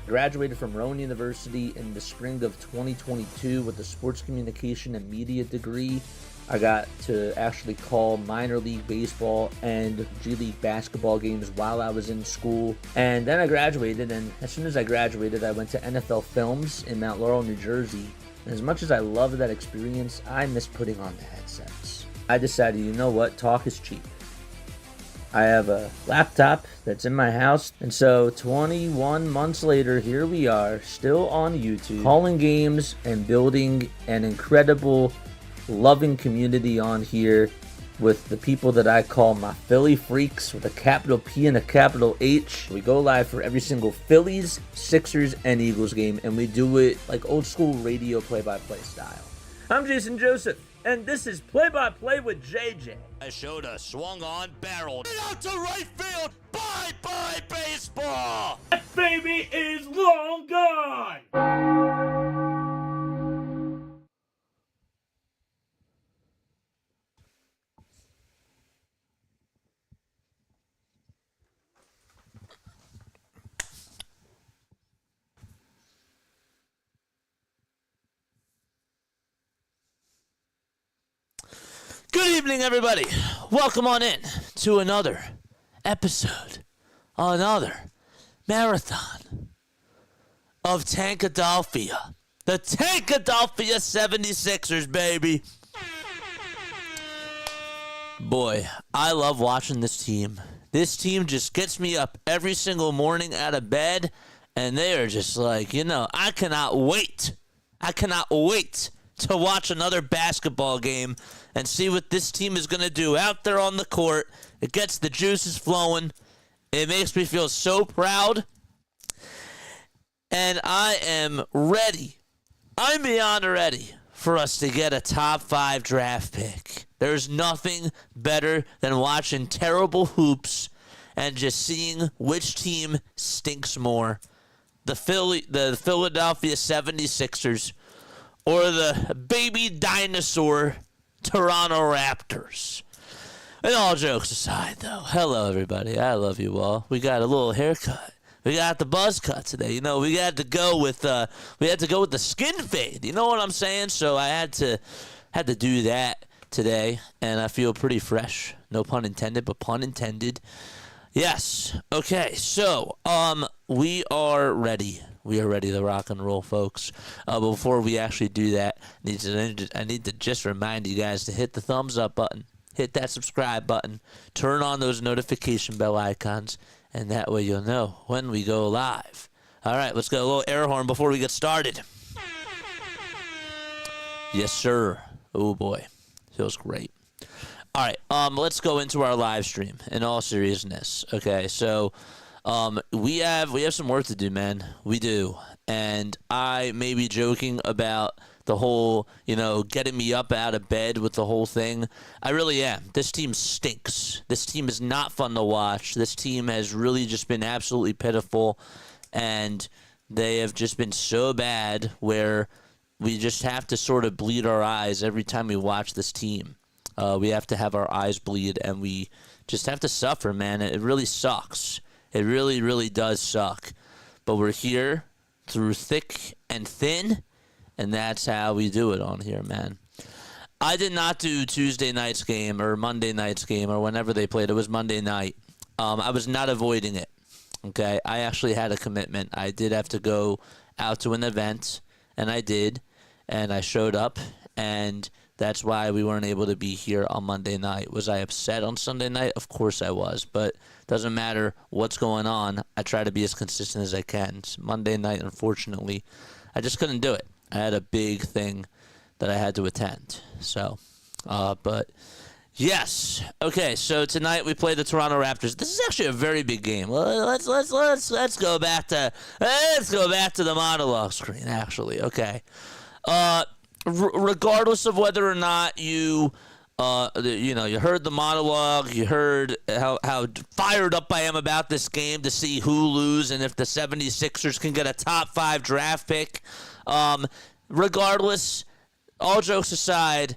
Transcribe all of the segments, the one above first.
Graduated from Rowan University in the spring of 2022 with a sports communication and media degree. I got to actually call minor league baseball and G League basketball games while I was in school. And then I graduated, and as soon as I graduated, I went to NFL Films in Mount Laurel, New Jersey. And as much as I loved that experience, I miss putting on the headsets. I decided, you know what, talk is cheap. I have a laptop that's in my house, and so 21 months later, here we are, still on YouTube, calling games and building an incredible, loving community on here with the people that I call my Philly freaks with a capital P and a capital H. We go live for every single Phillies, Sixers, and Eagles game, and we do it like old school radio play-by-play style. I'm Jason Joseph, and this is Play-by-Play with JJ. I showed a swung on barrel. Get out to right field. Bye-bye baseball. That baby is long gone. Good evening, everybody. Welcome on in to another episode, another marathon of tank-a-thon. The tank-a-thon 76ers, baby. Boy, I love watching this team. This team just gets me up every single morning out of bed, and they are just like, I cannot wait. I cannot wait to watch another basketball game and see what this team is going to do out there on the court. It gets the juices flowing. It makes me feel so proud. And I am ready. I'm beyond ready for us to get a top 5 draft pick. There's nothing better than watching terrible hoops and just seeing which team stinks more. The Philadelphia 76ers or the baby dinosaur Toronto Raptors. And all jokes aside, though, hello, everybody. I love you all. We got a little haircut. We got the buzz cut today. We had to go with the skin fade. You know what I'm saying? So I had to do that today, and I feel pretty fresh. No pun intended, but pun intended. Yes. Okay. So we are ready. We are ready to rock and roll, folks. But before we actually do that, I need to just remind you guys to hit the thumbs up button, hit that subscribe button, turn on those notification bell icons, and that way you'll know when we go live. All right, let's go a little air horn before we get started. Yes, sir. Oh, boy. Feels great. All right, let's go into our live stream in all seriousness. Okay, so we have some work to do, man. We do. And I may be joking about the whole, getting me up out of bed with the whole thing. I really am. This team stinks. This team is not fun to watch. This team has really just been absolutely pitiful. And they have just been so bad where we just have to sort of bleed our eyes every time we watch this team. We have to have our eyes bleed, and we just have to suffer, man. It really sucks. It really, really does suck. But we're here through thick and thin, and that's how we do it on here, man. I did not do Tuesday night's game or Monday night's game or whenever they played. It was Monday night. I was not avoiding it, okay? I actually had a commitment. I did have to go out to an event, and I did, and I showed up, and that's why we weren't able to be here on Monday night. Was I upset on Sunday night? Of course I was, but doesn't matter what's going on. I try to be as consistent as I can. Monday night, unfortunately, I just couldn't do it. I had a big thing that I had to attend. So, but yes. Okay, so tonight we play the Toronto Raptors. This is actually a very big game. Let's go back to the monologue screen. Actually, okay. Regardless of whether or not you heard the monologue, you heard how fired up I am about this game to see who lose and if the 76ers can get a top 5 draft pick. Regardless, all jokes aside,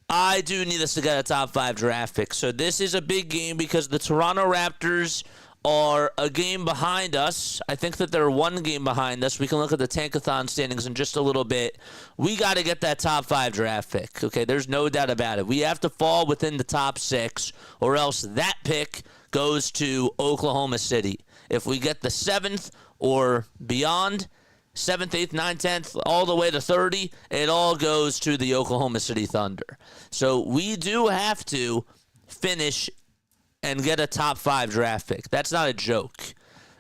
I do need us to get a top 5 draft pick. So this is a big game because the Toronto Raptors are a game behind us. I think that they're one game behind us. We can look at the tank-a-thon standings in just a little bit. We got to get that top 5 draft pick. Okay, there's no doubt about it. We have to fall within the top 6, or else that pick goes to Oklahoma City. If we get the 7th or beyond, 7th, 8th, 9th, 10th, all the way to 30, it all goes to the Oklahoma City Thunder. So we do have to finish and get a top 5 draft pick. That's not a joke.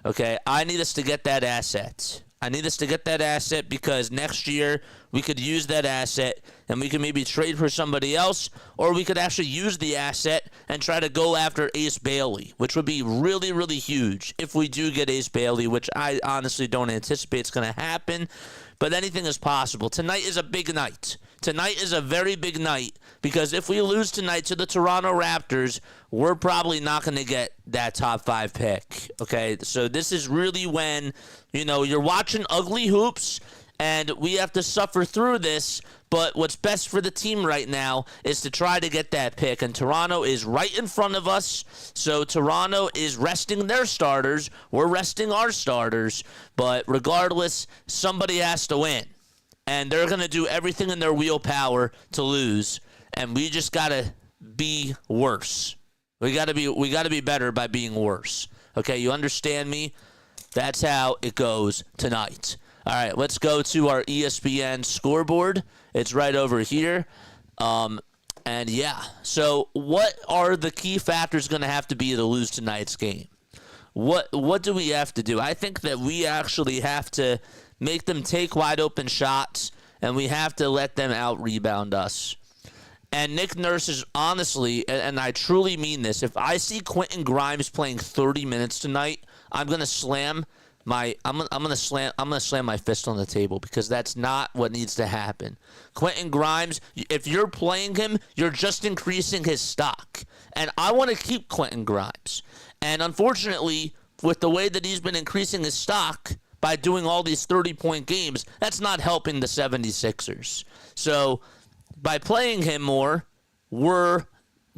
Okay, I need us to get that asset. I need us to get that asset because next year we could use that asset and we can maybe trade for somebody else, or we could actually use the asset and try to go after Ace Bailey, which would be really, really huge if we do get Ace Bailey, which I honestly don't anticipate it's going to happen, but anything is possible. Tonight is a big night. Tonight is a very big night because if we lose tonight to the Toronto Raptors, we're probably not going to get that top 5 pick. Okay, so this is really when, you're watching ugly hoops and we have to suffer through this, but what's best for the team right now is to try to get that pick, and Toronto is right in front of us, so Toronto is resting their starters, we're resting our starters, but regardless, somebody has to win. And they're going to do everything in their willpower to lose. And we just got to be worse. We got to be better by being worse. Okay, you understand me? That's how it goes tonight. All right, let's go to our ESPN scoreboard. It's right over here. And yeah, so what are the key factors going to have to be to lose tonight's game? What do we have to do? I think that we actually have to make them take wide open shots, and we have to let them out-rebound us. And Nick Nurse is honestly, and I truly mean this, if I see Quentin Grimes playing 30 minutes tonight, I'm gonna slam my fist on the table because that's not what needs to happen. Quentin Grimes, if you're playing him, you're just increasing his stock. And I want to keep Quentin Grimes. And unfortunately, with the way that he's been increasing his stock by doing all these 30-point games, that's not helping the 76ers. So by playing him more, we're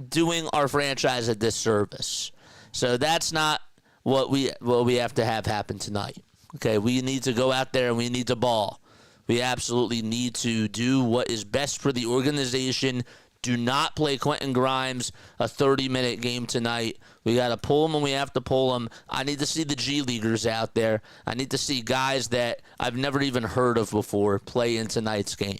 doing our franchise a disservice. So that's not what we have to have happen tonight. Okay, we need to go out there and we need to ball. We absolutely need to do what is best for the organization. Do not play Quentin Grimes a 30-minute game tonight. We got to pull him when we have to pull him. I need to see the G Leaguers out there. I need to see guys that I've never even heard of before play in tonight's game.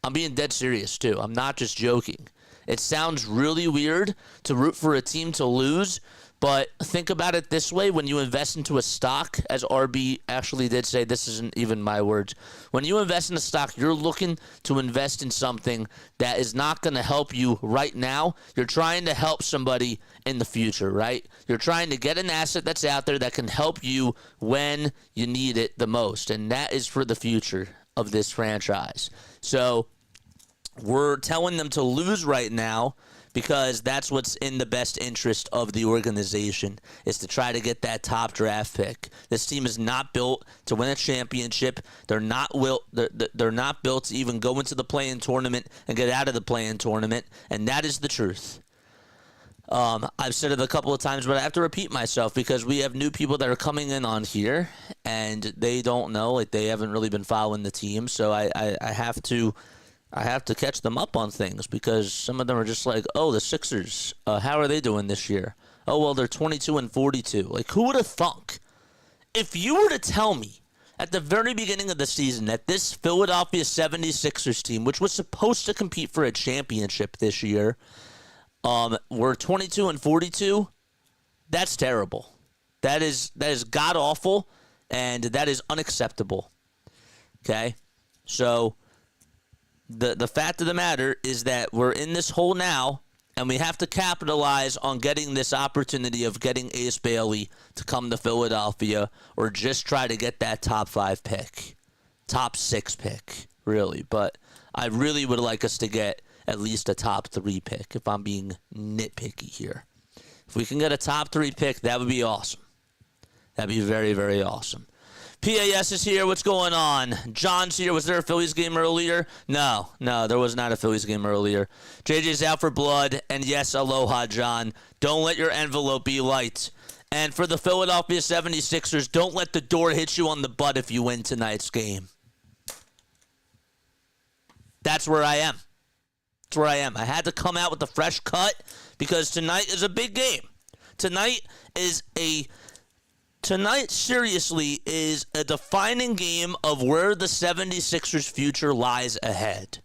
I'm being dead serious, too. I'm not just joking. It sounds really weird to root for a team to lose, but think about it this way. When you invest into a stock, as RB actually did say, this isn't even my words. When you invest in a stock, you're looking to invest in something that is not going to help you right now. You're trying to help somebody in the future, right? You're trying to get an asset that's out there that can help you when you need it the most, and that is for the future of this franchise. So we're telling them to lose right now because that's what's in the best interest of the organization, is to try to get that top draft pick. This team is not built to win a championship. They're not built to even go into the play-in tournament and get out of the play-in tournament, and that is the truth. I've said it a couple of times, but I have to repeat myself because we have new people that are coming in on here, and they don't know, like they haven't really been following the team, so I have to catch them up on things because some of them are just like, oh, the Sixers, how are they doing this year? Oh, well, they're 22-42. Like, who would have thunk? If you were to tell me at the very beginning of the season that this Philadelphia 76ers team, which was supposed to compete for a championship this year, were 22-42, that's terrible. That is god-awful, and that is unacceptable. Okay? So the fact of the matter is that we're in this hole now, and we have to capitalize on getting this opportunity of getting Ace Bailey to come to Philadelphia, or just try to get that top 5 pick, top 6 pick, really. But I really would like us to get at least a top 3 pick, if I'm being nitpicky here. If we can get a top 3 pick, that would be awesome. That'd be very, very awesome. PAS is here. What's going on? John's here. Was there a Phillies game earlier? No, there was not a Phillies game earlier. JJ's out for blood. And yes, aloha, John. Don't let your envelope be light. And for the Philadelphia 76ers, don't let the door hit you on the butt if you win tonight's game. That's where I am. That's where I am. I had to come out with a fresh cut because tonight is a big game. Tonight seriously is a defining game of where the 76ers' future lies ahead.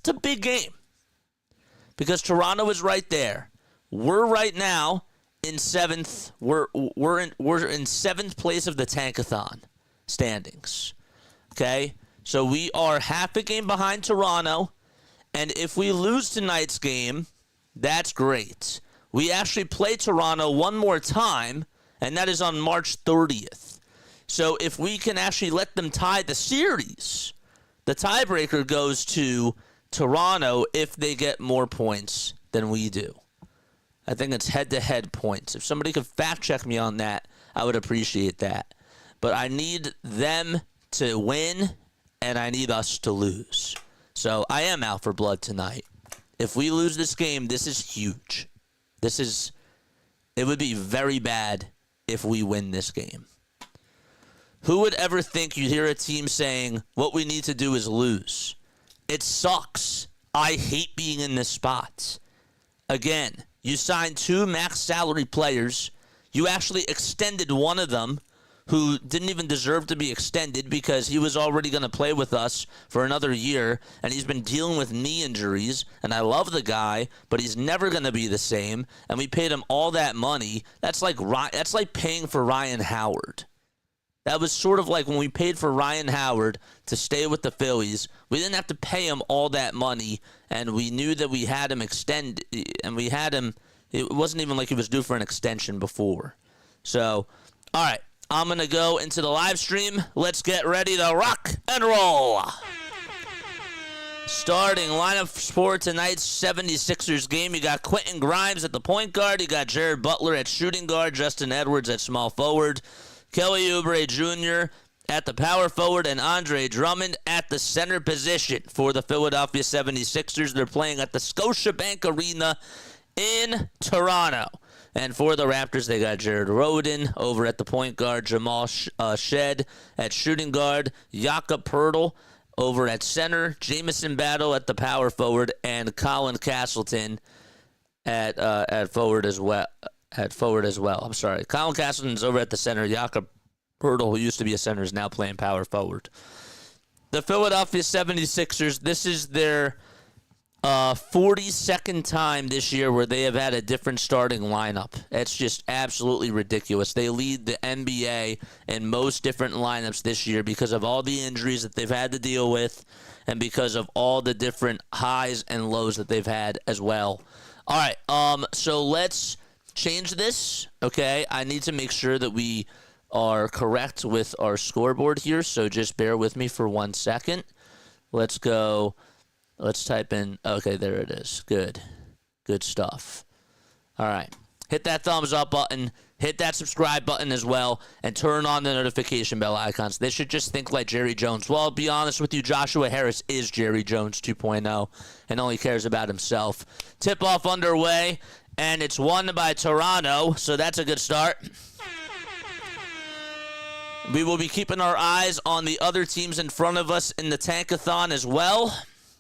It's a big game because Toronto is right there. We're right now in seventh. We're in seventh place of the tank-a-thon standings. Okay, so we are half a game behind Toronto, and if we lose tonight's game, that's great. We actually play Toronto one more time, and that is on March 30th. So if we can actually let them tie the series, the tiebreaker goes to Toronto if they get more points than we do. I think it's head-to-head points. If somebody could fact-check me on that, I would appreciate that. But I need them to win, and I need us to lose. So I am out for blood tonight. If we lose this game, this is huge. It would be very bad if we win this game. Who would ever think you'd hear a team saying, what we need to do is lose? It sucks. I hate being in this spot. Again, you signed 2 max salary players. You actually extended one of them who didn't even deserve to be extended because he was already going to play with us for another year, and he's been dealing with knee injuries, and I love the guy, but he's never going to be the same, and we paid him all that money. That's like paying for Ryan Howard. That was sort of like when we paid for Ryan Howard to stay with the Phillies. We didn't have to pay him all that money, and we knew that we had him extend, and we had him. It wasn't even like he was due for an extension before. So, all right, I'm going to go into the live stream. Let's get ready to rock and roll. Starting lineup for tonight's 76ers game, you got Quentin Grimes at the point guard. You got Jared Butler at shooting guard, Justin Edwards at small forward, Kelly Oubre Jr. at the power forward, and Andre Drummond at the center position for the Philadelphia 76ers. They're playing at the Scotiabank Arena in Toronto. And for the Raptors, they got Jared Rhoden over at the point guard, Jamal Shed at shooting guard, Jakob Poeltl over at center, Jamison Battle at the power forward, and Colin Castleton at forward as well. I'm sorry. Colin Castleton's over at the center. Jakob Poeltl, who used to be a center, is now playing power forward. The Philadelphia 76ers, this is their 42nd time this year where they have had a different starting lineup. It's just absolutely ridiculous. They lead the NBA in most different lineups this year because of all the injuries that they've had to deal with and because of all the different highs and lows that they've had as well. All right, so let's change this, okay? I need to make sure that we are correct with our scoreboard here, so just bear with me for 1 second. Let's go. Let's type in, okay, there it is. Good stuff. All right. Hit that thumbs up button. Hit that subscribe button as well. And turn on the notification bell icons. They should just think like Jerry Jones. Well, I'll be honest with you, Joshua Harris is Jerry Jones 2.0 and only cares about himself. Tip-off underway, and it's won by Toronto, so that's a good start. We will be keeping our eyes on the other teams in front of us in the tank-a-thon as well.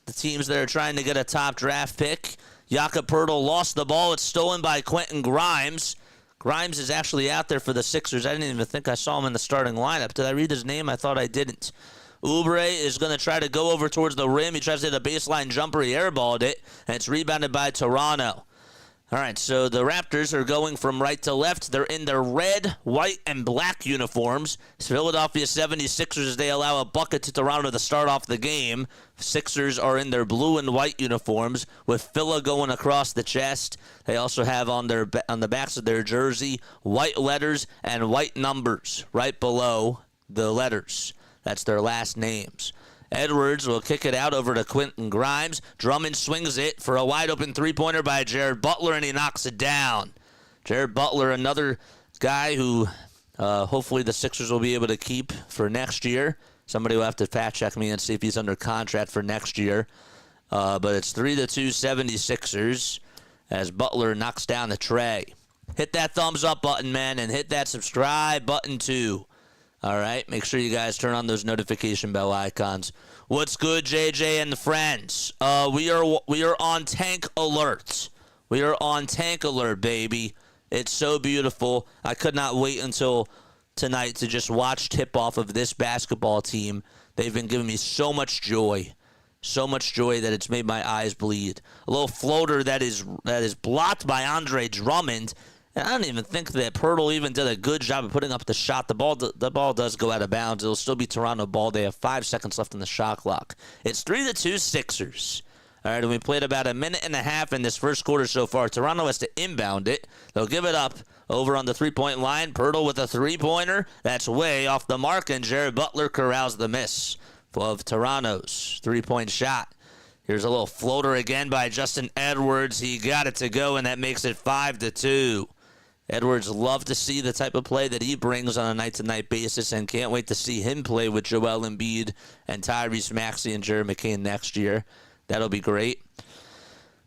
The teams that are trying to get a top draft pick. Jakob Poeltl lost the ball. It's stolen by Quentin Grimes. Grimes is actually out there for the Sixers. I didn't even think I saw him in the starting lineup. Did I read his name? I thought I didn't. Oubre is going to try to go over towards the rim. He tries to hit a baseline jumper. He airballed it, and it's rebounded by Toronto. All right, so the Raptors are going from right to left. They're in their red, white, and black uniforms. Philadelphia 76ers, they allow a bucket to Toronto to start off the game. Sixers are in their blue and white uniforms with Phila going across the chest. They also have on the backs of their jersey white letters and white numbers right below the letters. That's their last names. Edwards will kick it out over to Quentin Grimes. Drummond swings it for a wide-open three-pointer by Jared Butler, and he knocks it down. Jared Butler, another guy who hopefully the Sixers will be able to keep for next year. Somebody will have to fact-check me and see if he's under contract for next year. But it's 3-2 76ers as Butler knocks down the tray. hit that thumbs up button, man, and hit that subscribe button too. All right, make sure you guys turn on those notification bell icons. What's good, JJ and the friends? We are on tank alert. We are on tank alert, baby. It's so beautiful. I could not wait until tonight to just watch tip-off of this basketball team. They've been giving me so much joy that it's made my eyes bleed. A little floater that is blocked by Andre Drummond. And I don't even think that Pirtle even did a good job of putting up the shot. The ball does go out of bounds. It'll still be Toronto ball. They have 5 seconds left in the shot clock. It's 3-2 Sixers. All right, and we played about a minute and a half in this first quarter so far. Toronto has to inbound it. They'll give it up over on the three-point line. Pirtle with a three-pointer. That's way off the mark, and Jared Butler corrals the miss of Toronto's three-point shot. Here's a little floater again by Justin Edwards. He got it to go, and that makes it 5-2. Edwards love to see the type of play that he brings on a night-to-night basis, and can't wait to see him play with Joel Embiid and Tyrese Maxey and Jared McCain next year. That'll be great.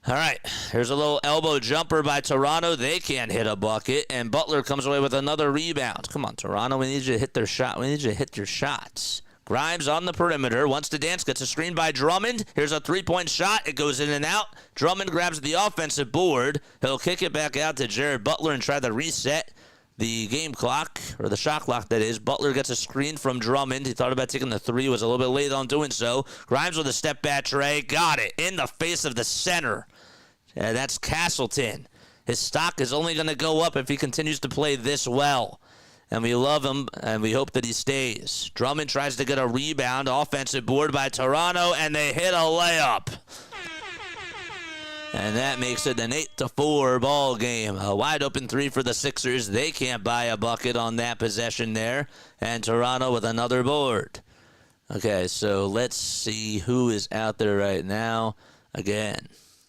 All right, here's a little elbow jumper by Toronto. They can't hit a bucket, and Butler comes away with another rebound. Come on, Toronto, we need you to hit their shot. We need you to hit your shots. Grimes on the perimeter, wants to dance, gets a screen by Drummond. Here's a three-point shot. It goes in and out. Drummond grabs the offensive board. He'll kick it back out to Jared Butler and try to reset the game clock, or the shot clock, that is. Butler gets a screen from Drummond. He thought about taking the three, was a little bit late on doing so. Grimes with a step-back tray. Got it in the face of the center. That's Castleton. His stock is only going to go up if he continues to play this well. And we love him, and we hope that he stays. Drummond tries to get a rebound. Offensive board by Toronto, and they hit a layup. And that makes it an 8-4 ball game. A wide-open three for the Sixers. They can't buy a bucket on that possession there. And Toronto with another board. Okay, so let's see who is out there right now. Again,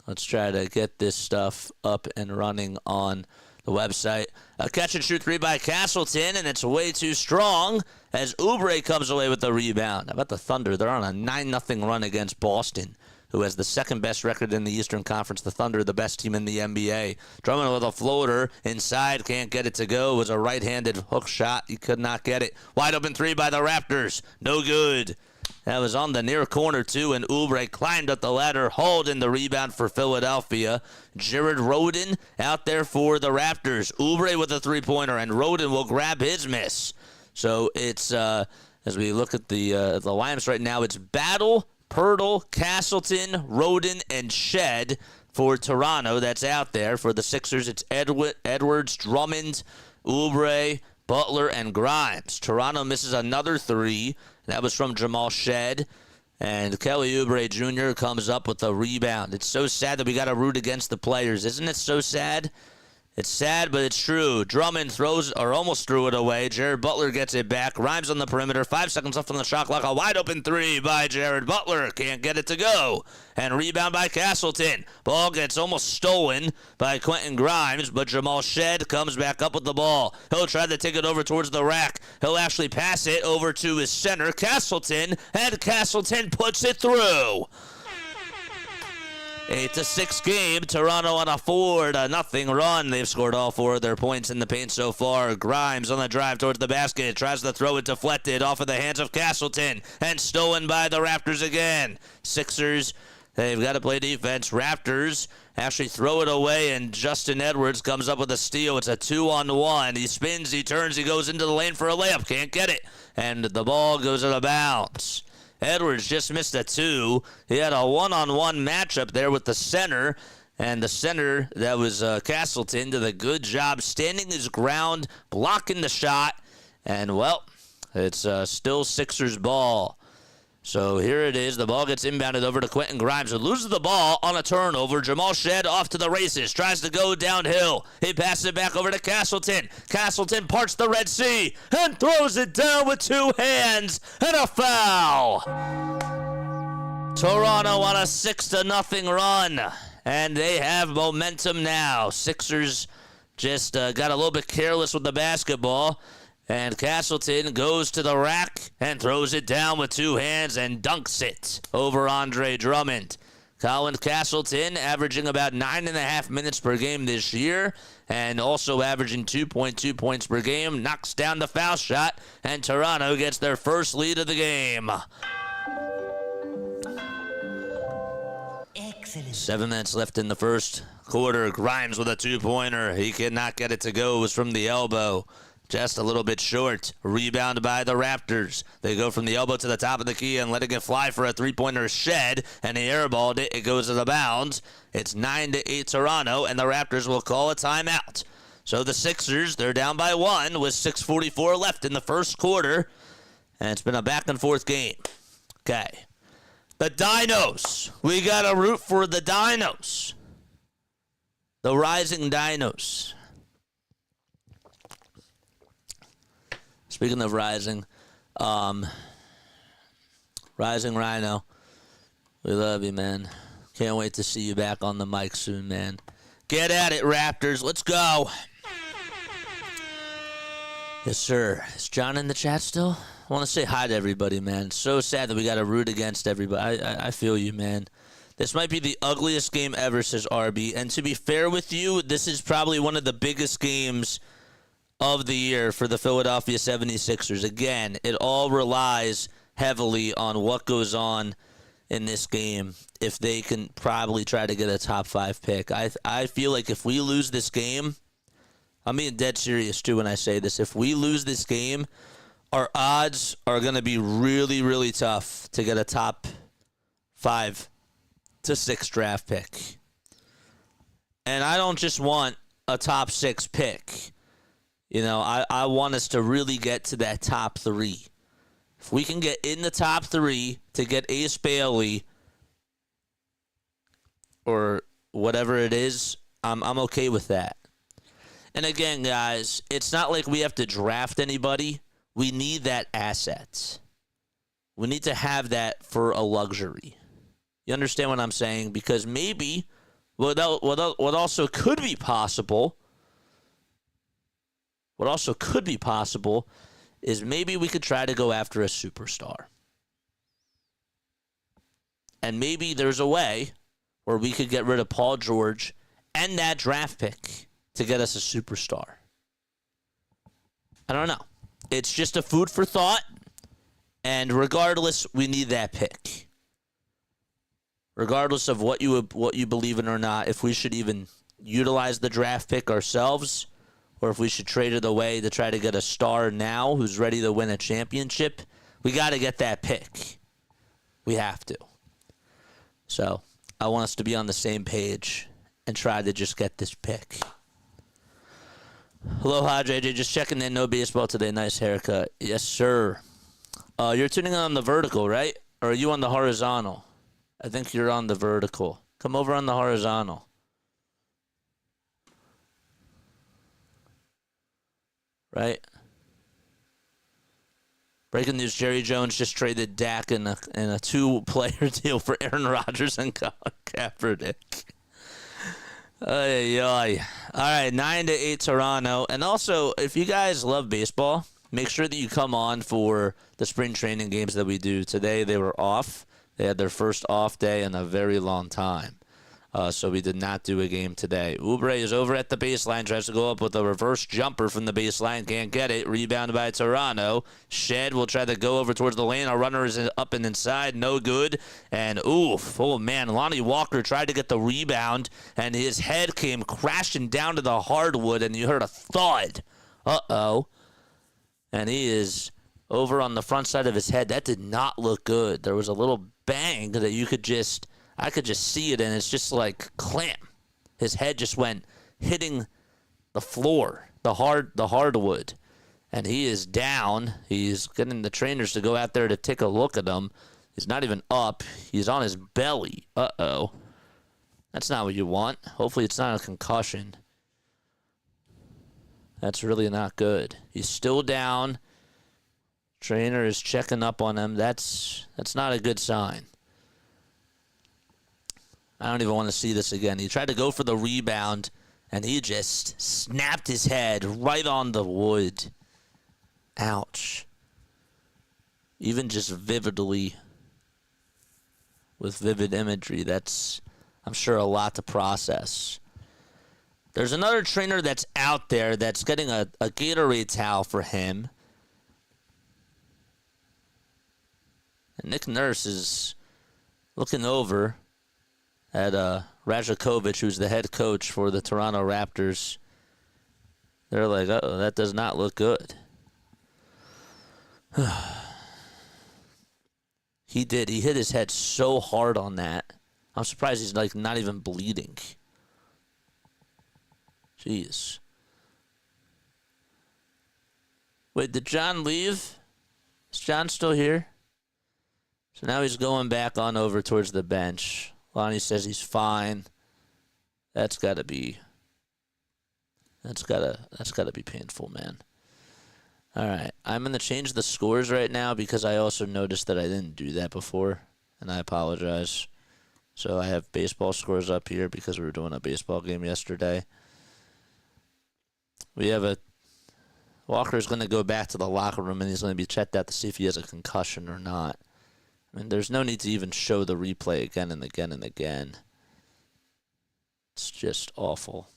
let's try to get this stuff up and running on the website. A catch-and-shoot three by Castleton, and it's way too strong as Oubre comes away with the rebound. How about the Thunder? They're on a 9-0 run against Boston, who has the second-best record in the Eastern Conference. The Thunder, the best team in the NBA. Drummond with a floater inside, can't get it to go. It was a right-handed hook shot. He could not get it. Wide-open three by the Raptors. No good. That was on the near corner, too, and Oubre climbed up the ladder, holding the rebound for Philadelphia. Jared Rhoden out there for the Raptors. Oubre with a three-pointer, and Rhoden will grab his miss. So it's, as we look at the lineups right now, it's Battle, Pirtle, Castleton, Rhoden, and Shed for Toronto. That's out there. For the Sixers, it's Edwards, Drummond, Oubre, Butler, and Grimes. Toronto misses another three. That was from Jamal Shed. And Kelly Oubre Jr. comes up with a rebound. It's so sad that we got to root against the players. Isn't it so sad? It's sad, but it's true. Drummond throws, or almost threw it away. Jared Butler gets it back. Grimes on the perimeter. 5 seconds left on the shot clock. A wide-open three by Jared Butler. Can't get it to go. And rebound by Castleton. Ball gets almost stolen by Quentin Grimes, but Jamal Shed comes back up with the ball. He'll try to take it over towards the rack. He'll actually pass it over to his center, Castleton, and Castleton puts it through. 8-6 game. Toronto on a 4-0 run. They've scored all 4 of their points in the paint so far. Grimes on the drive towards the basket. Tries to throw it deflected off of the hands of Castleton. And stolen by the Raptors again. Sixers, they've got to play defense. Raptors actually throw it away, and Justin Edwards comes up with a steal. It's a 2-on-1. He spins, he turns, he goes into the lane for a layup. Can't get it. And the ball goes out of bounds. Edwards just missed a 2. He had a one-on-one matchup there with the center, and the center, that was Castleton, did a good job standing his ground, blocking the shot, and, well, it's still Sixers ball. So here it is. The ball gets inbounded over to Quentin Grimes, who loses the ball on a turnover. Jamal Shed off to the races. Tries to go downhill. He passes it back over to Castleton. Castleton parts the Red Sea and throws it down with 2 hands and a foul. Toronto on a 6-0 run, and they have momentum now. Sixers just got a little bit careless with the basketball. And Castleton goes to the rack and throws it down with 2 hands and dunks it over Andre Drummond. Colin Castleton averaging about 9.5 minutes per game this year and also averaging 2.2 points per game, knocks down the foul shot, and Toronto gets their first lead of the game. Excellent. 7 minutes left in the first quarter. Grimes with a two-pointer. He cannot get it to go. It was from the elbow. Just a little bit short. Rebound by the Raptors. They go from the elbow to the top of the key and letting it fly for a three-pointer shed, and he airballed it. It goes to the bounds. It's 9-8 Toronto, and the Raptors will call a timeout. So the Sixers, they're down by 1 with 6:44 left in the first quarter, and it's been a back-and-forth game. Okay. The Dinos. We got to root for the Dinos. The rising Dinos. Speaking of rising, Rising Rhino, we love you, man. Can't wait to see you back on the mic soon, man. Get at it, Raptors. Let's go. Yes, sir. Is John in the chat still? I want to say hi to everybody, man. It's so sad that we got to root against everybody. I feel you, man. This might be the ugliest game ever, says RB. And to be fair with you, this is probably one of the biggest games of the year for the Philadelphia 76ers. Again, it all relies heavily on what goes on in this game if they can probably try to get a top 5 pick. I feel like if we lose this game, I'm being dead serious too when I say this. If we lose this game, our odds are going to be really, really tough to get a top 5 to 6 draft pick. And I don't just want a top 6 pick. You know, I want us to really get to that top 3. If we can get in the top 3 to get Ace Bailey or whatever it is, I'm okay with that. And again, guys, it's not like we have to draft anybody. We need that asset. We need to have that for a luxury. You understand what I'm saying? Because maybe what also could be possible, is maybe we could try to go after a superstar. And maybe there's a way where we could get rid of Paul George and that draft pick to get us a superstar. I don't know. It's just a food for thought. And regardless, we need that pick. Regardless of what you believe in or not, if we should even utilize the draft pick ourselves, or if we should trade it away to try to get a star now who's ready to win a championship, we got to get that pick. We have to. So I want us to be on the same page and try to just get this pick. Aloha, JJ. Just checking in. No baseball today. Nice haircut. Yes, sir. You're tuning in on the vertical, right? Or are you on the horizontal? I think you're on the vertical. Come over on the horizontal. Right? Breaking news, Jerry Jones just traded Dak in a 2-player deal for Aaron Rodgers and Colin Kaepernick. Ay. All right, 9-8 Toronto. And also, if you guys love baseball, make sure that you come on for the spring training games that we do. Today they were off. They had their first off day in a very long time. So we did not do a game today. Oubre is over at the baseline, tries to go up with a reverse jumper from the baseline, can't get it. Rebound by Toronto. Shed will try to go over towards the lane. Our runner is up and inside, no good. And oof, oh man, Lonnie Walker tried to get the rebound, and his head came crashing down to the hardwood, and you heard a thud. Uh-oh. And he is over on the front side of his head. That did not look good. There was a little bang that I could just see it, and it's just like clamp. His head just went hitting the floor, the hardwood, and he is down. He's getting the trainers to go out there to take a look at him. He's not even up. He's on his belly. Uh-oh. That's not what you want. Hopefully it's not a concussion. That's really not good. He's still down. Trainer is checking up on him. That's not a good sign. I don't even want to see this again. He tried to go for the rebound, and he just snapped his head right on the wood. Ouch. Even just vividly with vivid imagery. That's, I'm sure, a lot to process. There's another trainer that's out there that's getting a Gatorade towel for him. And Nick Nurse is looking over at Rajakovic, who's the head coach for the Toronto Raptors. They're like, uh-oh, that does not look good. He did. He hit his head so hard on that. I'm surprised he's like not even bleeding. Jeez. Wait, did John leave? Is John still here? So now he's going back on over towards the bench. Lonnie says he's fine. That's gotta be painful, man. All right, I'm going to change the scores right now because I also noticed that I didn't do that before, and I apologize. So I have baseball scores up here because we were doing a baseball game yesterday. We have Walker's going to go back to the locker room, and he's going to be checked out to see if he has a concussion or not. I mean, there's no need to even show the replay again and again and again. It's just awful.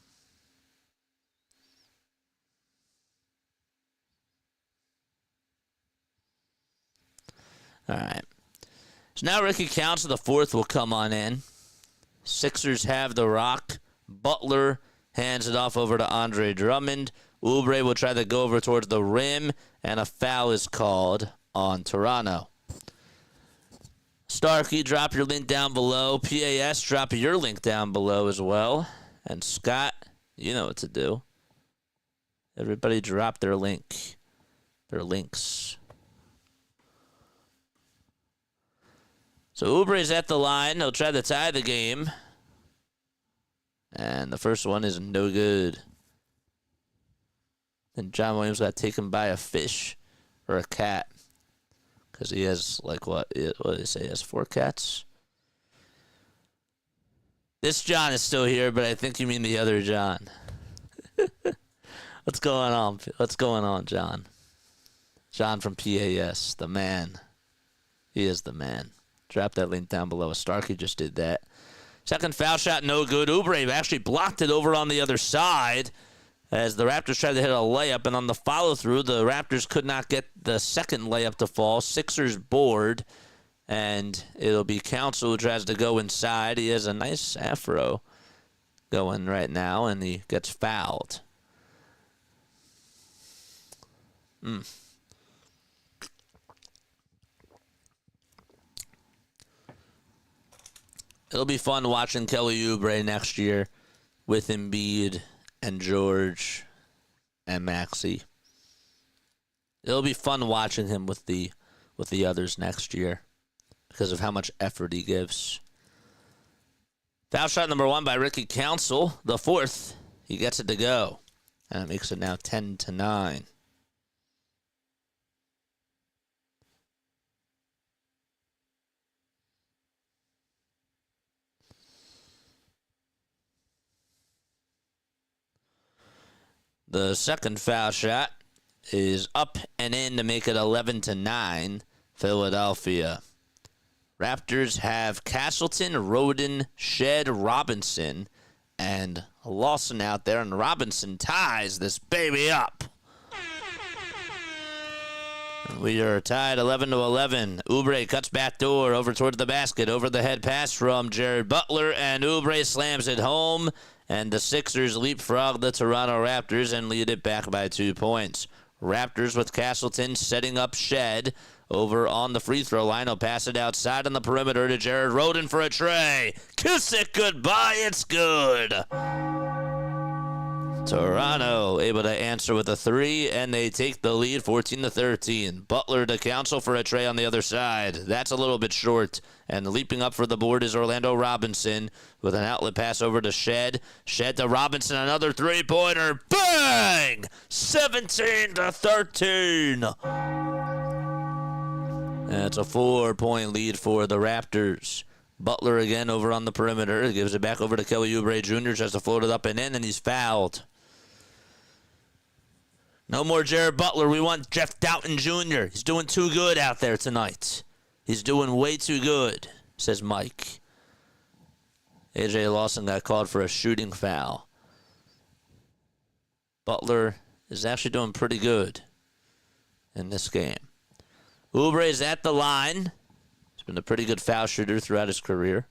All right. So now Ricky Council, the fourth, will come on in. Sixers have the rock. Butler hands it off over to Andre Drummond. Oubre will try to go over towards the rim, and a foul is called on Toronto. Starkey, drop your link down below. PAS, drop your link down below as well. And Scott, you know what to do. Everybody drop their link. Their links. So Oubre's at the line. He'll try to tie the game. And the first one is no good. And John Williams got taken by a fish or a cat. Because he has, like, what did they say? He has 4 cats? This John is still here, but I think you mean the other John. What's going on? What's going on, John? John from PAS, the man. He is the man. Drop that link down below. Starkey just did that. Second foul shot, no good. Oubre actually blocked it over on the other side as the Raptors tried to hit a layup, and on the follow-through, the Raptors could not get the second layup to fall. Sixers board, and it'll be Council who tries to go inside. He has a nice afro going right now, and he gets fouled. It'll be fun watching Kelly Oubre next year with Embiid and George and Maxey. It'll be fun watching him with the others next year because of how much effort he gives. Foul shot number 1 by Ricky Council, the fourth. He gets it to go, and it makes it now 10-9. The second foul shot is up and in to make it 11-9, Philadelphia. Raptors have Castleton, Roden, Shed, Robinson, and Lawson out there, and Robinson ties this baby up. We are tied 11-11. Oubre cuts back door over towards the basket. Over the head pass from Jared Butler, and Oubre slams it home. And the Sixers leapfrog the Toronto Raptors and lead it back by 2 points. Raptors with Castleton setting up Shed over on the free throw line. He'll pass it outside on the perimeter to Jared Roden for a tray. Kiss it goodbye, it's good. Toronto able to answer with a 3, and they take the lead 14-13. Butler to Council for a tray on the other side. That's a little bit short. And leaping up for the board is Orlando Robinson with an outlet pass over to Shed. Shed to Robinson, another three-pointer. Bang! 17-13. That's a 4-point lead for the Raptors. Butler again over on the perimeter. Gives it back over to Kelly Oubre Jr. Tries to float it up and in, and he's fouled. No more Jared Butler. We want Jeff Doughton Jr. He's doing too good out there tonight. He's doing way too good. says Mike. A.J. Lawson got called for a shooting foul. Butler is actually doing pretty good in this game. Oubre is at the line. He's been a pretty good foul shooter throughout his career.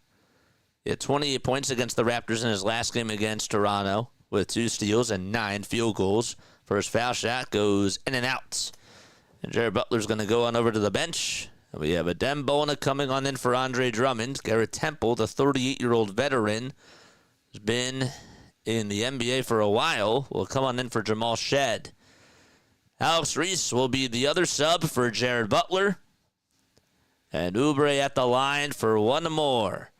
He had 28 points against the Raptors in his last game against Toronto with 2 steals and 9 field goals. First foul shot goes in and out. And Jared Butler's going to go on over to the bench. And we have Adem Bona coming on in for Andre Drummond. Garrett Temple, the 38-year-old veteran, has been in the NBA for a while, will come on in for Jamal Shead. Alex Reese will be the other sub for Jared Butler. And Oubre at the line for one more.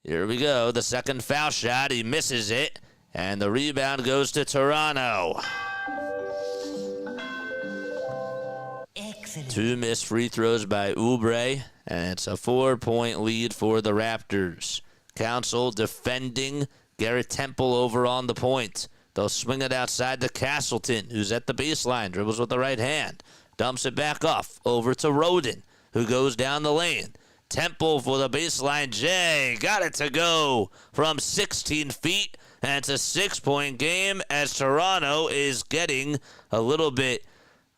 Here we go. The second foul shot. He misses it. And the rebound goes to Toronto. Excellent. 2 missed free throws by Oubre. And it's a 4-point lead for the Raptors. Council defending Garrett Temple over on the point. They'll swing it outside to Castleton, who's at the baseline. Dribbles with the right hand. Dumps it back off. Over to Roden, who goes down the lane. Temple for the baseline. Jay got it to go from 16 feet. And it's a 6-point game as Toronto is getting a little bit,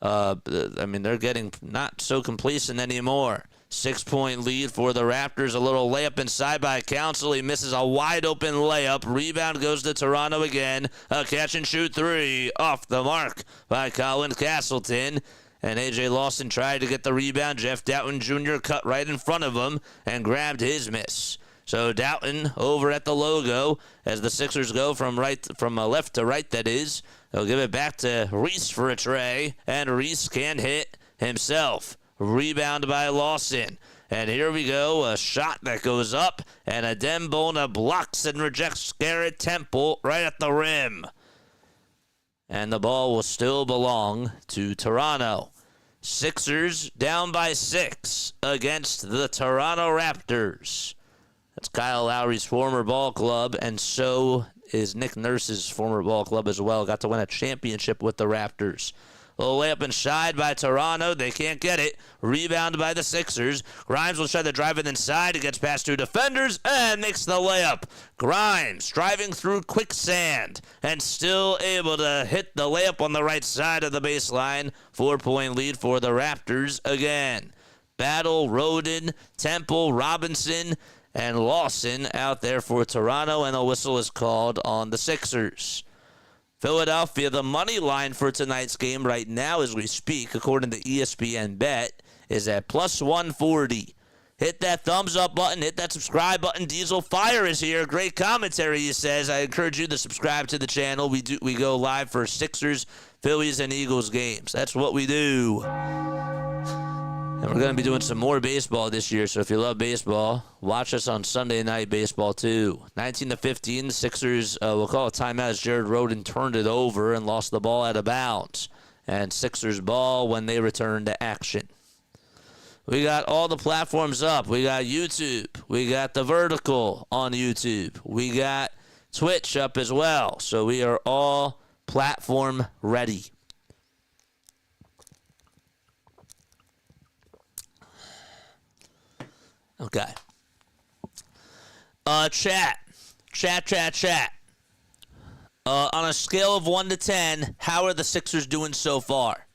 they're getting not so complacent anymore. 6-point lead for the Raptors. A little layup inside by Council. He misses a wide-open layup. Rebound goes to Toronto again. A catch-and-shoot 3 off the mark by Colin Castleton. And A.J. Lawson tried to get the rebound. Jeff Doughton Jr. cut right in front of him and grabbed his miss. So Doughton over at the logo as the Sixers go from left to right, that is. They'll give it back to Reese for a tray, and Reese can't hit himself. Rebound by Lawson. And here we go, a shot that goes up, and Adem Bona blocks and rejects Garrett Temple right at the rim. And the ball will still belong to Toronto. Sixers down by 6 against the Toronto Raptors. That's Kyle Lowry's former ball club, and so is Nick Nurse's former ball club as well. Got to win a championship with the Raptors. Little layup inside by Toronto. They can't get it. Rebound by the Sixers. Grimes will try to drive it inside. It gets past 2 defenders and makes the layup. Grimes driving through quicksand and still able to hit the layup on the right side of the baseline. 4-point lead for the Raptors again. Battle, Roden, Temple, Robinson, and Lawson out there for Toronto, and a whistle is called on the Sixers. Philadelphia, the money line for tonight's game right now as we speak, according to ESPN Bet, is at plus 140. Hit that thumbs up button. Hit that subscribe button. Diesel Fire is here. Great commentary, he says. I encourage you to subscribe to the channel. We go live for Sixers, Phillies, and Eagles games. That's what we do. And we're going to be doing some more baseball this year, so if you love baseball, watch us on Sunday Night Baseball, too. 19-15, the Sixers, we'll call it timeout as Jared Roden turned it over and lost the ball out of bounds. And Sixers ball when they return to action. We got all the platforms up. We got YouTube. We got the vertical on YouTube. We got Twitch up as well. So we are all platform ready. Okay. Chat. On a scale of 1 to 10, how are the Sixers doing so far?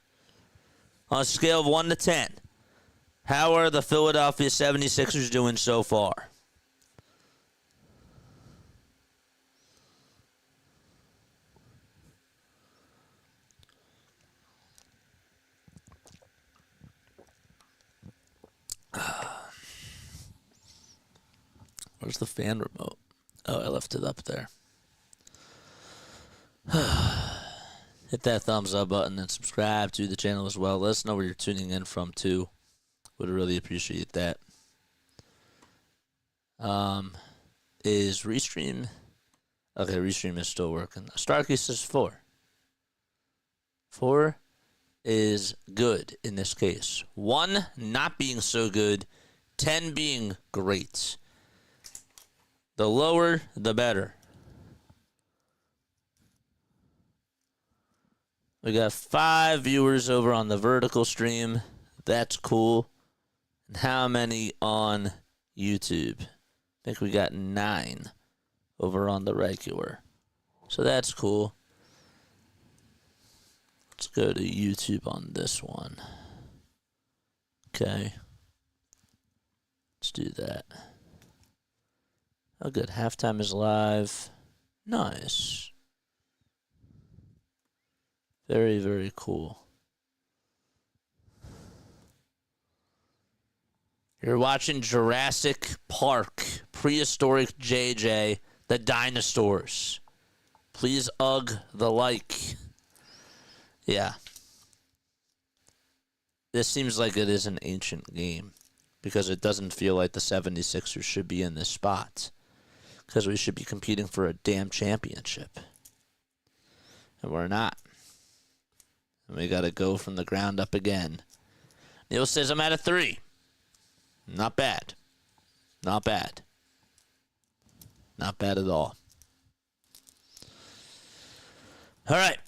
On a scale of 1 to 10, how are the Philadelphia 76ers doing so far? Where's the fan remote? Oh, I left it up there. Hit that thumbs up button and subscribe to the channel as well. Let us know where you're tuning in from, too. Would really appreciate that. Is Restream... Okay, Restream is still working. Starkey says 4. 4 is good in this case. 1 not being so good. 10 being great. The lower, the better. We got 5 viewers over on the vertical stream. That's cool. And how many on YouTube. I think we got 9 over on the regular. So that's cool. Let's go to YouTube on this one. Okay. Let's do that. Oh, good. Halftime is live. Nice. Very, very cool. You're watching Jurassic Park, Prehistoric JJ, the dinosaurs. Please the like. Yeah. This seems like it is an ancient game because it doesn't feel like the 76ers should be in this spot because we should be competing for a damn championship. And we're not. And we got to go from the ground up again. Neil says I'm at a 3. Not bad. Not bad. Not bad at all. All right.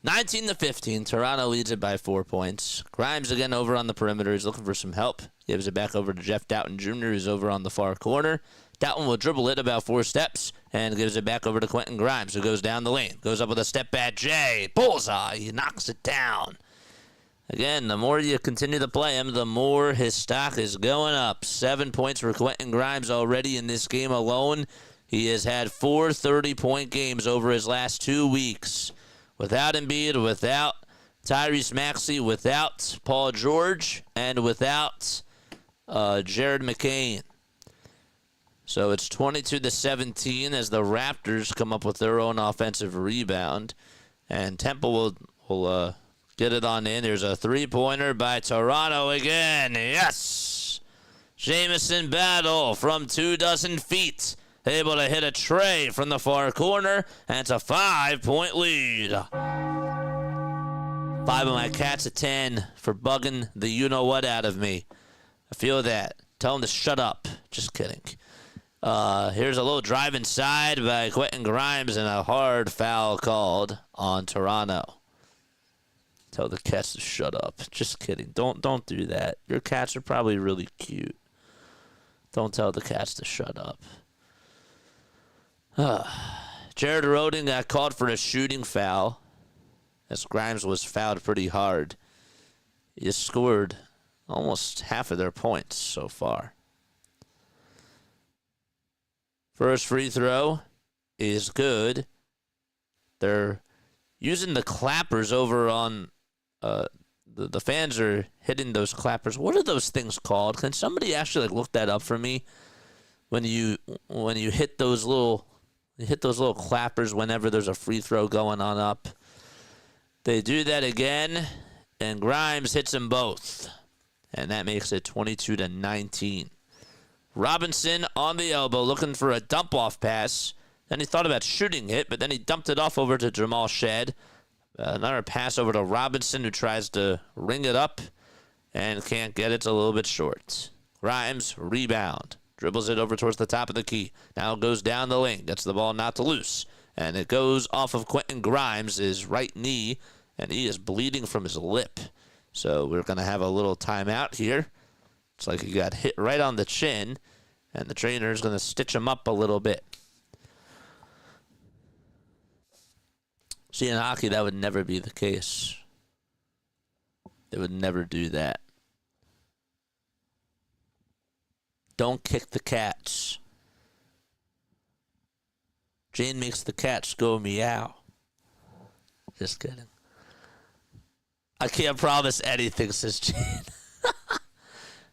19-15. Toronto leads it by 4 points. Grimes again over on the perimeter. He's looking for some help. Gives it back over to Jeff Doughton Jr., who's over on the far corner. Doughton will dribble it about 4 steps and gives it back over to Quentin Grimes, who goes down the lane. Goes up with a step back J. Bullseye. He knocks it down. Again, the more you continue to play him, the more his stock is going up. 7 points for Quentin Grimes already in this game alone. He has had 4 30-point games over his last 2 weeks. Without Embiid, without Tyrese Maxey, without Paul George, and without Jared McCain. So it's 22-17 as the Raptors come up with their own offensive rebound. And Temple will get it on in. There's a 3-pointer by Toronto again. Yes! Jamison Battle from 24 feet. Able to hit a tray from the far corner. And it's a 5-point lead. 5 of my cats at 10 for bugging the you-know-what out of me. I feel that. Tell them to shut up. Just kidding. Here's a little drive inside by Quentin Grimes and a hard foul called on Toronto. Tell the cats to shut up. Just kidding. Don't do that. Your cats are probably really cute. Don't tell the cats to shut up. Jared Rhoden got called for a shooting foul as Grimes was fouled pretty hard. He scored almost half of their points so far. First free throw is good. They're using the clappers over on the fans are hitting those clappers. What are those things called? Can somebody actually look that up for me? When you hit those little clappers whenever there's a free throw going on up. They do that again, and Grimes hits them both. And that makes it 22-19. Robinson on the elbow looking for a dump-off pass. Then he thought about shooting it, but then he dumped it off over to Jamal Shedd. Another pass over to Robinson, who tries to ring it up and can't get it. It's a little bit short. Grimes, rebound. Dribbles it over towards the top of the key. Now goes down the lane. Gets the ball not to loose. And it goes off of Quentin Grimes' right knee, and he is bleeding from his lip. So we're going to have a little timeout here. It's like he got hit right on the chin, and the trainer is going to stitch him up a little bit. See, in hockey, that would never be the case. They would never do that. Don't kick the cats. Jane makes the cats go meow. Just kidding. I can't promise anything, says Jane.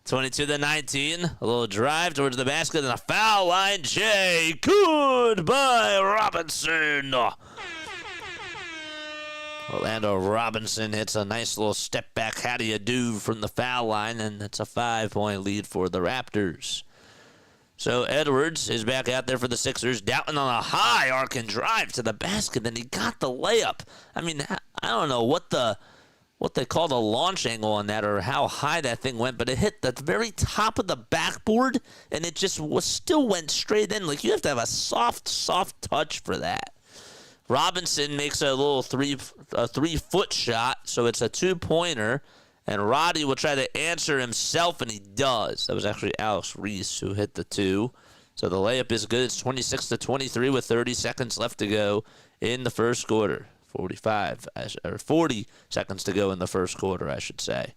22-19. A little drive towards the basket and a foul line. Jay. Goodbye, Robinson. Orlando Robinson hits a nice little step back. How do you do from the foul line? And it's a 5-point lead for the Raptors. So Edwards is back out there for the Sixers. Doughton on a high arc and drive to the basket. Then he got the layup. I mean, I don't know what they call the launch angle on that or how high that thing went, but it hit the very top of the backboard, and it just still went straight in. Like, you have to have a soft touch for that. Robinson makes a little 3-foot shot, so it's a 2-pointer, And Roddy will try to answer himself, and he does. That was actually Alex Reese who hit the 2. So the layup is good. It's 26-23 with 30 seconds left to go in the first quarter. 40 seconds to go in the first quarter, I should say.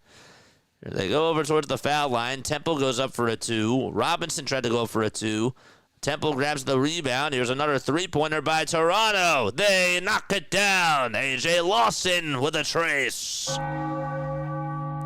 Here they go over towards the foul line. Temple goes up for a 2. Robinson tried to go for a 2. Temple grabs the rebound. Here's another three-pointer by Toronto. They knock it down. A.J. Lawson with a trace.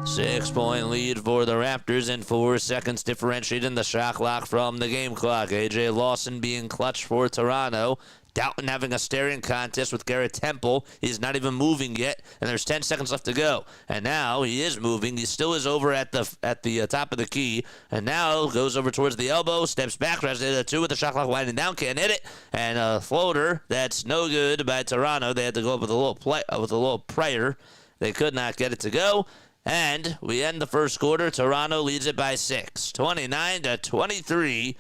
6-point lead for the Raptors in 4 seconds, differentiating the shot clock from the game clock. A.J. Lawson being clutch for Toronto. Doughton having a staring contest with Garrett Temple. He's not even moving yet, and there's 10 seconds left to go. And now he is moving. He still is over at the top of the key, and now goes over towards the elbow, steps back, tries to hit a 2 with the shot clock winding down, can't hit it, and a floater that's no good by Toronto. They had to go up with a little prayer. They could not get it to go. And we end the first quarter. Toronto leads it by 6. 29-23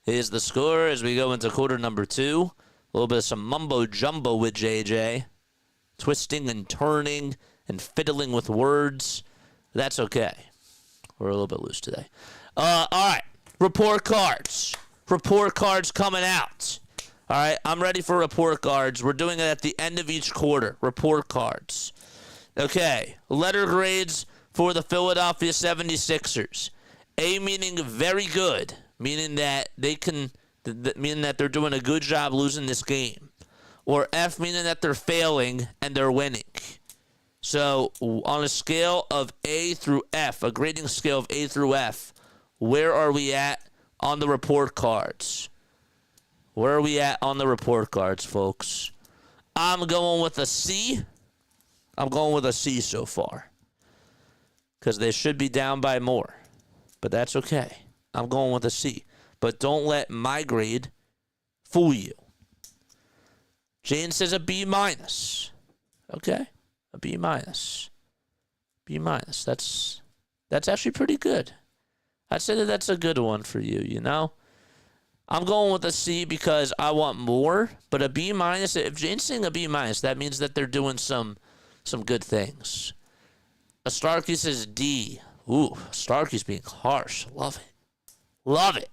is the score as we go into quarter number 2. A little bit of some mumbo-jumbo with JJ. Twisting and turning and fiddling with words. That's okay. We're a little bit loose today. All right. Report cards. Report cards coming out. All right. I'm ready for report cards. We're doing it at the end of each quarter. Report cards. Okay. Letter grades for the Philadelphia 76ers. A meaning very good, meaning that meaning that they're doing a good job losing this game. Or F meaning that they're failing and they're winning. So on a scale of A through F, a grading scale of A through F, where are we at on the report cards? Where are we at on the report cards, folks? I'm going with a C. I'm going with a C so far. Because they should be down by more. But that's okay. I'm going with a C. But don't let my grade fool you. Jane says a B minus. Okay. A B minus. B minus. That's actually pretty good. I'd say that's a good one for you, you know? I'm going with a C because I want more. But a B minus, if Jane's saying a B minus, that means that they're doing some good things. A Starkey says D. Ooh, Starkey's being harsh. Love it. Love it.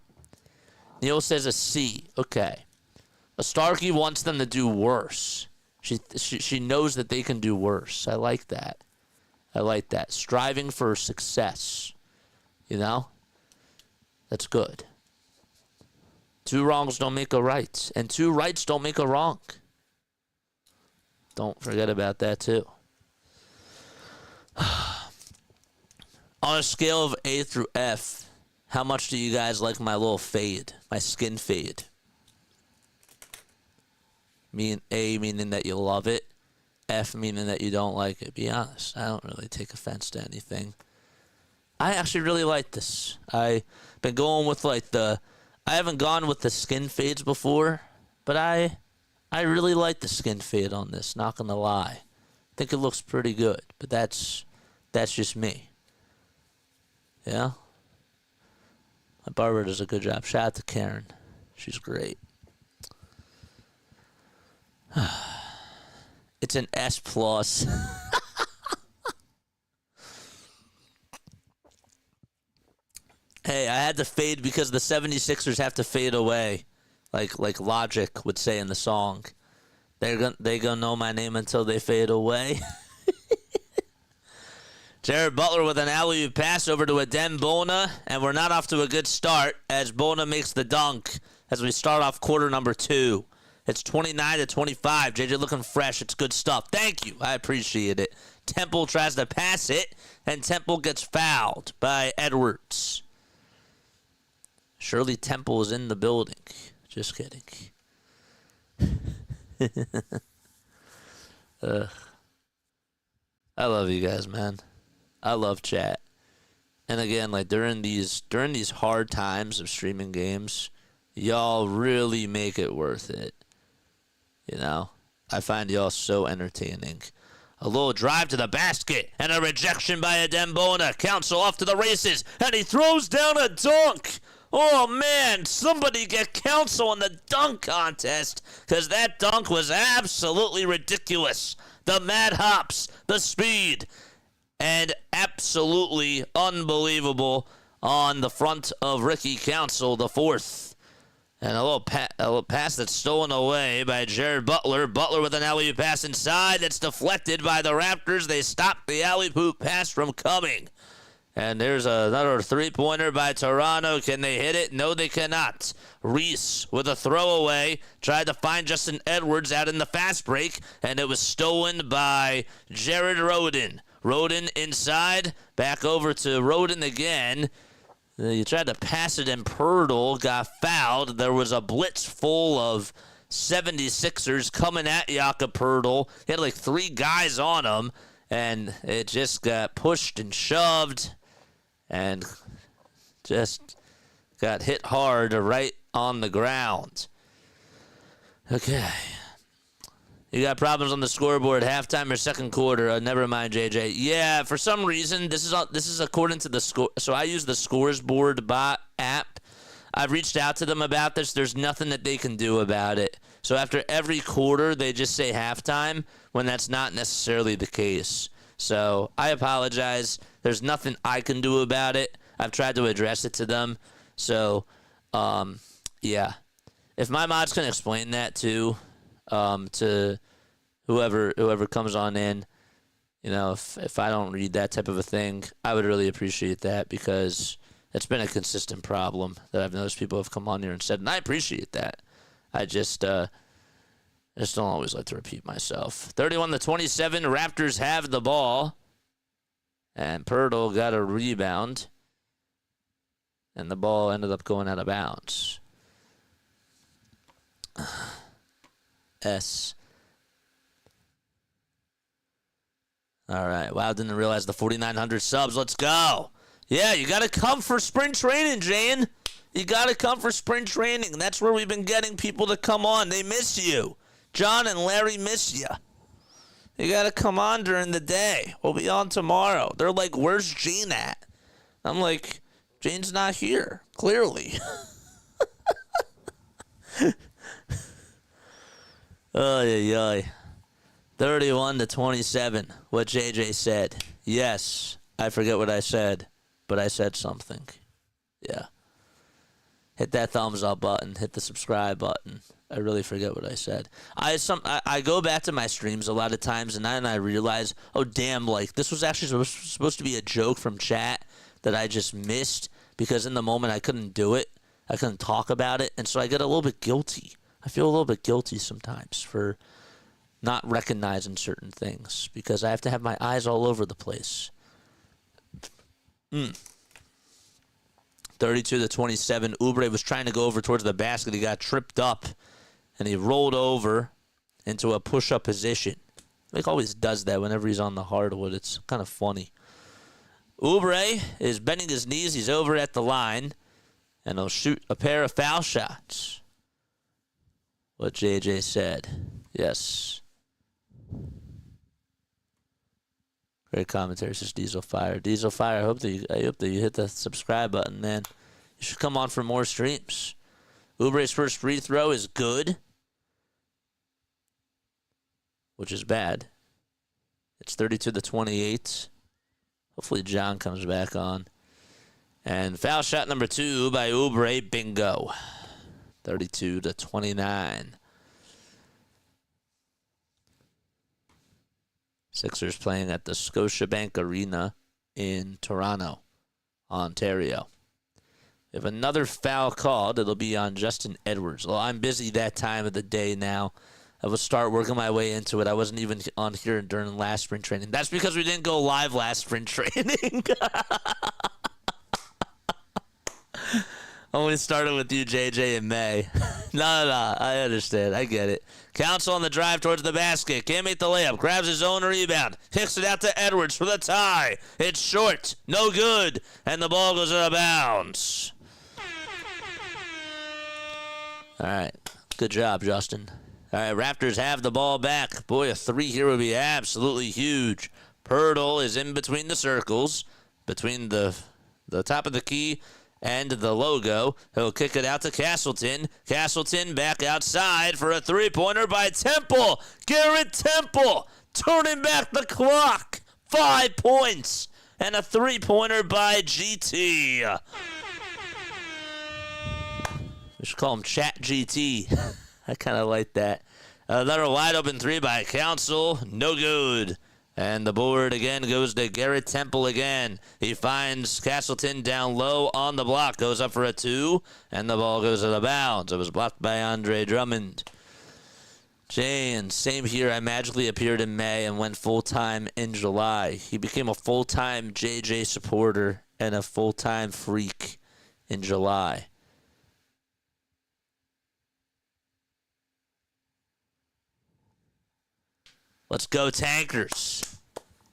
Neil says a C. Okay. A Starkey wants them to do worse. She knows that they can do worse. I like that. I like that. Striving for success. You know? That's good. 2 wrongs don't make a right. And 2 rights don't make a wrong. Don't forget about that too. On a scale of A through F, how much do you guys like my little fade? My skin fade? A meaning that you love it. F meaning that you don't like it. Be honest. I don't really take offense to anything. I actually really like this. I've been going with I haven't gone with the skin fades before, but I really like the skin fade on this, not gonna lie. I think it looks pretty good, but that's just me. Yeah? My barber does a good job. Shout out to Karen. She's great. It's an S+. Hey, I had to fade because the 76ers have to fade away. Like Logic would say in the song. They gonna know my name until they fade away. Jared Butler with an alley-oop pass over to Adem Bona, and we're not off to a good start as Bona makes the dunk as we start off quarter number 2. It's 29-25. JJ looking fresh. It's good stuff. Thank you. I appreciate it. Temple tries to pass it, and Temple gets fouled by Edwards. Shirley Temple is in the building. Just kidding. I love you guys, man. I love chat. And again, during these hard times of streaming games, y'all really make it worth it. You know? I find y'all so entertaining. A little drive to the basket and a rejection by Adem Bona. Council off to the races, and he throws down a dunk. Oh, man, somebody get Council in the dunk contest because that dunk was absolutely ridiculous. The mad hops, the speed. and absolutely unbelievable on the front of Ricky Council, the fourth. And a little pass that's stolen away by Jared Butler. Butler with an alley-oop pass inside that's deflected by the Raptors. They stopped the alley-oop pass from coming. And there's another three-pointer by Toronto. Can they hit it? No, they cannot. Reese with a throwaway. Tried to find Justin Edwards out in the fast break, and it was stolen by Jared Rhoden. Rhoden inside. Back over to Rhoden again. You tried to pass it, and Pirtle got fouled. There was a blitz full of 76ers coming at Jakob Pirtle. He had like 3 guys on him, and it just got pushed and shoved and just got hit hard right on the ground. Okay. You got problems on the scoreboard, halftime or second quarter. Never mind, JJ. Yeah, for some reason, this is according to the score. So I use the Scores Board bot app. I've reached out to them about this. There's nothing that they can do about it. So after every quarter, they just say halftime when that's not necessarily the case. So I apologize. There's nothing I can do about it. I've tried to address it to them. So, yeah. If my mods can explain that too, to whoever comes on in, you know, if I don't read that type of a thing, I would really appreciate that, because it's been a consistent problem that I've noticed people have come on here and said, and I appreciate that. I just don't always like to repeat myself. 31-27, Raptors have the ball, and Pirtle got a rebound, and the ball ended up going out of bounds. S. All right. Wow, didn't realize the 4,900 subs. Let's go. Yeah, you got to come for spring training, Jane. You got to come for spring training. That's where we've been getting people to come on. They miss you. John and Larry miss you. You got to come on during the day. We'll be on tomorrow. They're like, where's Jane at? I'm like, Jane's not here, clearly. Oy. 31-27, what JJ said. Yes, I forget what I said, but I said something. Yeah. Hit that thumbs up button. Hit the subscribe button. I really forget what I said. I go back to my streams a lot of times, and then I realize, oh, damn, like, this was actually supposed to be a joke from chat that I just missed, because in the moment I couldn't do it. I couldn't talk about it, and so I get a little bit guilty. I feel a little bit guilty sometimes for not recognizing certain things, because I have to have my eyes all over the place. 32-27, Oubre was trying to go over towards the basket. He got tripped up, and he rolled over into a push-up position. Like always does that whenever he's on the hardwood. It's kind of funny. Oubre is bending his knees. He's over at the line, and he'll shoot a pair of foul shots. What JJ said. Yes. Great commentary, says Diesel Fire. Diesel Fire, I hope that you hit the subscribe button, man. You should come on for more streams. Oubre's first free throw is good, which is bad. It's 32-28. Hopefully John comes back on. And foul shot number 2 by Oubre, bingo. 32-29. Sixers playing at the Scotiabank Arena in Toronto, Ontario. We have another foul called. It'll be on Justin Edwards. Well, I'm busy that time of the day now. I will start working my way into it. I wasn't even on here during last spring training. That's because we didn't go live last spring training. Only started with you, JJ, in May. No, I understand. I get it. Council on the drive towards the basket. Can't make the layup. Grabs his own rebound. Kicks it out to Edwards for the tie. It's short. No good. And the ball goes out of bounds. All right. Good job, Justin. All right, Raptors have the ball back. Boy, a 3 here would be absolutely huge. Pirtle is in between the circles, between the top of the key and the logo. He'll kick it out to Castleton. Castleton back outside for a three-pointer by Temple. Garrett Temple turning back the clock. 5 points and a three-pointer by GT. We should call him Chat GT. I kind of like that. Another wide open three by Council. No good. And the board again goes to Garrett Temple again. He finds Castleton down low on the block. Goes up for a two. And the ball goes to the bounds. It was blocked by Andre Drummond. Jane, same here. I magically appeared in May and went full-time in July. He became a full-time JJ supporter and a full-time freak in July. Let's go, Tankers.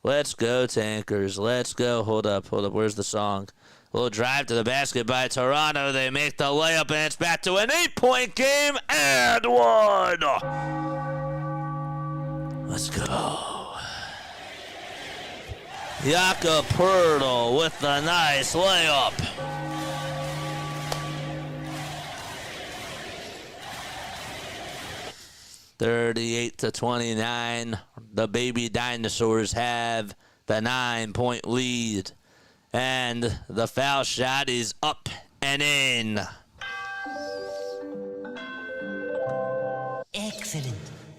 Let's go, Tankers. Let's go. Hold up. Where's the song? A little drive to the basket by Toronto. They make the layup, and it's back to an 8-point game and one. Let's go. Jakob Poeltl with the nice layup. (38-29). The baby dinosaurs have the 9-point lead. And the foul shot is up and in. Excellent.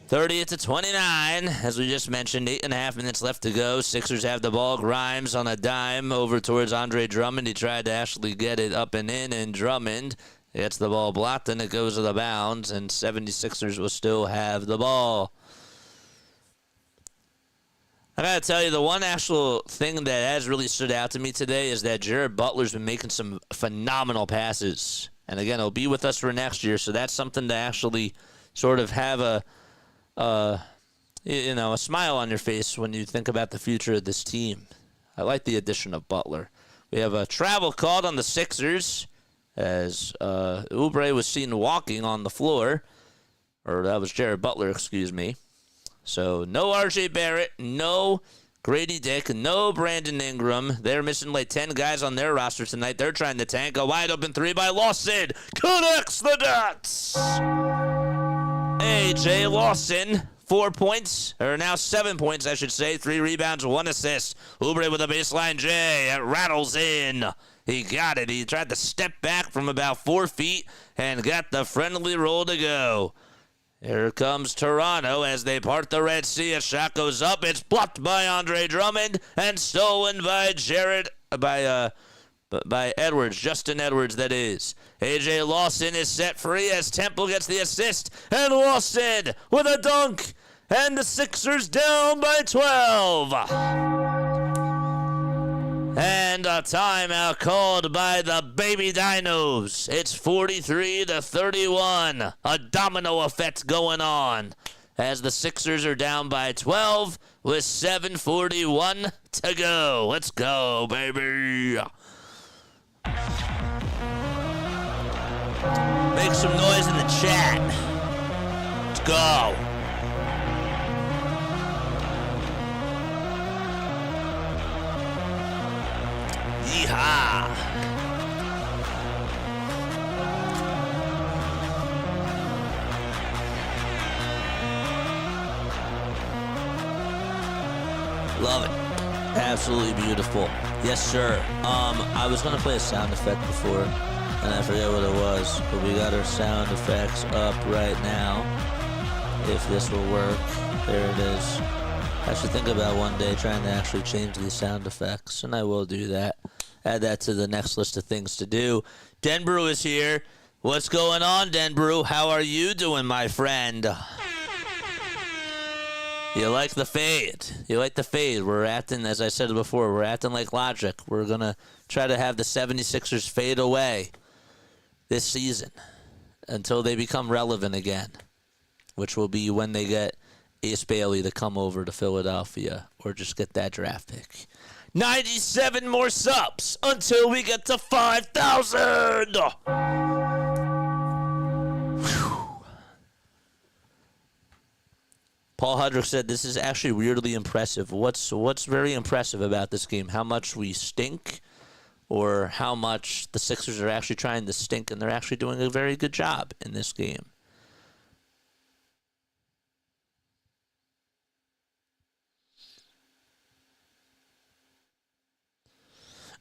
30-29. As we just mentioned, 8.5 minutes left to go. Sixers have the ball. Grimes on a dime over towards Andre Drummond. He tried to actually get it up and in, and Drummond gets the ball blocked, and it goes to the bounds, and 76ers will still have the ball. I got to tell you, the one actual thing that has really stood out to me today is that Jared Butler's been making some phenomenal passes. And again, he'll be with us for next year, so that's something to actually sort of have a smile on your face when you think about the future of this team. I like the addition of Butler. We have a travel called on the Sixers, as Oubre was seen walking on the floor. Or that was Jared Butler, excuse me. So no R.J. Barrett, no Grady Dick, no Brandon Ingram. They're missing like 10 guys on their roster tonight. They're trying to tank. A wide open three by Lawson. Connects the dots. A.J. Lawson, 4 points, or now 7 points, I should say. 3 rebounds, 1 assist. Oubre with a baseline J. It rattles in. He got it. He tried to step back from about 4 feet and got the friendly roll to go. Here comes Toronto as they part the Red Sea. A shot goes up. It's blocked by Andre Drummond and stolen by Edwards. Justin Edwards, that is. A.J. Lawson is set free as Temple gets the assist. And Lawson with a dunk. And the Sixers down by 12. And a timeout called by the Baby Dinos. It's 43-31. A domino effect going on as the Sixers are down by 12 with 7:41 to go. Let's go, baby. Make some noise in the chat. Let's go. Yeehaw! Love it. Absolutely beautiful. Yes, sir. I was gonna play a sound effect before, and I forget what it was, but we got our sound effects up right now. If this will work, there it is. I should think about one day trying to actually change these sound effects, and I will do that. Add that to the next list of things to do. Denbrew is here. What's going on, Denbrew? How are you doing, my friend? You like the fade. You like the fade. We're acting, as I said before, we're acting like Logic. We're going to try to have the 76ers fade away this season until they become relevant again, which will be when they get Ace Bailey to come over to Philadelphia or just get that draft pick. 97 more subs until we get to 5,000. Paul Hudrick said this is actually weirdly impressive. What's very impressive about this game? How much we stink, or how much the Sixers are actually trying to stink and they're actually doing a very good job in this game?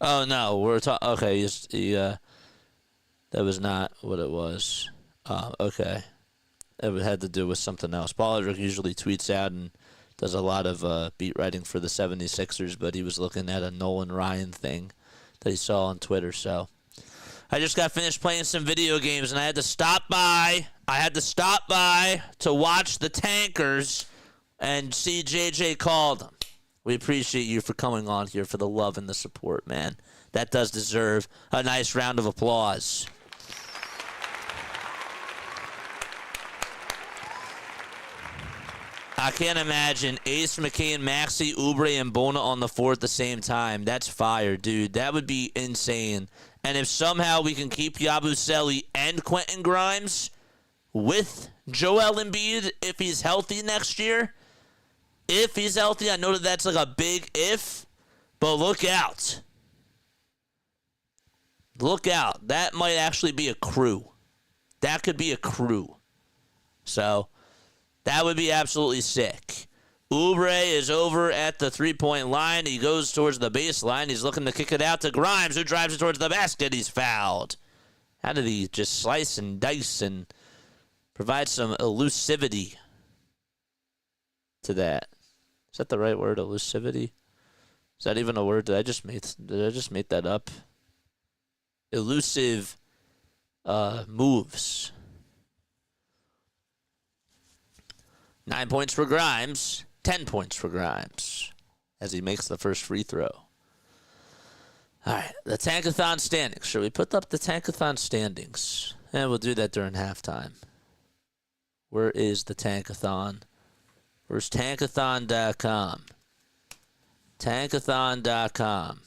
Oh, no. We're talking. Okay. That was not what it was. Okay. It had to do with something else. Pollard usually tweets out and does a lot of beat writing for the 76ers, but he was looking at a Nolan Ryan thing that he saw on Twitter. So I just got finished playing some video games, and I had to stop by. To watch the Tankers and see JJ call them. We appreciate you for coming on here for the love and the support, man. That does deserve a nice round of applause. I can't imagine Ace, McKay, Maxey, Oubre, and Bona on the floor at the same time. That's fire, dude. That would be insane. And if somehow we can keep Yabusele and Quentin Grimes with Joel Embiid, if he's healthy next year, I know that's like a big if, but look out. Look out. That might actually be a crew. That could be a crew. So that would be absolutely sick. Oubre is over at the three-point line. He goes towards the baseline. He's looking to kick it out to Grimes, who drives it towards the basket. He's fouled. How did he just slice and dice and provide some elusivity to that? Is that the right word, elusivity? Is that even a word? Did I just make that up? Elusive moves. 9 points for Grimes, 10 points for Grimes as he makes the first free throw. All right, the tank-a-thon standings. Should we put up the tank-a-thon standings? And we'll do that during halftime. Where is the tank-a-thon? Where's tank-a-thon.com? Tank-a-thon.com.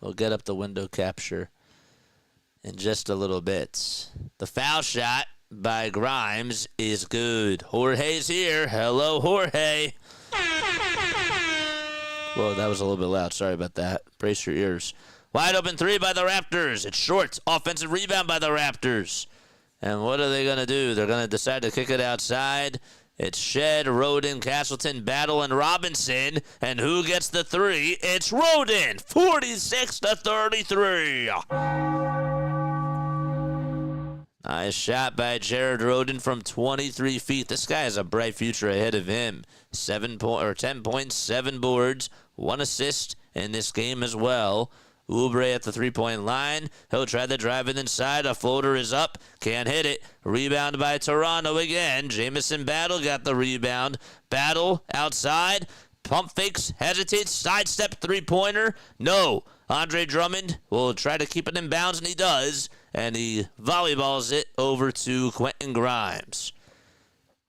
We'll get up the window capture in just a little bit. The foul shot by Grimes is good. Jorge's here. Hello, Jorge. Whoa, that was a little bit loud. Sorry about that. Brace your ears. Wide open three by the Raptors. It's short. Offensive rebound by the Raptors. And what are they going to do? They're going to decide to kick it outside. It's Shed, Roden, Castleton, Battle, and Robinson. And who gets the three? It's Roden. 46-33. Nice shot by Jared Roden from 23 feet. This guy has a bright future ahead of him. 10 points, 7 boards, 1 assist in this game as well. Oubre at the three-point line. He'll try to drive it inside. A floater is up. Can't hit it. Rebound by Toronto again. Jamison Battle got the rebound. Battle outside. Pump fakes, hesitates, sidestep three-pointer. No. Andre Drummond will try to keep it in bounds, and he does. And he volleyballs it over to Quentin Grimes.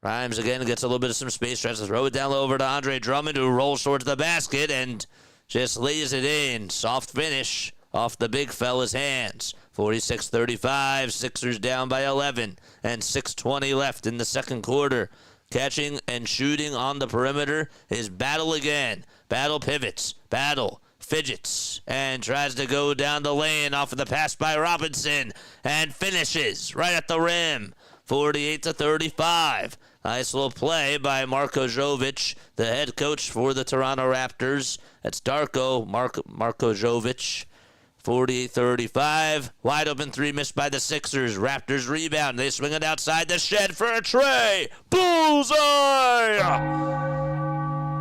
Grimes again gets a little bit of some space, tries to throw it down low over to Andre Drummond, who rolls towards the basket and just lays it in. Soft finish off the big fella's hands. 46-35, Sixers down by 11, and 6:20 left in the second quarter. Catching and shooting on the perimeter is Battle again. Battle pivots. Battle fidgets and tries to go down the lane off of the pass by Robinson and finishes right at the rim. 48-35. Nice little play by Marko Jovic, the head coach for the Toronto Raptors. That's Marko Jovic. 48-35. Wide open three missed by the Sixers. Raptors rebound. They swing it outside the Shed for a tray. Bullseye!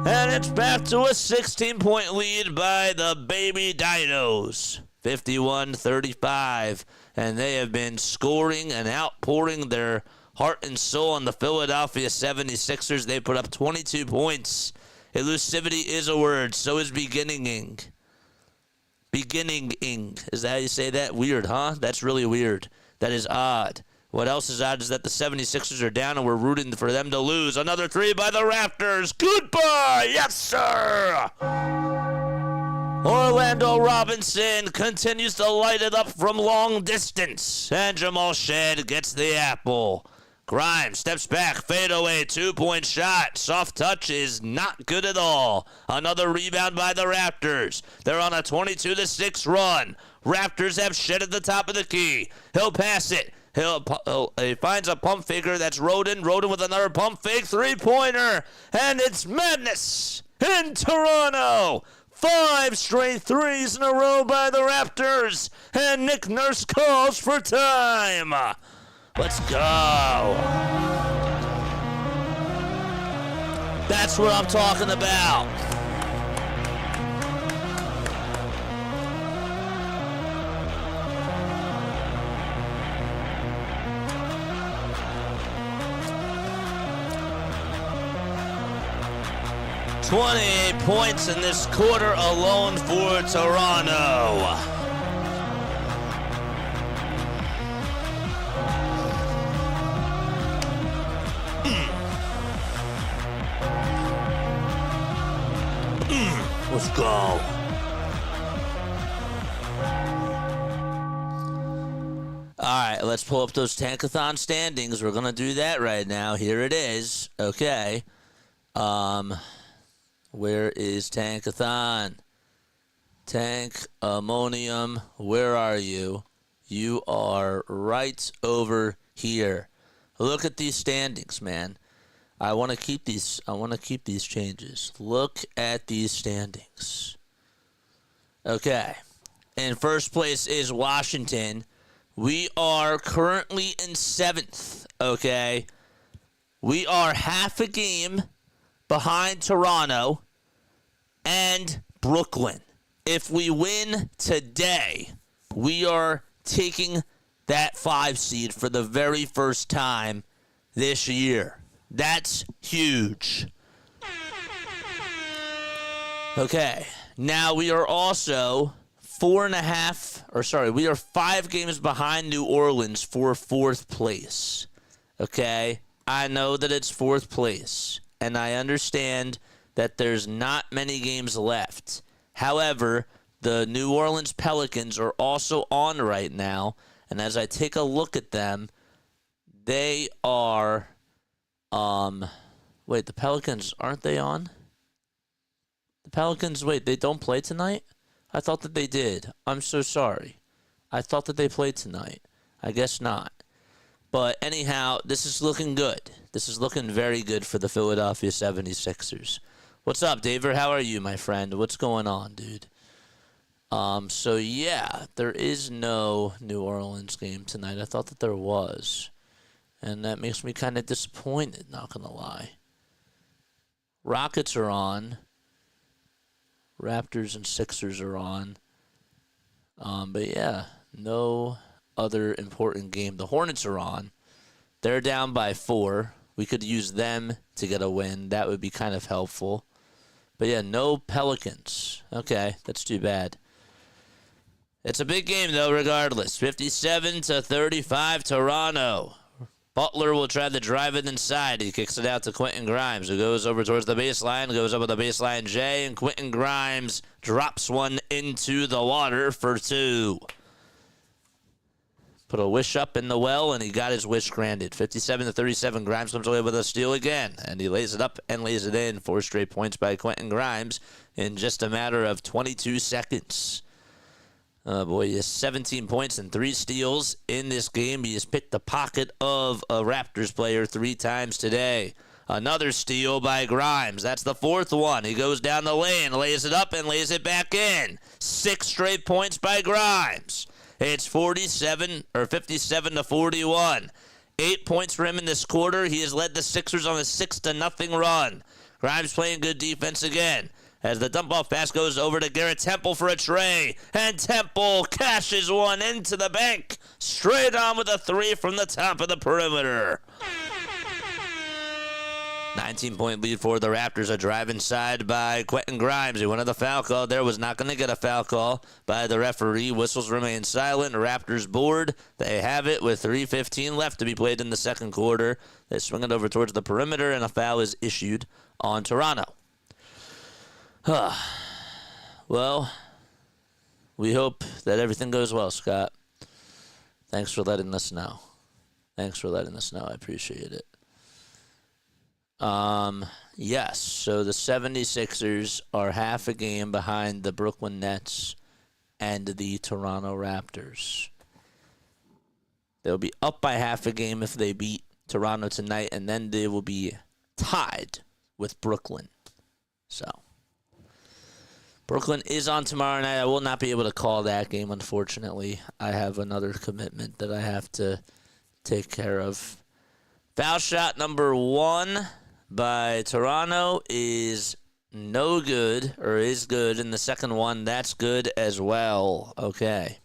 And it's back to a 16-point lead by the Baby Dinos. 51-35. And they have been scoring and outpouring their heart and soul on the Philadelphia 76ers. They put up 22 points. Elusivity is a word. So is beginning. Beginning-ing. Is that how you say that? Weird, huh? That's really weird. That is odd. What else is odd is that the 76ers are down and we're rooting for them to lose. Another three by the Raptors. Goodbye! Yes, sir! Orlando Robinson continues to light it up from long distance. And Jamal Shed gets the apple. Grimes steps back, fadeaway, 2-point shot. Soft touch is not good at all. Another rebound by the Raptors. They're on a 22-6 run. Raptors have Shed at the top of the key. He'll pass it. He finds a pump faker. That's Roden. Roden with another pump fake, three-pointer. And it's madness in Toronto. 5 straight threes in a row by the Raptors. And Nick Nurse calls for time. Let's go. That's what I'm talking about. $28 points in this quarter alone for Toronto. Let's go. All right, let's pull up those tank-a-thon standings. We're going to do that right now. Here it is. Okay. Where is tank-a-thon? Tank ammonium, where are you? You are right over here. Look at these standings, man. I want to keep these changes. Look at these standings. Okay. In first place is Washington. We are currently in 7th, okay? We are half a game behind Toronto and Brooklyn. If we win today, we are taking that 5 seed for the very first time this year. That's huge. Okay, now we are also we are 5 games behind New Orleans for 4th place. Okay, I know that it's 4th place, and I understand that there's not many games left. However, the New Orleans Pelicans are also on right now, and as I take a look at them, they are, wait, the Pelicans, aren't they on? The Pelicans, wait, they don't play tonight? I thought that they did. I'm so sorry. I thought that they played tonight. I guess not. But anyhow, this is looking good. This is looking very good for the Philadelphia 76ers. What's up, David? How are you, my friend? What's going on, dude? So yeah, there is no New Orleans game tonight. I thought that there was. And that makes me kind of disappointed, not going to lie. Rockets are on. Raptors and Sixers are on. But yeah, no other important game. The Hornets are on. They're down by 4. We could use them to get a win. That would be kind of helpful. But yeah, no Pelicans. Okay, that's too bad. It's a big game, though, regardless. 57-35, Toronto. Butler will try to drive it inside. He kicks it out to Quentin Grimes, who goes over towards the baseline, goes up with the baseline J, and Quentin Grimes drops one into the water for 2. Put a wish up in the well, and he got his wish granted. 57-37, Grimes comes away with a steal again, and he lays it up and lays it in. 4 straight points by Quentin Grimes in just a matter of 22 seconds. Oh boy, he has 17 points and 3 steals in this game. He has picked the pocket of a Raptors player 3 times today. Another steal by Grimes. That's the 4th one. He goes down the lane, lays it up, and lays it back in. 6 straight points by Grimes. It's 57-41. 8 points for him in this quarter. He has led the Sixers on a 6-0 run. Grimes playing good defense again. As the dump-off pass goes over to Garrett Temple for a tray. And Temple cashes one into the bank. Straight on with a 3 from the top of the perimeter. 19-point lead for the Raptors. A drive inside by Quentin Grimes. He wanted the foul call there. Was not going to get a foul call by the referee. Whistles remain silent. Raptors board. They have it with 3:15 left to be played in the second quarter. They swing it over towards the perimeter, and a foul is issued on Toronto. Well, we hope that everything goes well, Scott. Thanks for letting us know. I appreciate it. Yes, so the 76ers are half a game behind the Brooklyn Nets and the Toronto Raptors. They'll be up by half a game if they beat Toronto tonight, and then they will be tied with Brooklyn. So Brooklyn is on tomorrow night. I will not be able to call that game, unfortunately. I have another commitment that I have to take care of. Foul shot number 1 by Toronto is no good, or is good, and the second one, that's good as well. Okay.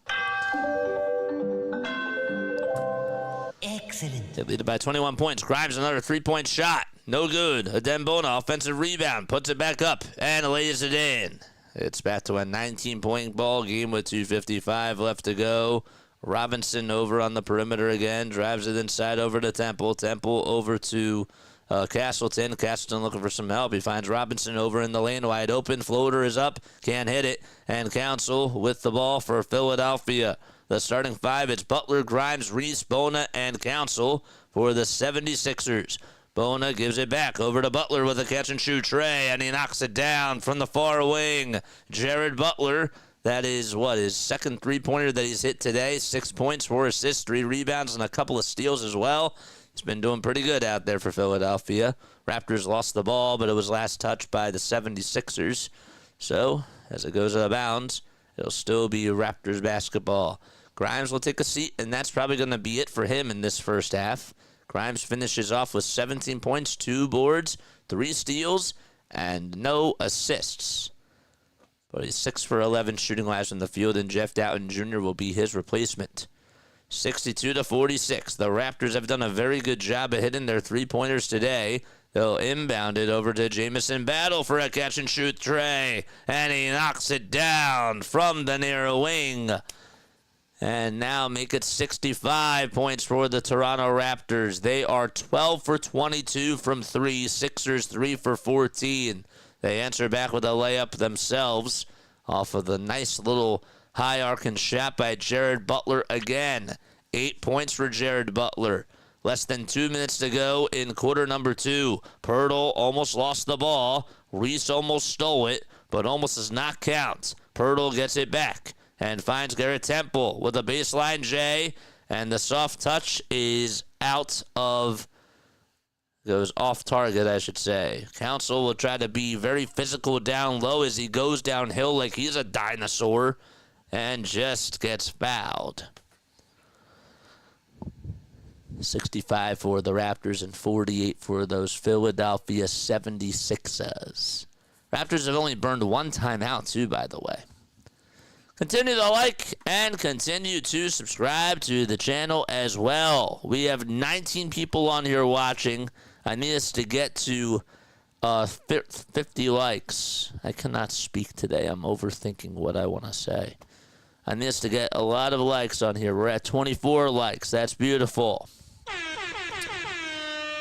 Excellent. They lead it by 21 points. Grimes another 3-point shot. No good. Adembona, offensive rebound, puts it back up and lays it in. It's back to a 19-point ball game with 2:55 left to go. Robinson over on the perimeter again, drives it inside over to Temple. Temple over to Castleton. Castleton looking for some help. He finds Robinson over in the lane, wide open. Floater is up, can't hit it. And Council with the ball for Philadelphia. The starting 5, it's Butler, Grimes, Reese, Bona, and Council for the 76ers. Bona gives it back over to Butler with a catch-and-shoot tray, and he knocks it down from the far wing. Jared Butler, that is, his second three-pointer that he's hit today. 6 points, 4 assists, 3 rebounds, and a couple of steals as well. He's been doing pretty good out there for Philadelphia. Raptors lost the ball, but it was last touched by the 76ers. So, as it goes out of bounds, it'll still be Raptors basketball. Grimes will take a seat, and that's probably going to be it for him in this first half. Grimes finishes off with 17 points, 2 boards, 3 steals, and no assists. But he's 6 for 11 shooting-wise from the field, and Jeff Doughton Jr. will be his replacement. 62-46. The Raptors have done a very good job of hitting their three-pointers today. They'll inbound it over to Jamison Battle for a catch-and-shoot tray, and he knocks it down from the near wing. And now make it 65 points for the Toronto Raptors. They are 12 for 22 from 3. Sixers 3 for 14. They answer back with a layup themselves off of the nice little high arcing shot by Jared Butler again. 8 points for Jared Butler. Less than 2 minutes to go in quarter number 2. Pirtle almost lost the ball. Reese almost stole it, but almost does not count. Pirtle gets it back and finds Garrett Temple with a baseline J, and the soft touch is goes off target, I should say. Council will try to be very physical down low as he goes downhill like he's a dinosaur, and just gets fouled. 65 for the Raptors and 48 for those Philadelphia 76ers. Raptors have only burned 1 timeout, too, by the way. Continue to like and continue to subscribe to the channel as well. We have 19 people on here watching. I need us to get to 50 likes. I cannot speak today. I'm overthinking what I want to say. I need us to get a lot of likes on here. We're at 24 likes. That's beautiful.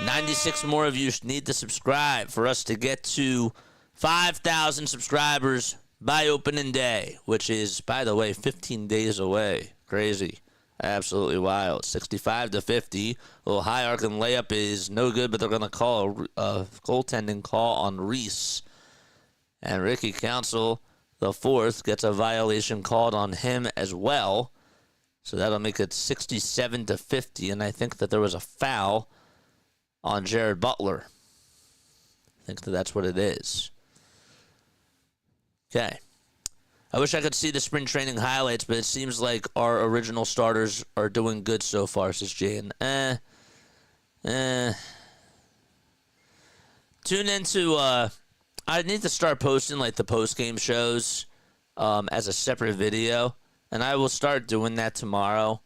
96 more of you need to subscribe for us to get to 5,000 subscribers by opening day, which is, by the way, 15 days away. Crazy. Absolutely wild. 65-50. A little high arcing layup is no good, but they're going to call a goaltending call on Reese. And Ricky Council, the 4th, gets a violation called on him as well. So that'll make it 67-50. And I think that there was a foul on Jared Butler. I think that's what it is. Okay. I wish I could see the spring training highlights, but it seems like our original starters are doing good so far, says Jane. Tune into, I need to start posting like the post-game shows as a separate video, and I will start doing that tomorrow.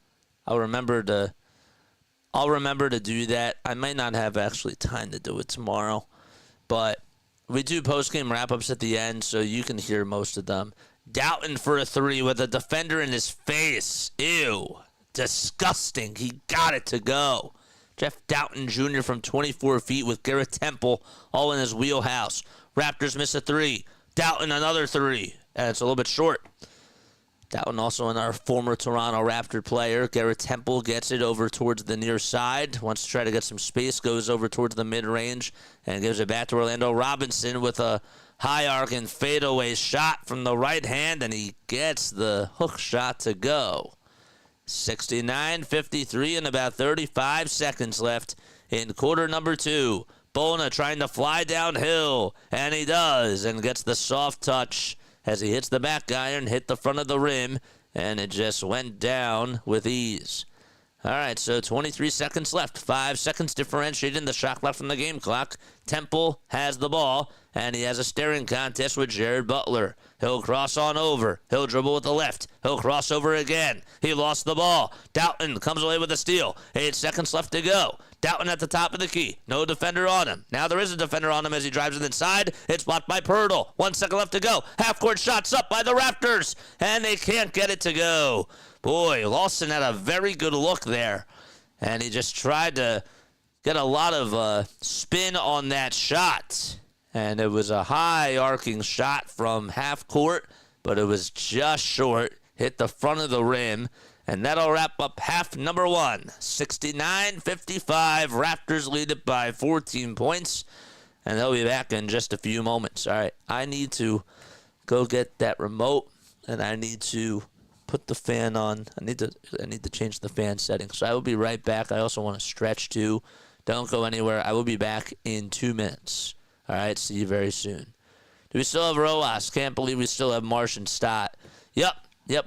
I'll remember to do that. I might not have actually time to do it tomorrow, but we do post-game wrap-ups at the end, so you can hear most of them. Doughton for a 3 with a defender in his face. Ew. Disgusting. He got it to go. Jeff Doughton Jr. from 24 feet with Garrett Temple all in his wheelhouse. Raptors miss a 3. Doughton another 3. And it's a little bit short. Doughton also in our former Toronto Raptor player. Garrett Temple gets it over towards the near side. Wants to try to get some space. Goes over towards the mid-range and gives it back to Orlando Robinson with a high arcing fadeaway shot from the right hand, and he gets the hook shot to go. 69-53 and about 35 seconds left in quarter number 2. Bona trying to fly downhill, and he does, and gets the soft touch as he hits the back iron, hit the front of the rim, and it just went down with ease. All right, so 23 seconds left. 5 seconds differentiating the shot clock from the game clock. Temple has the ball, and he has a staring contest with Jared Butler. He'll cross on over. He'll dribble with the left. He'll cross over again. He lost the ball. Doughton comes away with a steal. 8 seconds left to go. Doughton at the top of the key. No defender on him. Now there is a defender on him as he drives it inside. It's blocked by Pirtle. 1 second left to go. Half-court shots up by the Raptors, and they can't get it to go. Boy, Lawson had a very good look there, and he just tried to get a lot of spin on that shot. And it was a high arcing shot from half court, but it was just short. Hit the front of the rim, and that'll wrap up half number 1. 69-55. Raptors lead it by 14 points, and they'll be back in just a few moments. All right, I need to go get that remote, and I need to put the fan on. I need to change the fan settings. So I will be right back. I also want to stretch too. Don't go anywhere. I will be back in 2 minutes. All right, see you very soon. Do we still have Roas? Can't believe we still have Marsh and Stott. Yep,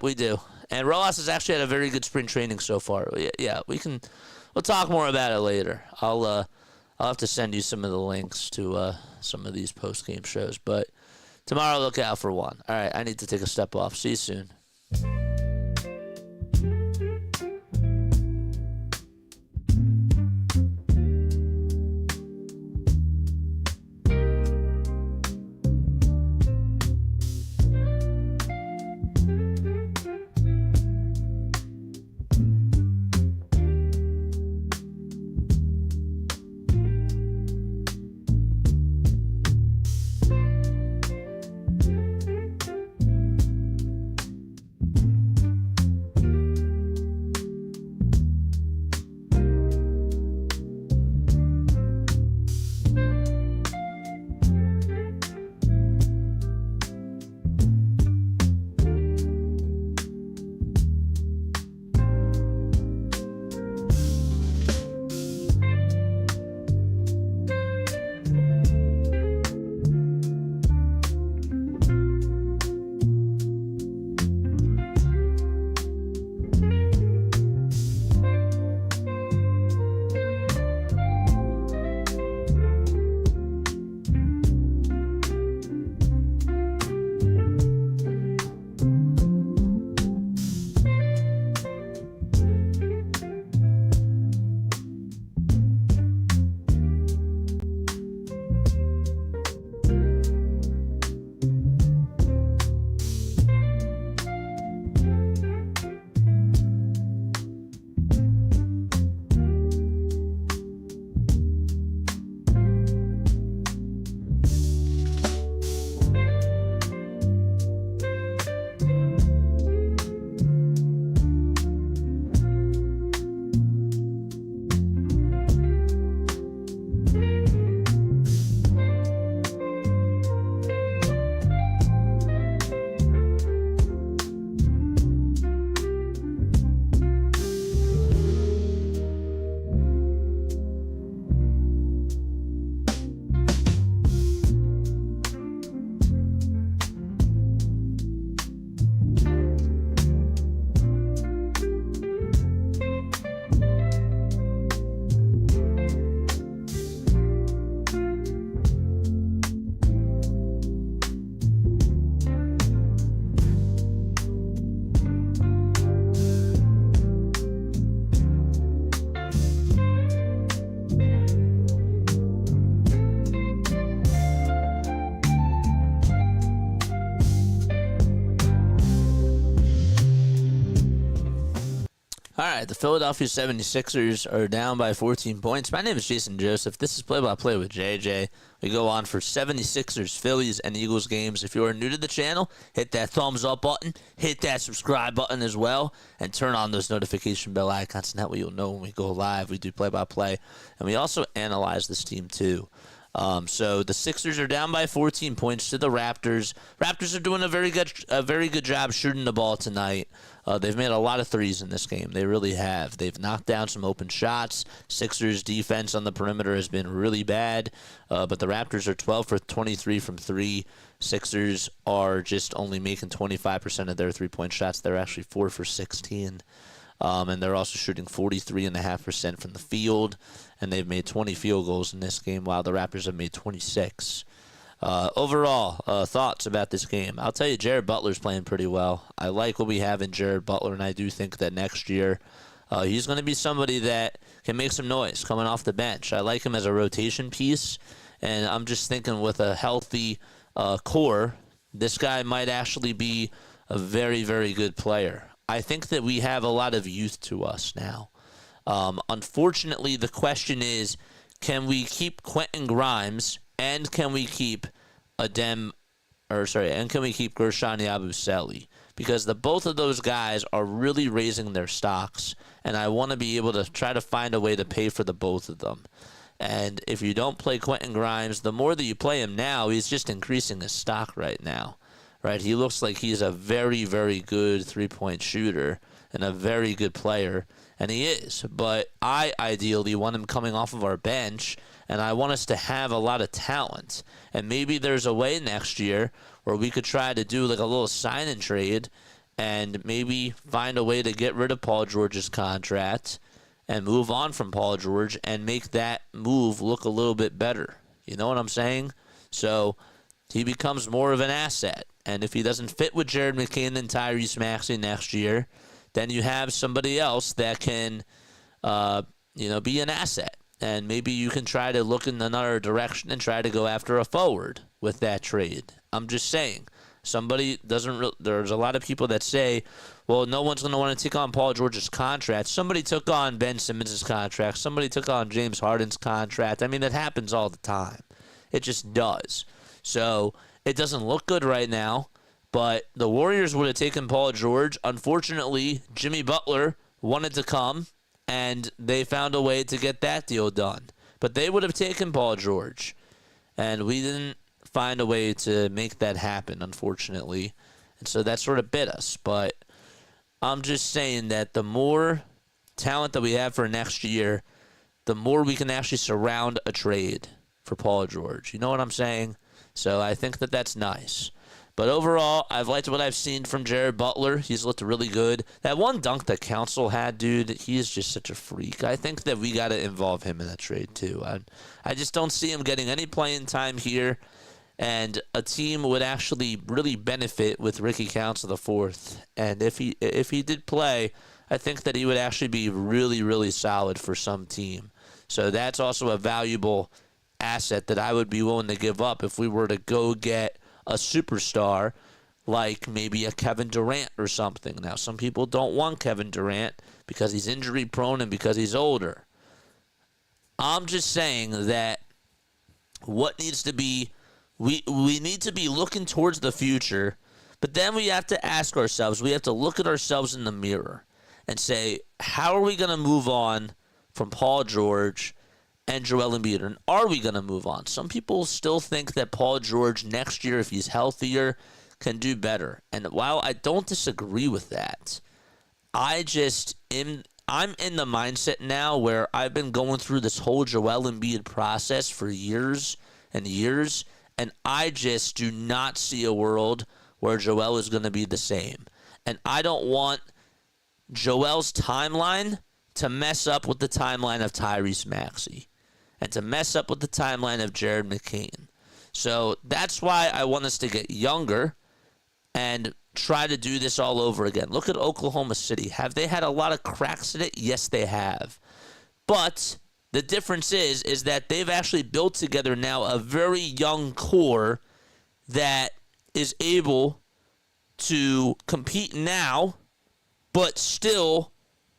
we do. And Roas has actually had a very good spring training so far. Yeah, we'll talk more about it later. I'll have to send you some of the links to some of these post-game shows. But tomorrow, look out for one. All right, I need to take a step off. See you soon. All right, the Philadelphia 76ers are down by 14 points. My name is Jason Joseph. This is Play-by-Play with JJ. We go on for 76ers, Phillies, and Eagles games. If you are new to the channel, hit that thumbs up button, hit that subscribe button as well, and turn on those notification bell icons, and that way you'll know when we go live. We do play-by-play, and we also analyze this team too. So the Sixers are down by 14 points to the Raptors. Raptors are doing a very good job shooting the ball tonight. They've made a lot of threes in this game. They really have. They've knocked down some open shots. Sixers defense on the perimeter has been really bad, but the Raptors are 12 for 23 from three. Sixers are just only making 25% of their three-point shots. They're actually 4 for 16. And they're also shooting 43.5% from the field, and they've made 20 field goals in this game, while the Raptors have made 26. Overall, thoughts about this game. I'll tell you, Jared Butler's playing pretty well. I like what we have in Jared Butler, and I do think that next year he's going to be somebody that can make some noise coming off the bench. I like him as a rotation piece, and I'm just thinking with a healthy core, this guy might actually be a very, very good player. I think that we have a lot of youth to us now. Unfortunately, the question is, can we keep Quentin Grimes and can we keep Gershon Yabusele? Because both of those guys are really raising their stocks, and I want to be able to try to find a way to pay for the both of them. And if you don't play Quentin Grimes, the more that you play him now, he's just increasing his stock right now. Right, he looks like he's a very, very good three-point shooter and a very good player, and he is. But I ideally want him coming off of our bench, and I want us to have a lot of talent. And maybe there's a way next year where we could try to do like a little sign and trade and maybe find a way to get rid of Paul George's contract and move on from Paul George and make that move look a little bit better. You know what I'm saying? So he becomes more of an asset. And if he doesn't fit with Jared McCain and Tyrese Maxey next year, then you have somebody else that can, be an asset. And maybe you can try to look in another direction and try to go after a forward with that trade. I'm just saying. There's a lot of people that say, well, no one's going to want to take on Paul George's contract. Somebody took on Ben Simmons' contract. Somebody took on James Harden's contract. I mean, it happens all the time. It just does. So it doesn't look good right now, but the Warriors would have taken Paul George. Unfortunately, Jimmy Butler wanted to come, and they found a way to get that deal done. But they would have taken Paul George, and we didn't find a way to make that happen, unfortunately. And so that sort of bit us. But I'm just saying that the more talent that we have for next year, the more we can actually surround a trade for Paul George. You know what I'm saying? So I think that that's nice. But overall, I've liked what I've seen from Jared Butler. He's looked really good. That one dunk that Council had, dude, he is just such a freak. I think that we got to involve him in that trade, too. I just don't see him getting any playing time here. And a team would actually really benefit with Ricky Council IV. And if he did play, I think that he would actually be really, really solid for some team. So that's also a valuable asset that I would be willing to give up if we were to go get a superstar like maybe a Kevin Durant or something. Now, some people don't want Kevin Durant because he's injury prone and because he's older. I'm just saying that what needs to be, we need to be looking towards the future, but then we have to ask ourselves, we have to look at ourselves in the mirror and say, how are we going to move on from Paul George and Joel Embiid? And are we going to move on? Some people still think that Paul George next year, if he's healthier, can do better. And while I don't disagree with that, I'm in the mindset now where I've been going through this whole Joel Embiid process for years and years, and I just do not see a world where Joel is going to be the same. And I don't want Joel's timeline to mess up with the timeline of Tyrese Maxey and to mess up with the timeline of Jared McCain. So that's why I want us to get younger and try to do this all over again. Look at Oklahoma City. Have they had a lot of cracks in it? Yes, they have. But the difference is that they've actually built together now a very young core that is able to compete now, but still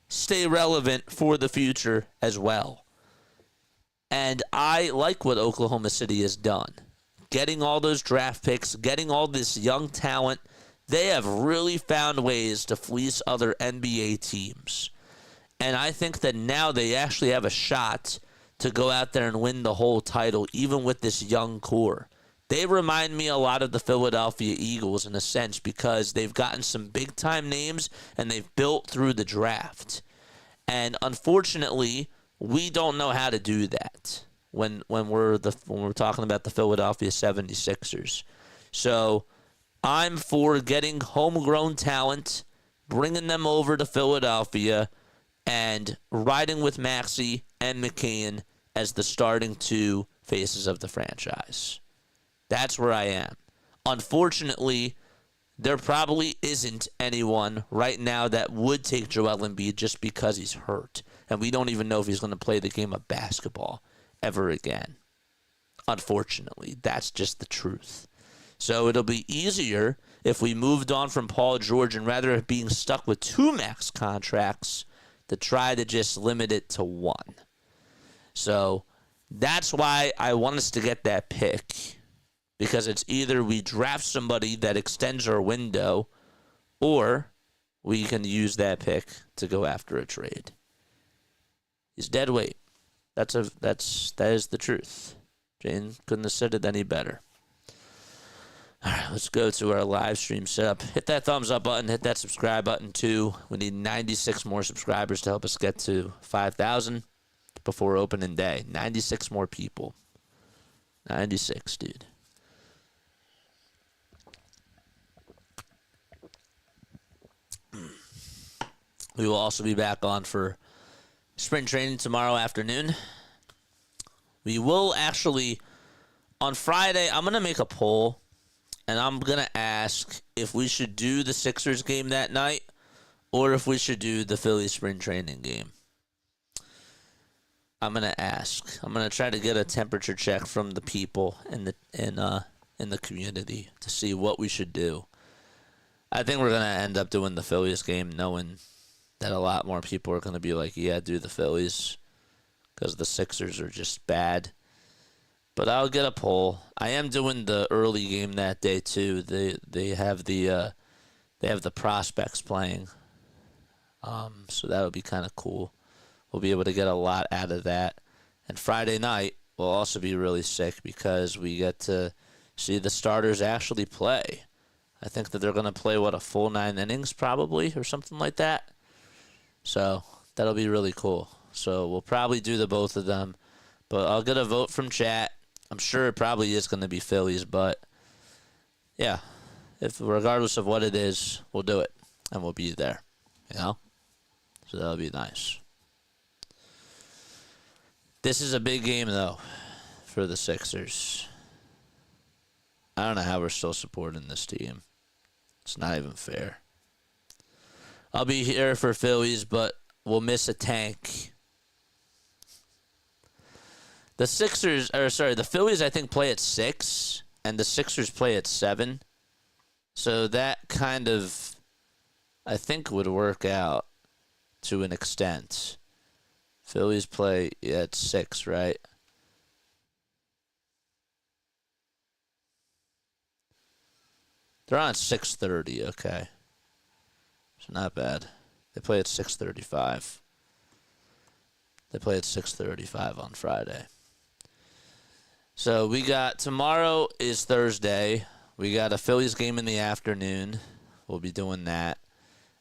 stay relevant for the future as well. And I like what Oklahoma City has done. Getting all those draft picks, getting all this young talent, they have really found ways to fleece other NBA teams. And I think that now they actually have a shot to go out there and win the whole title, even with this young core. They remind me a lot of the Philadelphia Eagles in a sense because they've gotten some big-time names and they've built through the draft. And unfortunately, we don't know how to do that when we're talking about the Philadelphia 76ers. So I'm for getting homegrown talent, bringing them over to Philadelphia, and riding with Maxey and McCann as the starting two faces of the franchise. That's where I am. Unfortunately, there probably isn't anyone right now that would take Joel Embiid just because he's hurt. And we don't even know if he's going to play the game of basketball ever again. Unfortunately, that's just the truth. So it'll be easier if we moved on from Paul George and rather than being stuck with 2 max contracts to try to just limit it to 1. So that's why I want us to get that pick. Because it's either we draft somebody that extends our window or we can use that pick to go after a trade. He's dead weight. That is the truth. Jane couldn't have said it any better. All right, let's go to our live stream setup. Hit that thumbs up button. Hit that subscribe button too. We need 96 more subscribers to help us get to 5,000 before opening day. 96 more people. 96, dude. We will also be back on for spring training tomorrow afternoon. We will actually, on Friday, I'm going to make a poll, and I'm going to ask if we should do the Sixers game that night or if we should do the Philly spring training game. I'm going to ask. I'm going to try to get a temperature check from the people in the community to see what we should do. I think we're going to end up doing the Phillies game knowing that a lot more people are going to be like, yeah, do the Phillies because the Sixers are just bad. But I'll get a poll. I am doing the early game that day too. They have the prospects playing, so that'll be kind of cool. We'll be able to get a lot out of that. And Friday night will also be really sick because we get to see the starters actually play. I think that they're going to play, a full 9 innings probably or something like that. So that'll be really cool. So we'll probably do the both of them. But I'll get a vote from chat. I'm sure it probably is going to be Phillies. But, yeah, regardless of what it is, we'll do it. And we'll be there. You know? So that'll be nice. This is a big game, though, for the Sixers. I don't know how we're still supporting this team. It's not even fair. I'll be here for Phillies, but we'll miss a tank. The Phillies, I think, play at 6, and the Sixers play at 7. So that kind of, I think, would work out to an extent. Phillies play at 6, right? They're on 6:30, okay. So not bad. They play at 6:35. They play at 6:35 on Friday. So we got, tomorrow is Thursday. We got a Phillies game in the afternoon. We'll be doing that.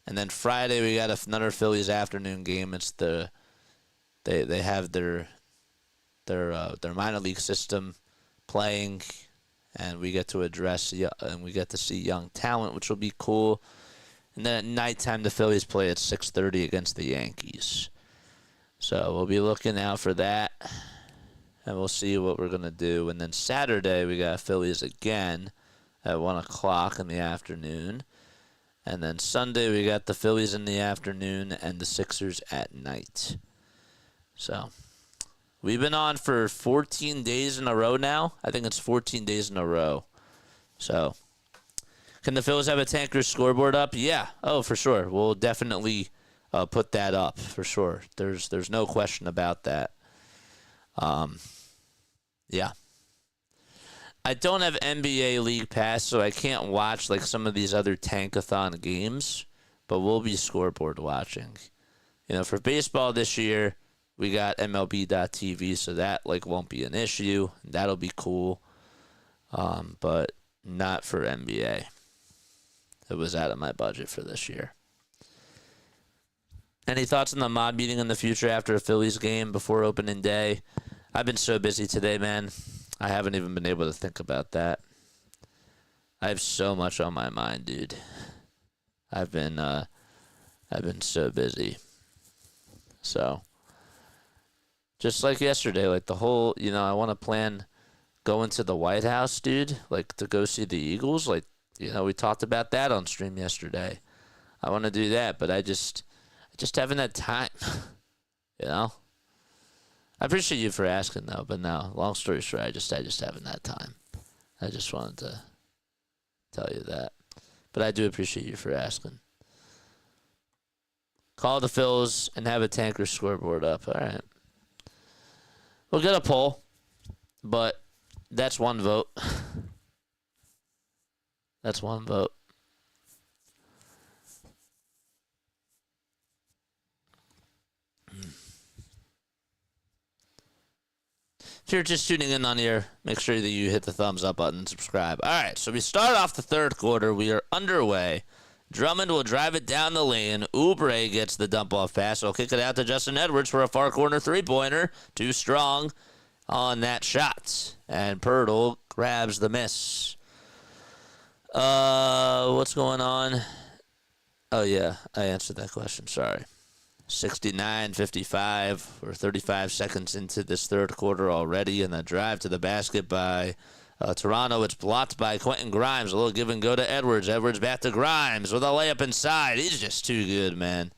And then Friday we got another Phillies afternoon game. It's they have their minor league system playing, and we get to we get to see young talent, which will be cool. And then at nighttime, the Phillies play at 6:30 against the Yankees. So we'll be looking out for that, and we'll see what we're going to do. And then Saturday, we got Phillies again at 1 o'clock in the afternoon. And then Sunday, we got the Phillies in the afternoon and the Sixers at night. So we've been on for 14 days in a row now. I think it's 14 days in a row. So can the Phillies have a tanker scoreboard up? Yeah. Oh, for sure. We'll definitely put that up for sure. There's no question about that. Yeah. I don't have NBA League Pass, so I can't watch like some of these other tank-a-thon games, but we'll be scoreboard watching. You know, for baseball this year, we got MLB.TV, so that like won't be an issue. That'll be cool. But not for NBA. It was out of my budget for this year. Any thoughts on the mod meeting in the future after a Phillies game before opening day? I've been so busy today, man. I haven't even been able to think about that. I have so much on my mind, dude. I've been so busy. So, just like yesterday, like the whole, I want to plan going to the White House, dude, like to go see the Eagles. Like, we talked about that on stream yesterday. I want to do that, but I just haven't had time, I appreciate you for asking, though, but no, long story short, I just haven't had time. I just wanted to tell you that. But I do appreciate you for asking. Call the Phils and have a tanker scoreboard up. All right. We'll get a poll, but that's one vote. That's one vote. If you're just tuning in on here, make sure that you hit the thumbs up button and subscribe. All right, so we start off the third quarter. We are underway. Drummond will drive it down the lane. Oubre gets the dump-off pass. He'll kick it out to Justin Edwards for a far corner three-pointer. Too strong on that shot. And Pirtle grabs the miss. What's going on? Oh, yeah, I answered that question. Sorry. 69-55. We're 35 seconds into this third quarter already, and the drive to the basket by Toronto. It's blocked by Quentin Grimes. A little give and go to Edwards. Edwards back to Grimes with a layup inside. He's just too good, man.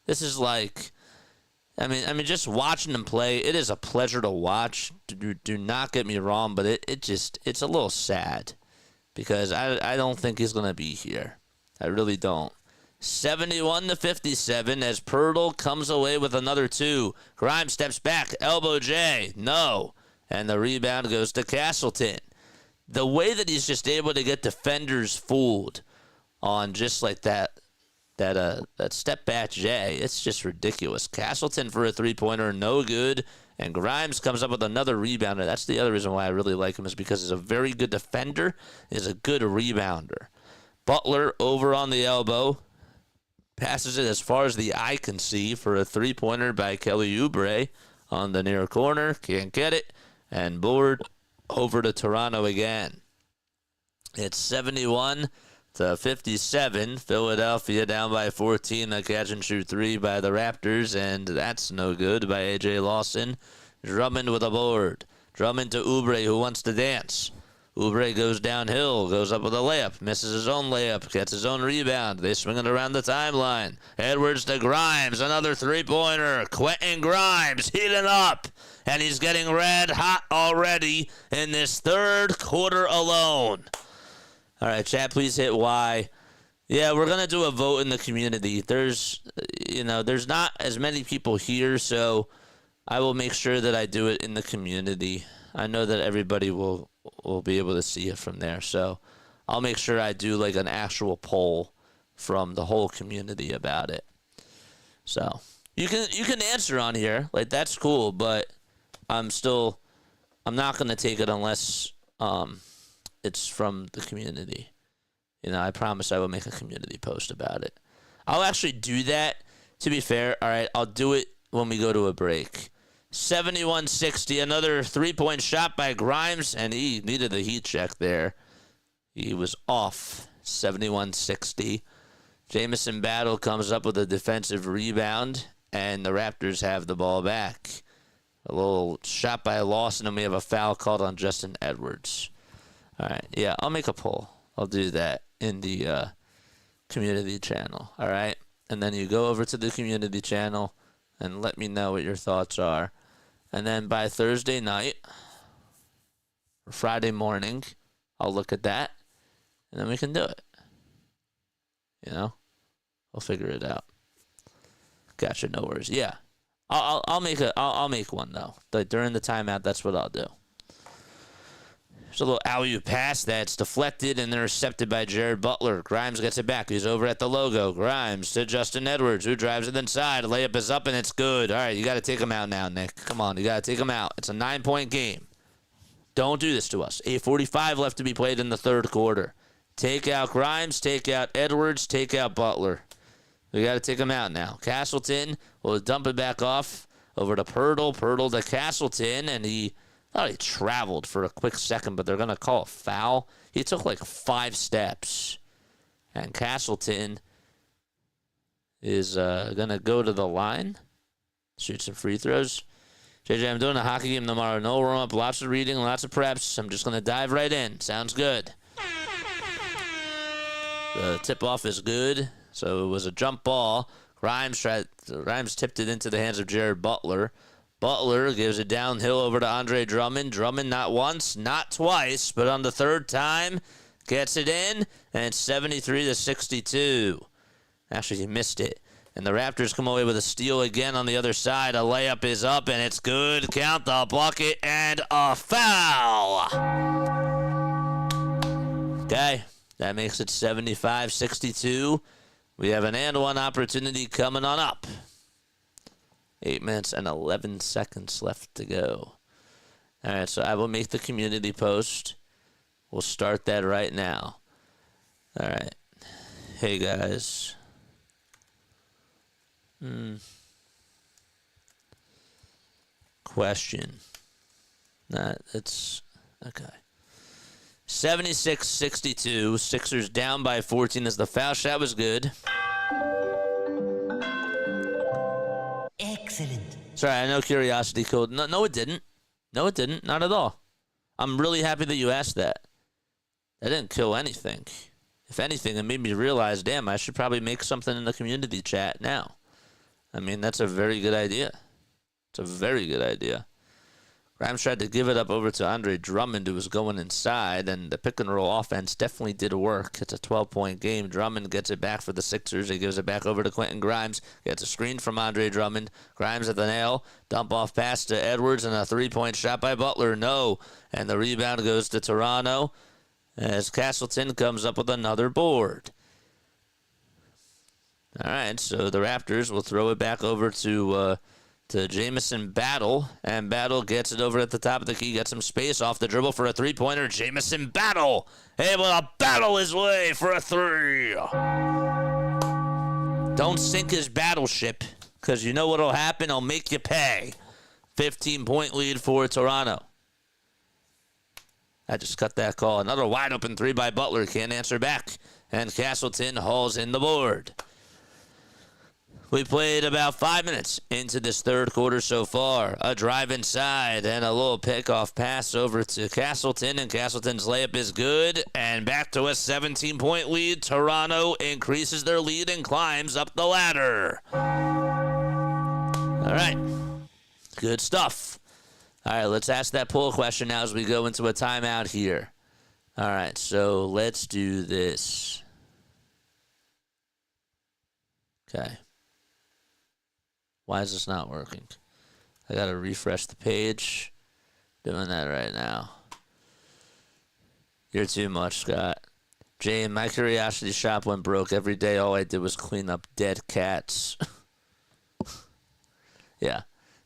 This is like, I mean, just watching him play, it is a pleasure to watch. Do not get me wrong, but it's a little sad because I don't think he's gonna be here. I really don't. 71-57 as Pirtle comes away with another two. Grimes steps back, elbow J, no. And the rebound goes to Castleton. The way that he's just able to get defenders fooled on just like that step back J, it's just ridiculous. Castleton for a three-pointer, no good. And Grimes comes up with another rebounder. That's the other reason why I really like him is because he's a very good defender, he's a good rebounder. Butler over on the elbow. Passes it as far as the eye can see for a three-pointer by Kelly Oubre on the near corner. Can't get it. And board over to Toronto again. It's 71-57. Philadelphia down by 14. A catch-and-shoot three by the Raptors, and that's no good by A.J. Lawson. Drummond with a board. Drummond to Oubre, who wants to dance. Oubre goes downhill, goes up with a layup, misses his own layup, gets his own rebound. They swing it around the timeline. Edwards to Grimes, another three-pointer. Quentin Grimes heating up, and he's getting red hot already in this third quarter alone. All right, chat, please hit Y. Yeah, we're going to do a vote in the community. There's not as many people here, so I will make sure that I do it in the community. I know that everybody will be able to see it from there. So I'll make sure I do like an actual poll from the whole community about it. So you can answer on here. Like, that's cool, but I'm not going to take it unless it's from the community. I promise I will make a community post about it. I'll actually do that, to be fair. All right, I'll do it when we go to a break. 71-60, another three-point shot by Grimes, and he needed a heat check there. He was off. 71-60. Jamison Battle comes up with a defensive rebound, and the Raptors have the ball back. A little shot by Lawson, and we have a foul called on Justin Edwards. All right, yeah, I'll make a poll. I'll do that in the community channel, all right? And then you go over to the community channel and let me know what your thoughts are. And then by Thursday night or Friday morning, I'll look at that, and then we can do it. We'll figure it out. Gotcha, no worries. Yeah, I'll make one though. Like during the timeout, that's what I'll do. It's a little alley-oop pass that's deflected and intercepted by Jared Butler. Grimes gets it back. He's over at the logo. Grimes to Justin Edwards, who drives it inside. Layup is up, and it's good. All right, you got to take him out now, Nick. Come on, you got to take him out. It's a 9-point game. Don't do this to us. 8:45 left to be played in the third quarter. Take out Grimes, take out Edwards, take out Butler. We got to take him out now. Castleton will dump it back off over to Pirtle. Pirtle to Castleton, and he thought he traveled for a quick second, but they're going to call a foul. He took like 5 steps. And Castleton is going to go to the line, shoot some free throws. JJ, I'm doing a hockey game tomorrow. No warm-up, lots of reading, lots of preps. I'm just going to dive right in. Sounds good. The tip-off is good. So it was a jump ball. Grimes tipped it into the hands of Jared Butler. Butler gives it downhill over to Andre Drummond. Drummond not once, not twice, but on the third time, gets it in, and it's 73-62. Actually, he missed it. And the Raptors come away with a steal again on the other side. A layup is up, and it's good. Count the bucket, and a foul. Okay, that makes it 75-62. We have an and-one opportunity coming on up. 8 minutes and 11 seconds left to go. All right, so I will make the community post. We'll start that right now. All right. Hey, guys. Question. It's okay. 76-62. Sixers down by 14 as the foul shot was good. Excellent. Sorry, I know curiosity code. No, it didn't. No, it didn't. Not at all. I'm really happy that you asked that. That didn't kill anything. If anything, it made me realize, damn, I should probably make something in the community chat now. I mean, that's a very good idea. It's a very good idea. Grimes tried to give it up over to Andre Drummond, who was going inside, and the pick-and-roll offense definitely did work. It's a 12-point game. Drummond gets it back for the Sixers. He gives it back over to Quentin Grimes. Gets a screen from Andre Drummond. Grimes at the nail. Dump-off pass to Edwards, and a three-point shot by Butler. No. And the rebound goes to Toronto as Castleton comes up with another board. All right, so the Raptors will throw it back over to Jamison Battle, and Battle gets it over at the top of the key, gets some space off the dribble for a three-pointer. Jamison Battle able to battle his way for a three. Don't sink his battleship, because you know what'll happen. I'll make you pay. 15-point lead for Toronto. I just cut that call. Another wide-open three by Butler. Can't answer back, and Castleton hauls in the board. We played about 5 minutes into this third quarter so far. A drive inside and a little pickoff pass over to Castleton, and Castleton's layup is good. And back to a 17-point lead. Toronto increases their lead and climbs up the ladder. All right. Good stuff. All right, let's ask that poll question now as we go into a timeout here. All right, so let's do this. Okay. Why is this not working? I gotta refresh the page. Doing that right now. You're too much, Scott. Jane, my curiosity shop went broke. Every day all I did was clean up dead cats. Yeah.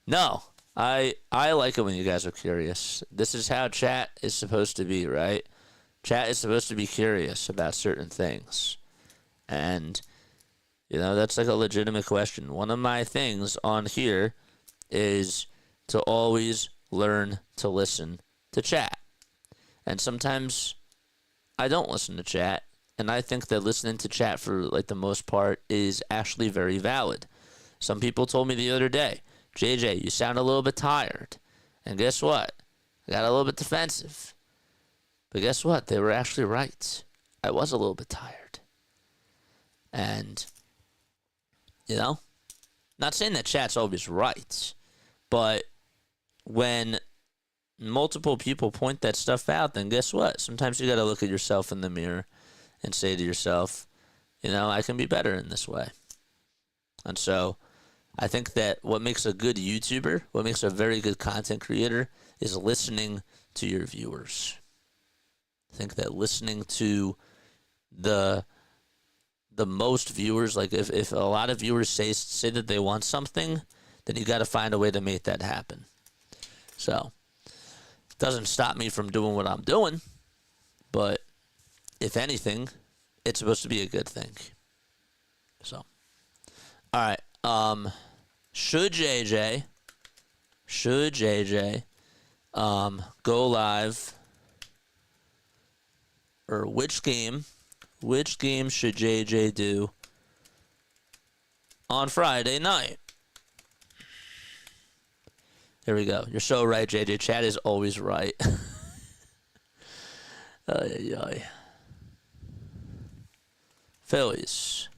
No. I like it when you guys are curious. This is how chat is supposed to be, right? Chat is supposed to be curious about certain things. And you know, that's like a legitimate question. One of my things on here is to always learn to listen to chat. And sometimes I don't listen to chat. And I think that listening to chat for like the most part is actually very valid. Some people told me the other day, JJ, you sound a little bit tired. And guess what? I got a little bit defensive. But guess what? They were actually right. I was a little bit tired. And you know, not saying that chat's always right, but when multiple people point that stuff out, then guess what? Sometimes you got to look at yourself in the mirror and say to yourself, you know, I can be better in this way. And so I think that what makes a good YouTuber, what makes a very good content creator is listening to your viewers. I think that listening to the most viewers, like if a lot of viewers say that they want something, then you got to find a way to make that happen. So it doesn't stop me from doing what I'm doing, but if anything, it's supposed to be a good thing. So, all right. Should JJ go live, or which game should JJ do on Friday night? Here we go. You're so right, JJ. Chad is always right. Ay, ay. Phillies.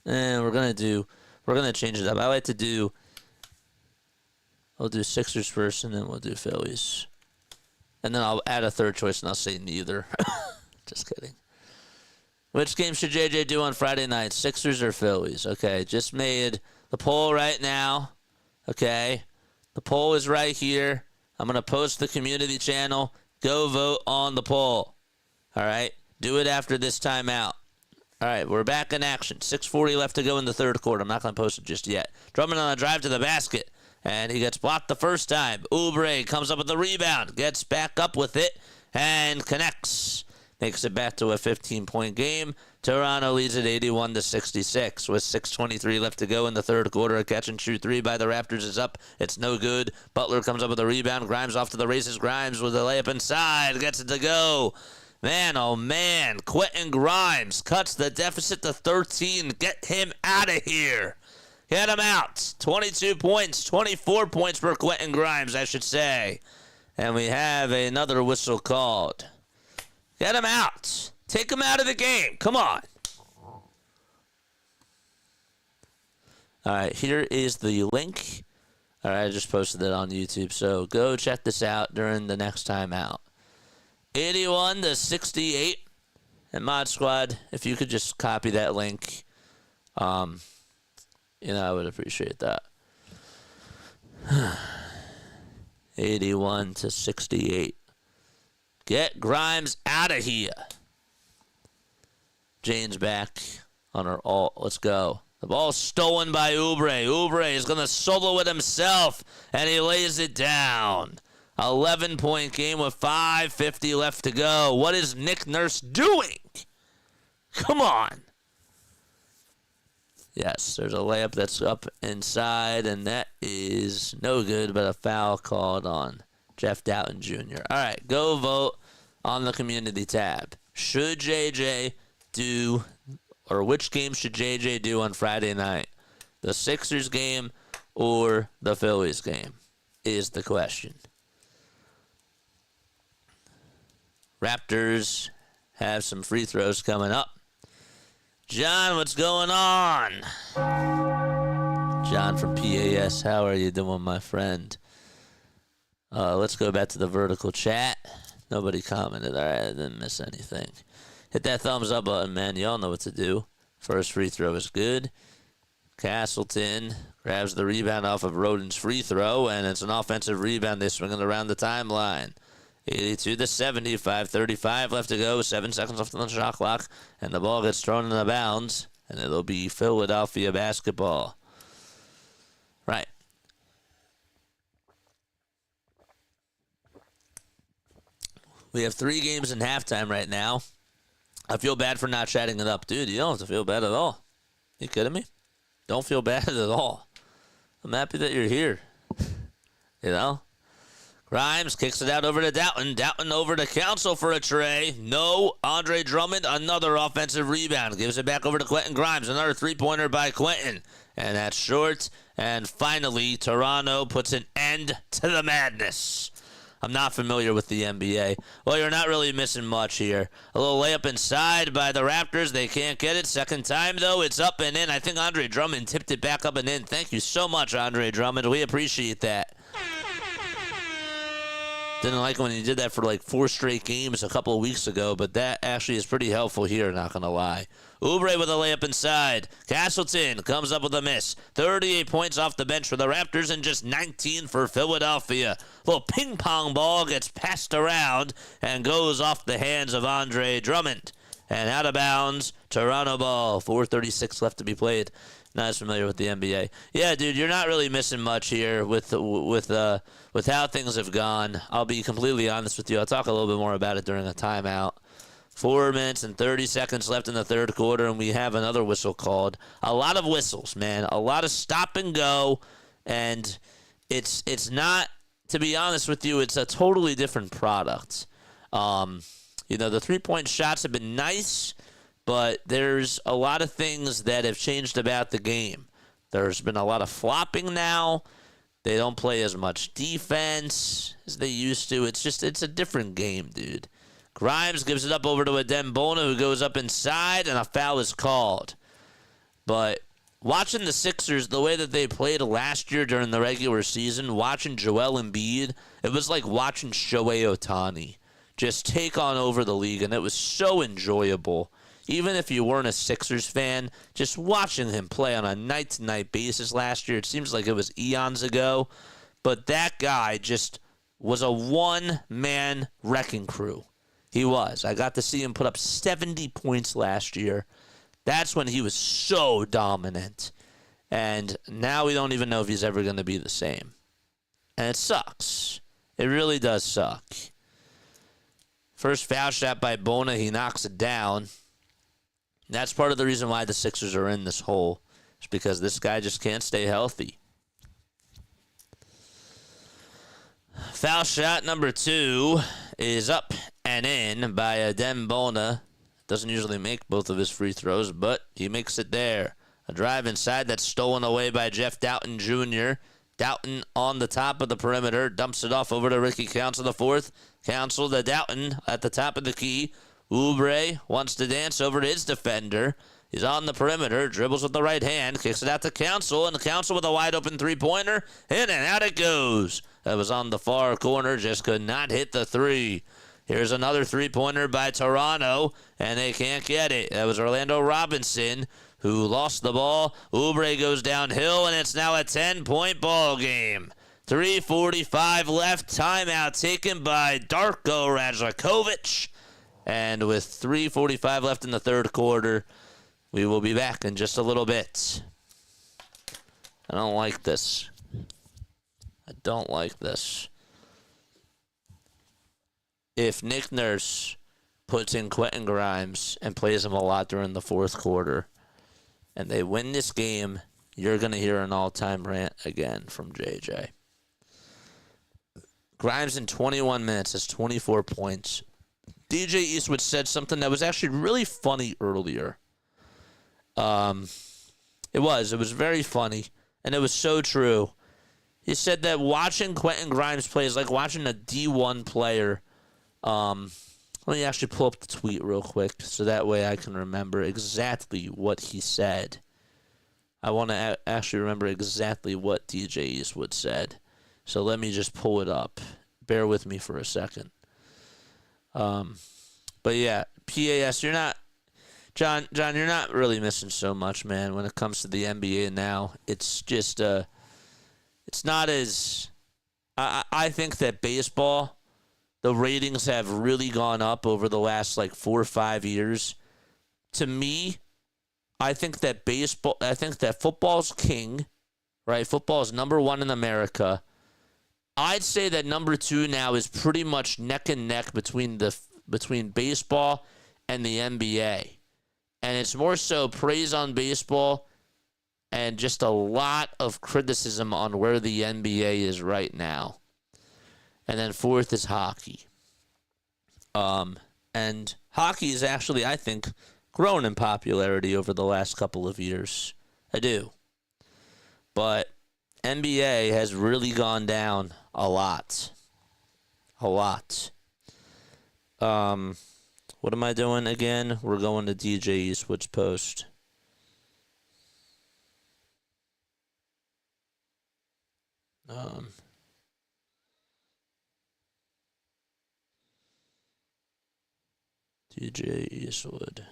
And we're gonna change it up. I'll do Sixers first, and then we'll do Phillies. And then I'll add a third choice, and I'll say neither. Just kidding. Which game should JJ do on Friday night, Sixers or Phillies? Okay, just made the poll right now. Okay, the poll is right here. I'm going to post the community channel. Go vote on the poll. All right, do it after this timeout. All right, we're back in action. 6:40 left to go in the third quarter. I'm not going to post it just yet. Drummond on a drive to the basket, and he gets blocked the first time. Oubre comes up with the rebound, gets back up with it, and connects. Makes it back to a 15-point game. Toronto leads at 81-66 with 6:23 left to go in the third quarter. A catch-and-shoot three by the Raptors is up. It's no good. Butler comes up with a rebound. Grimes off to the races. Grimes with a layup inside. Gets it to go. Man, oh man. Quentin Grimes cuts the deficit to 13. Get him out of here. Get him out. 22 points. 24 points for Quentin Grimes, I should say. And we have another whistle called. Get him out. Take him out of the game. Come on. All right, here is the link. All right, I just posted it on YouTube, so go check this out during the next time out. 81-68. And Mod Squad, if you could just copy that link, I would appreciate that. 81-68. Get Grimes out of here. Jane's back on her alt. Let's go. The ball's stolen by Oubre. Oubre is going to solo it himself, and he lays it down. 11-point game with 5:50 left to go. What is Nick Nurse doing? Come on. Yes, there's a layup that's up inside, and that is no good, but a foul called on Jeff Doughton Jr. All right, go vote on the community tab. Should JJ do, or which game should JJ do on Friday night? The Sixers game or the Phillies game is the question. Raptors have some free throws coming up. John, what's going on? John from PAS, how are you doing, my friend? Let's go back to the vertical chat. Nobody commented. All right, I didn't miss anything. Hit that thumbs up button, man. Y'all know what to do. First free throw is good. Castleton grabs the rebound off of Roden's free throw, and it's an offensive rebound. They swing it around the timeline. 82-70, 5:35 left to go. 7 seconds left on the shot clock, and the ball gets thrown in the bounds, and it'll be Philadelphia basketball. Right. We have 3 games in halftime right now. I feel bad for not chatting it up. Dude, you don't have to feel bad at all. You kidding me? Don't feel bad at all. I'm happy that you're here. You know? Grimes kicks it out over to Doughton. Doughton over to Council for a tray. No. Andre Drummond, another offensive rebound. Gives it back over to Quentin Grimes. Another three-pointer by Quentin. And that's short. And finally, Toronto puts an end to the madness. I'm not familiar with the NBA. Well, you're not really missing much here. A little layup inside by the Raptors. They can't get it. Second time, though, it's up and in. I think Andre Drummond tipped it back up and in. Thank you so much, Andre Drummond. We appreciate that. Didn't like when he did that for like 4 straight games a couple of weeks ago, but that actually is pretty helpful here, not going to lie. Oubre with a layup inside. Castleton comes up with a miss. 38 points off the bench for the Raptors and just 19 for Philadelphia. Little ping pong ball gets passed around and goes off the hands of Andre Drummond. And out of bounds, Toronto ball. 4:36 left to be played. Not as familiar with the NBA. Yeah, dude, you're not really missing much here with how things have gone. I'll be completely honest with you. I'll talk a little bit more about it during a timeout. 4 minutes and 30 seconds left in the third quarter, and we have another whistle called. A lot of whistles, man. A lot of stop and go, and it's not, to be honest with you, it's a totally different product. The 3-point shots have been nice, but there's a lot of things that have changed about the game. There's been a lot of flopping now. They don't play as much defense as they used to. It's a different game, dude. Grimes gives it up over to Adembona, who goes up inside, and a foul is called. But watching the Sixers, the way that they played last year during the regular season, watching Joel Embiid, it was like watching Shohei Ohtani just take on over the league, and it was so enjoyable. Even if you weren't a Sixers fan, just watching him play on a night-to-night basis last year, it seems like it was eons ago. But that guy just was a one-man wrecking crew. He was. I got to see him put up 70 points last year. That's when he was so dominant. And now we don't even know if he's ever going to be the same. And it sucks. It really does suck. First foul shot by Bona, he knocks it down. That's part of the reason why the Sixers are in this hole. It's because this guy just can't stay healthy. Foul shot number 2 is up and in by Adembona. Doesn't usually make both of his free throws, but he makes it there. A drive inside that's stolen away by Jeff Doughton Jr. Doughton on the top of the perimeter, dumps it off over to Ricky Council the fourth. Council to Doughton at the top of the key. Oubre wants to dance over to his defender. He's on the perimeter, dribbles with the right hand, kicks it out to Council, and the Council with a wide-open three-pointer. In and out it goes. That was on the far corner, just could not hit the three. Here's another three-pointer by Toronto, and they can't get it. That was Orlando Robinson, who lost the ball. Oubre goes downhill, and it's now a 10-point ball game. 3:45 left. Timeout taken by Darko Rajakovic. And with 3:45 left in the third quarter, we will be back in just a little bit. I don't like this. I don't like this. If Nick Nurse puts in Quentin Grimes and plays him a lot during the fourth quarter, and they win this game, you're going to hear an all-time rant again from JJ. Grimes in 21 minutes has 24 points. DJ Eastwood said something that was actually really funny earlier. It was very funny, and it was so true. He said that watching Quentin Grimes play is like watching a D1 player. Let me actually pull up the tweet real quick so that way I can remember exactly what he said. I want to actually remember exactly what DJ Eastwood said. So let me just pull it up. Bear with me for a second. But yeah, PAS, you're not, John, you're not really missing so much, man, when it comes to the NBA now. It's just, it's not as, I think that baseball, the ratings have really gone up over the last like 4 or 5 years. To me, I think that football's king, right? Football is number 1 in America. I'd say that number 2 now is pretty much neck and neck between baseball and the NBA. And it's more so praise on baseball and just a lot of criticism on where the NBA is right now. And then fourth is hockey. And hockey is actually, I think, grown in popularity over the last couple of years. I do. But NBA has really gone down a lot. A lot. What am I doing again? We're going to DJ Eastwood's post. DJ Eastwood.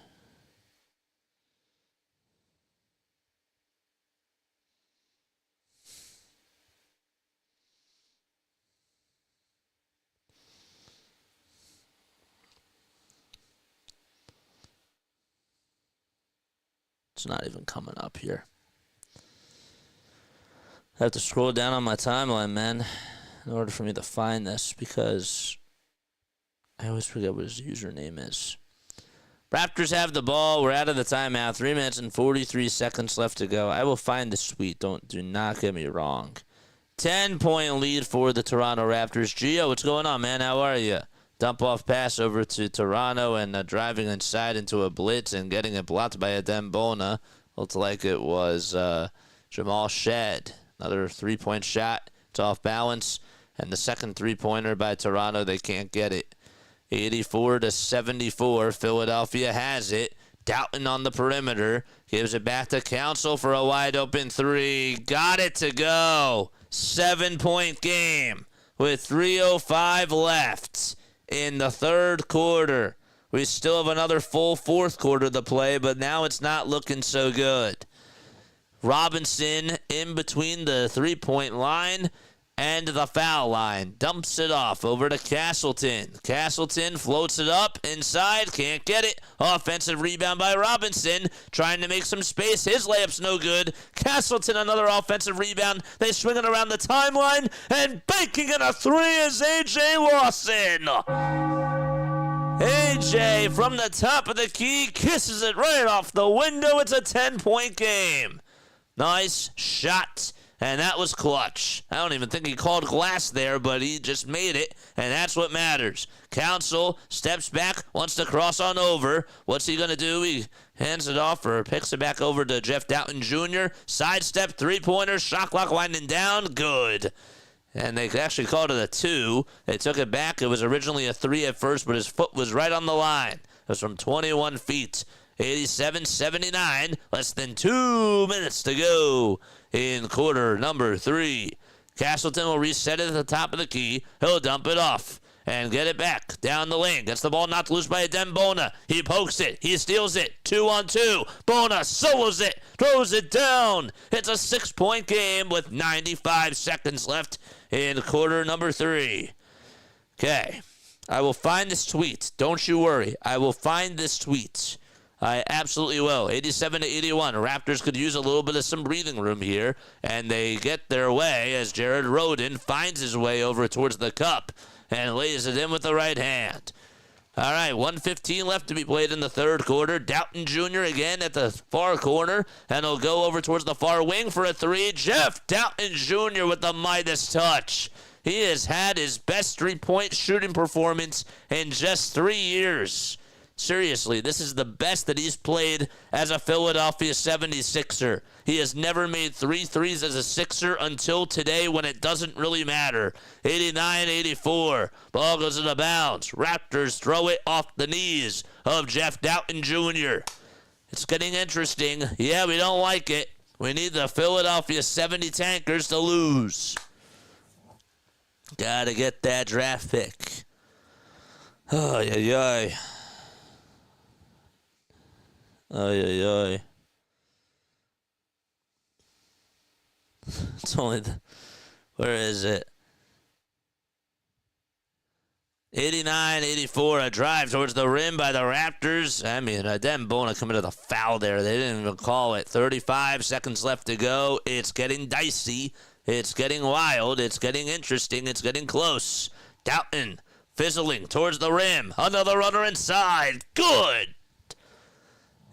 It's not even coming up here. I have to scroll down on my timeline, man, in order for me to find this, because I always forget what his username is. Raptors have the ball. We're out of the timeout. 3 minutes and 43 seconds left to go. I will find the tweet. Do not get me wrong. 10-point lead for the Toronto Raptors. Gio, what's going on, man? How are you? Dump off pass over to Toronto and driving inside into a blitz and getting it blocked by Adem Bona. Looked like it was Jamal Shead. Another three-point shot. It's off balance. And the second three-pointer by Toronto, they can't get it. 84-74. Philadelphia has it. Doughton on the perimeter. Gives it back to Council for a wide-open three. Got it to go. 7-point game with 3:05 left in the third quarter. We still have another full fourth quarter to play, but now it's not looking so good. Robinson in between the three-point line and the foul line. Dumps it off over to Castleton. Castleton floats it up inside. Can't get it. Offensive rebound by Robinson. Trying to make some space. His layup's no good. Castleton, another offensive rebound. They swing it around the timeline. And banking in a three is A.J. Lawson. A.J. from the top of the key kisses it right off the window. It's a 10-point game. Nice shot. And that was clutch. I don't even think he called glass there, but he just made it, and that's what matters. Council steps back, wants to cross on over. What's he going to do? He hands it off or picks it back over to Jeff Doughton Jr. Sidestep, three-pointer, shot clock winding down. Good. And they actually called it a 2. They took it back. It was originally a 3 at first, but his foot was right on the line. It was from 21 feet. 87-79. Less than 2 minutes to go in quarter number 3. Castleton will reset it at the top of the key. He'll dump it off and get it back down the lane. Gets the ball knocked loose by Adem Bona. He pokes it. He steals it. 2-on-2. Bona solos it. Throws it down. It's a 6-point game with 95 seconds left in quarter number 3. Okay. I will find this tweet. Don't you worry. I will find this tweet. I absolutely will. 87-81. Raptors could use a little bit of some breathing room here, and they get their way as Jared Rhoden finds his way over towards the cup and lays it in with the right hand. All right, 1:15 left to be played in the third quarter. Doughton Jr. again at the far corner, and he'll go over towards the far wing for a 3. Jeff Doughton Jr. with the Midas touch. He has had his best three-point shooting performance in just 3 years. Seriously, this is the best that he's played as a Philadelphia 76er. He has never made 3 threes as a Sixer until today when it doesn't really matter. 89-84. Ball goes into bounds. Raptors throw it off the knees of Jeff Doughton Jr. It's getting interesting. Yeah, we don't like it. We need the Philadelphia 70 Tankers to lose. Gotta get that draft pick. Oh, yeah. Ay. It's only where is it? 89-84, a drive towards the rim by the Raptors. I mean, Adem Bona committed a foul there. They didn't even call it. 35 seconds left to go. It's getting dicey. It's getting wild. It's getting interesting. It's getting close. Doughton fizzling towards the rim. Another runner inside. Good.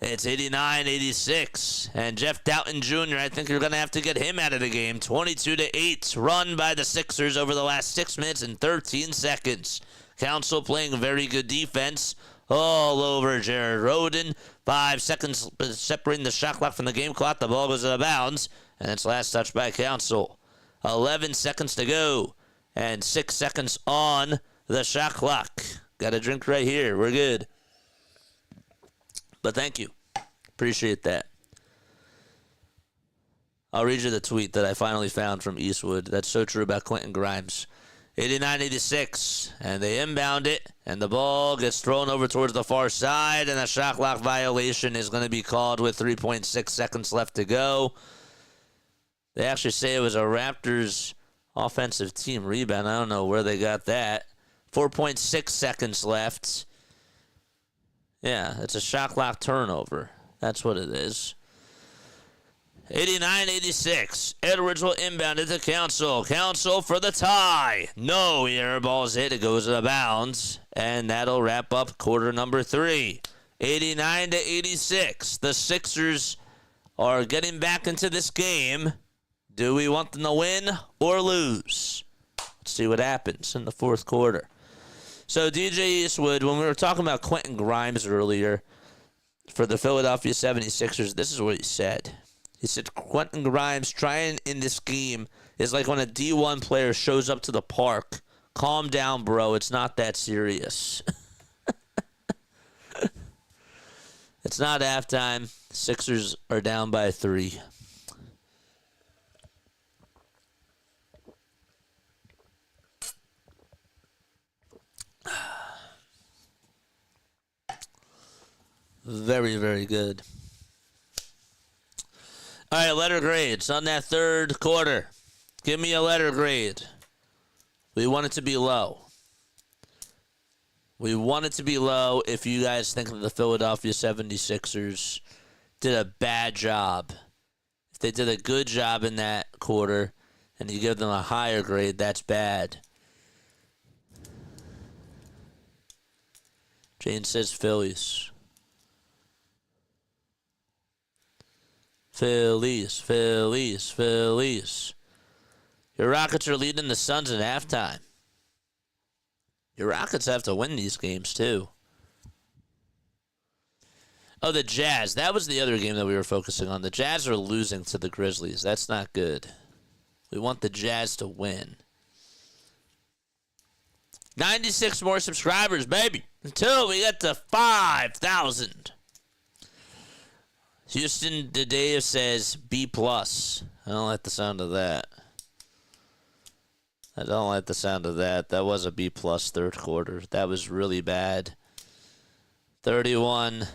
It's 89-86, and Jeff Doughton Jr., I think you're going to have to get him out of the game. 22-8, run by the Sixers over the last 6 minutes and 13 seconds. Council playing very good defense all over Jared Rhoden. 5 seconds separating the shot clock from the game clock. The ball goes out of bounds, and it's last touched by Council. 11 seconds to go, and 6 seconds on the shot clock. Got a drink right here. We're good. But thank you. Appreciate that. I'll read you the tweet that I finally found from Eastwood. That's so true about Quentin Grimes. 89-86, and they inbound it, and the ball gets thrown over towards the far side, and a shot clock violation is going to be called with 3.6 seconds left to go. They actually say it was a Raptors offensive team rebound. I don't know where they got that. 4.6 seconds left. Yeah, it's a shot clock turnover. That's what it is. 89-86. Edwards will inbound it to Council. Council for the tie. No, he airballs it. It goes out of bounds. And that'll wrap up quarter number 3. 89-86. The Sixers are getting back into this game. Do we want them to win or lose? Let's see what happens in the fourth quarter. So DJ Eastwood, when we were talking about Quentin Grimes earlier for the Philadelphia 76ers, this is what he said. He said Quentin Grimes trying in this game is like when a D1 player shows up to the park. Calm down, bro. It's not that serious. It's not halftime. Sixers are down by 3. Very, very good. All right, letter grades on that third quarter. Give me a letter grade. We want it to be low. We want it to be low if you guys think that the Philadelphia 76ers did a bad job. If they did a good job in that quarter and you give them a higher grade, that's bad. Jane says Phillies. Phillies. Your Rockets are leading the Suns at halftime. Your Rockets have to win these games, too. Oh, the Jazz. That was the other game that we were focusing on. The Jazz are losing to the Grizzlies. That's not good. We want the Jazz to win. 96 more subscribers, baby. Until we get to 5,000. Houston Dave says B+. I don't like the sound of that. That was a B+ third quarter. That was really bad. 31-20,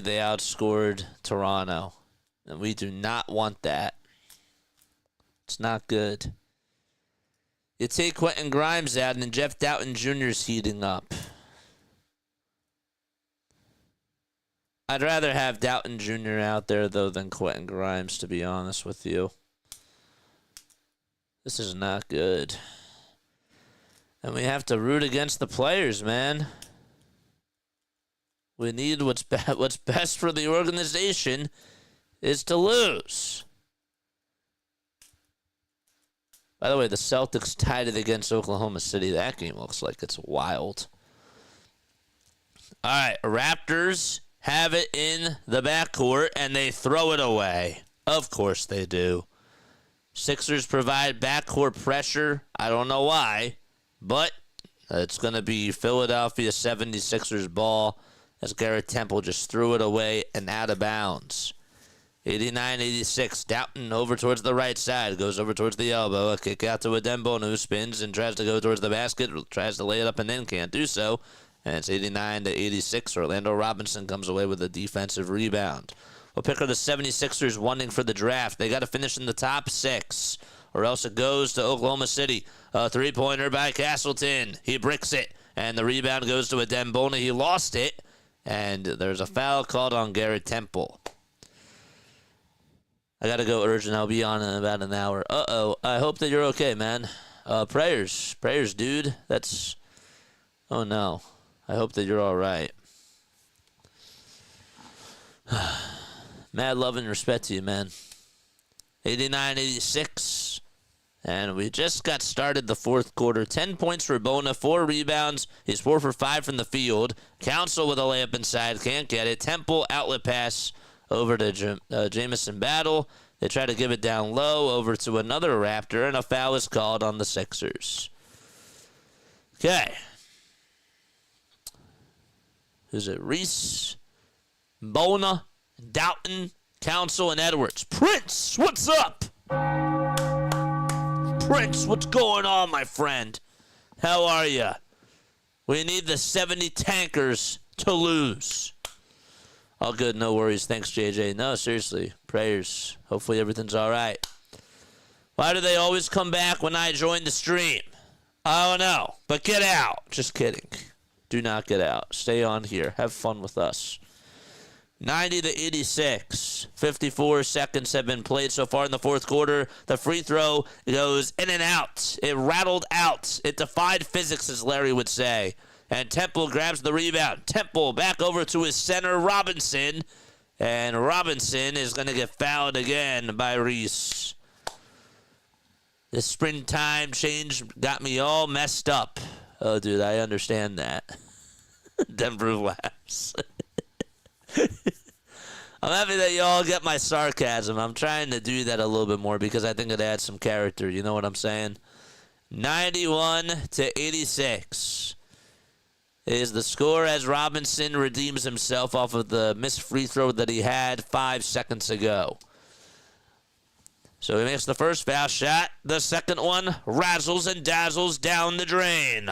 they outscored Toronto. And we do not want that. It's not good. You take Quentin Grimes out, and Jeff Doughton Jr. is heating up. I'd rather have Doughton Jr. out there, though, than Quentin Grimes, to be honest with you. This is not good. And we have to root against the players, man. We need what's best for the organization is to lose. By the way, the Celtics tied it against Oklahoma City. That game looks like it's wild. All right, Raptors have it in the backcourt, and they throw it away. Of course they do. Sixers provide backcourt pressure. I don't know why, but it's going to be Philadelphia 76ers ball as Garrett Temple just threw it away and out of bounds. 89-86. Doughton over towards the right side. Goes over towards the elbow. A kick out to Adembo, who spins and tries to go towards the basket. Tries to lay it up and then can't do so. And it's 89-86. Orlando Robinson comes away with a defensive rebound. What pick are the 76ers wanting for the draft? They got to finish in the top 6, or else it goes to Oklahoma City. A three-pointer by Castleton. He bricks it, and the rebound goes to Adembona. He lost it, and there's a foul called on Garrett Temple. I got to go urgent. I'll be on in about an hour. Uh-oh. I hope that you're okay, man. Prayers, dude. That's... Oh, no. I hope that you're all right. Mad love and respect to you, man. 89-86. And we just got started the fourth quarter. 10 points for Bona, 4 rebounds. He's 4 for 5 from the field. Council with a layup inside. Can't get it. Temple outlet pass over to Jamison Battle. They try to give it down low over to another Raptor, and a foul is called on the Sixers. Okay. Who's it? Reese, Bona, Doughton, Council, and Edwards. Prince, what's up? Prince, what's going on, my friend? How are you? We need the 70 tankers to lose. All good, no worries. Thanks, JJ. No, seriously, prayers. Hopefully everything's all right. Why do they always come back when I join the stream? I don't know, but get out. Just kidding. Do not get out. Stay on here. Have fun with us. 90 to 86. 54 seconds have been played so far in the fourth quarter. The free throw goes in and out. It rattled out. It defied physics, as Larry would say. And Temple grabs the rebound. Temple back over to his center, Robinson. And Robinson is going to get fouled again by Reese. The springtime change got me all messed up. Oh, dude, I understand that. Denver laughs. I'm happy that y'all get my sarcasm. I'm trying to do that a little bit more because I think it adds some character. You know what I'm saying? 91 to 86 is the score as Robinson redeems himself off of the missed free throw that he had 5 seconds ago. So he makes the first foul shot. The second one razzles and dazzles down the drain.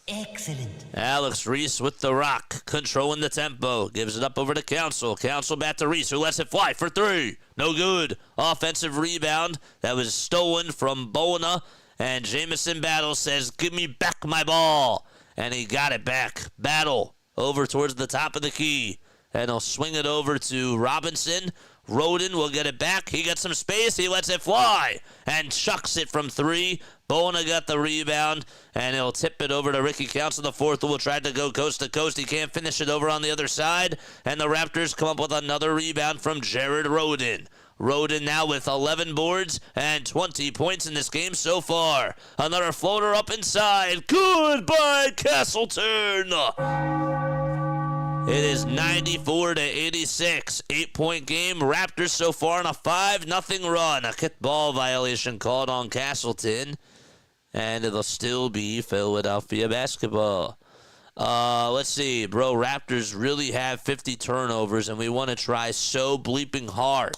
Excellent. Alex Reese with the rock, controlling the tempo. Gives it up over to Council. Council back to Reese, who lets it fly for three. No good. Offensive rebound that was stolen from Bona. And Jamison Battle says, give me back my ball. And he got it back. Battle over towards the top of the key. And he'll swing it over to Robinson. Roden will get it back. He gets some space. He lets it fly and chucks it from three. Bona got the rebound, and he'll tip it over to Ricky Council. The fourth will try to go coast to coast. He can't finish it over on the other side, and the Raptors come up with another rebound from Jared Roden. Roden now with 11 boards and 20 points in this game so far. Another floater up inside. Goodbye, Castleton. It is 94 to 86. 8-point game. Raptors so far on a 5-0 run. A kickball violation called on Castleton. And it'll still be Philadelphia basketball. Let's see. Bro, Raptors really have 50 turnovers, and we want to try so bleeping hard.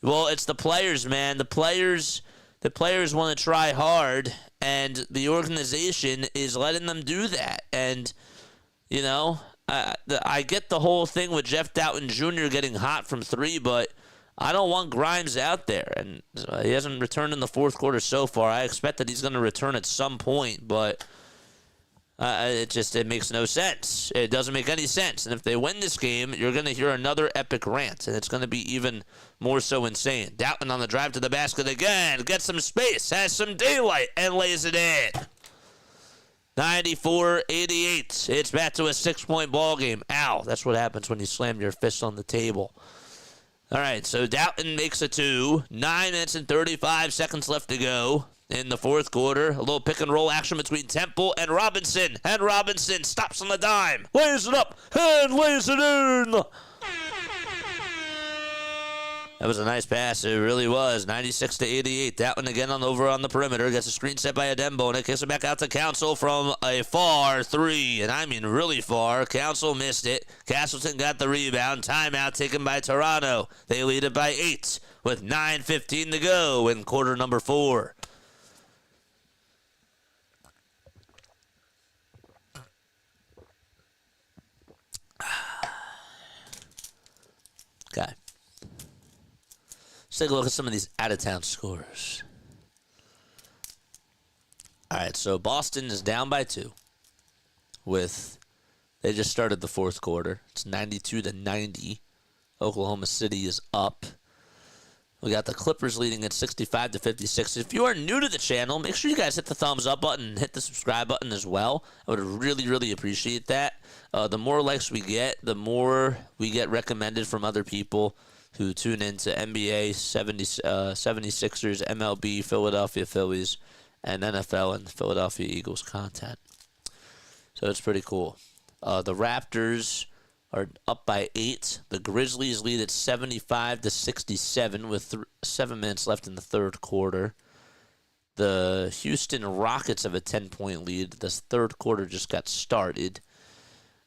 Well, it's the players, man. The players want to try hard, and the organization is letting them do that. And, you know, I get the whole thing with Jeff Doughton Jr. getting hot from three, but I don't want Grimes out there. And he hasn't returned in the fourth quarter so far. I expect that he's going to return at some point, but it makes no sense. It doesn't make any sense. And if they win this game, you're going to hear another epic rant, and it's going to be even more so insane. Doughton on the drive to the basket again. Gets some space, has some daylight, and lays it in. 94-88. It's back to a 6-point ball game. Ow, that's what happens when you slam your fist on the table. All right, so Doughton makes a 2. 9 minutes and 35 seconds left to go in the fourth quarter. A little pick and roll action between Temple and Robinson. And Robinson stops on the dime, lays it up, and lays it in. That was a nice pass. It really was. 96 to 88. That one again over on the perimeter. Gets a screen set by Adembona. Kicks it back out to Council from a far three. And I mean really far. Council missed it. Castleton got the rebound. Timeout taken by Toronto. They lead it by 8 with 9:15 to go in quarter number 4. Okay. Let's take a look at some of these out-of-town scores. All right, so Boston is down by 2. They just started the fourth quarter. It's 92 to 90. Oklahoma City is up. We got the Clippers leading at 65 to 56. If you are new to the channel, make sure you guys hit the thumbs up button and hit the subscribe button as well. I would really, really appreciate that. The more likes we get, the more we get recommended from other people who tune into NBA, 76ers, MLB, Philadelphia Phillies, and NFL and Philadelphia Eagles content. So it's pretty cool. The Raptors are up by 8. The Grizzlies lead at 75 to 67 with 7 minutes left in the third quarter. The Houston Rockets have a 10-point lead. This third quarter just got started.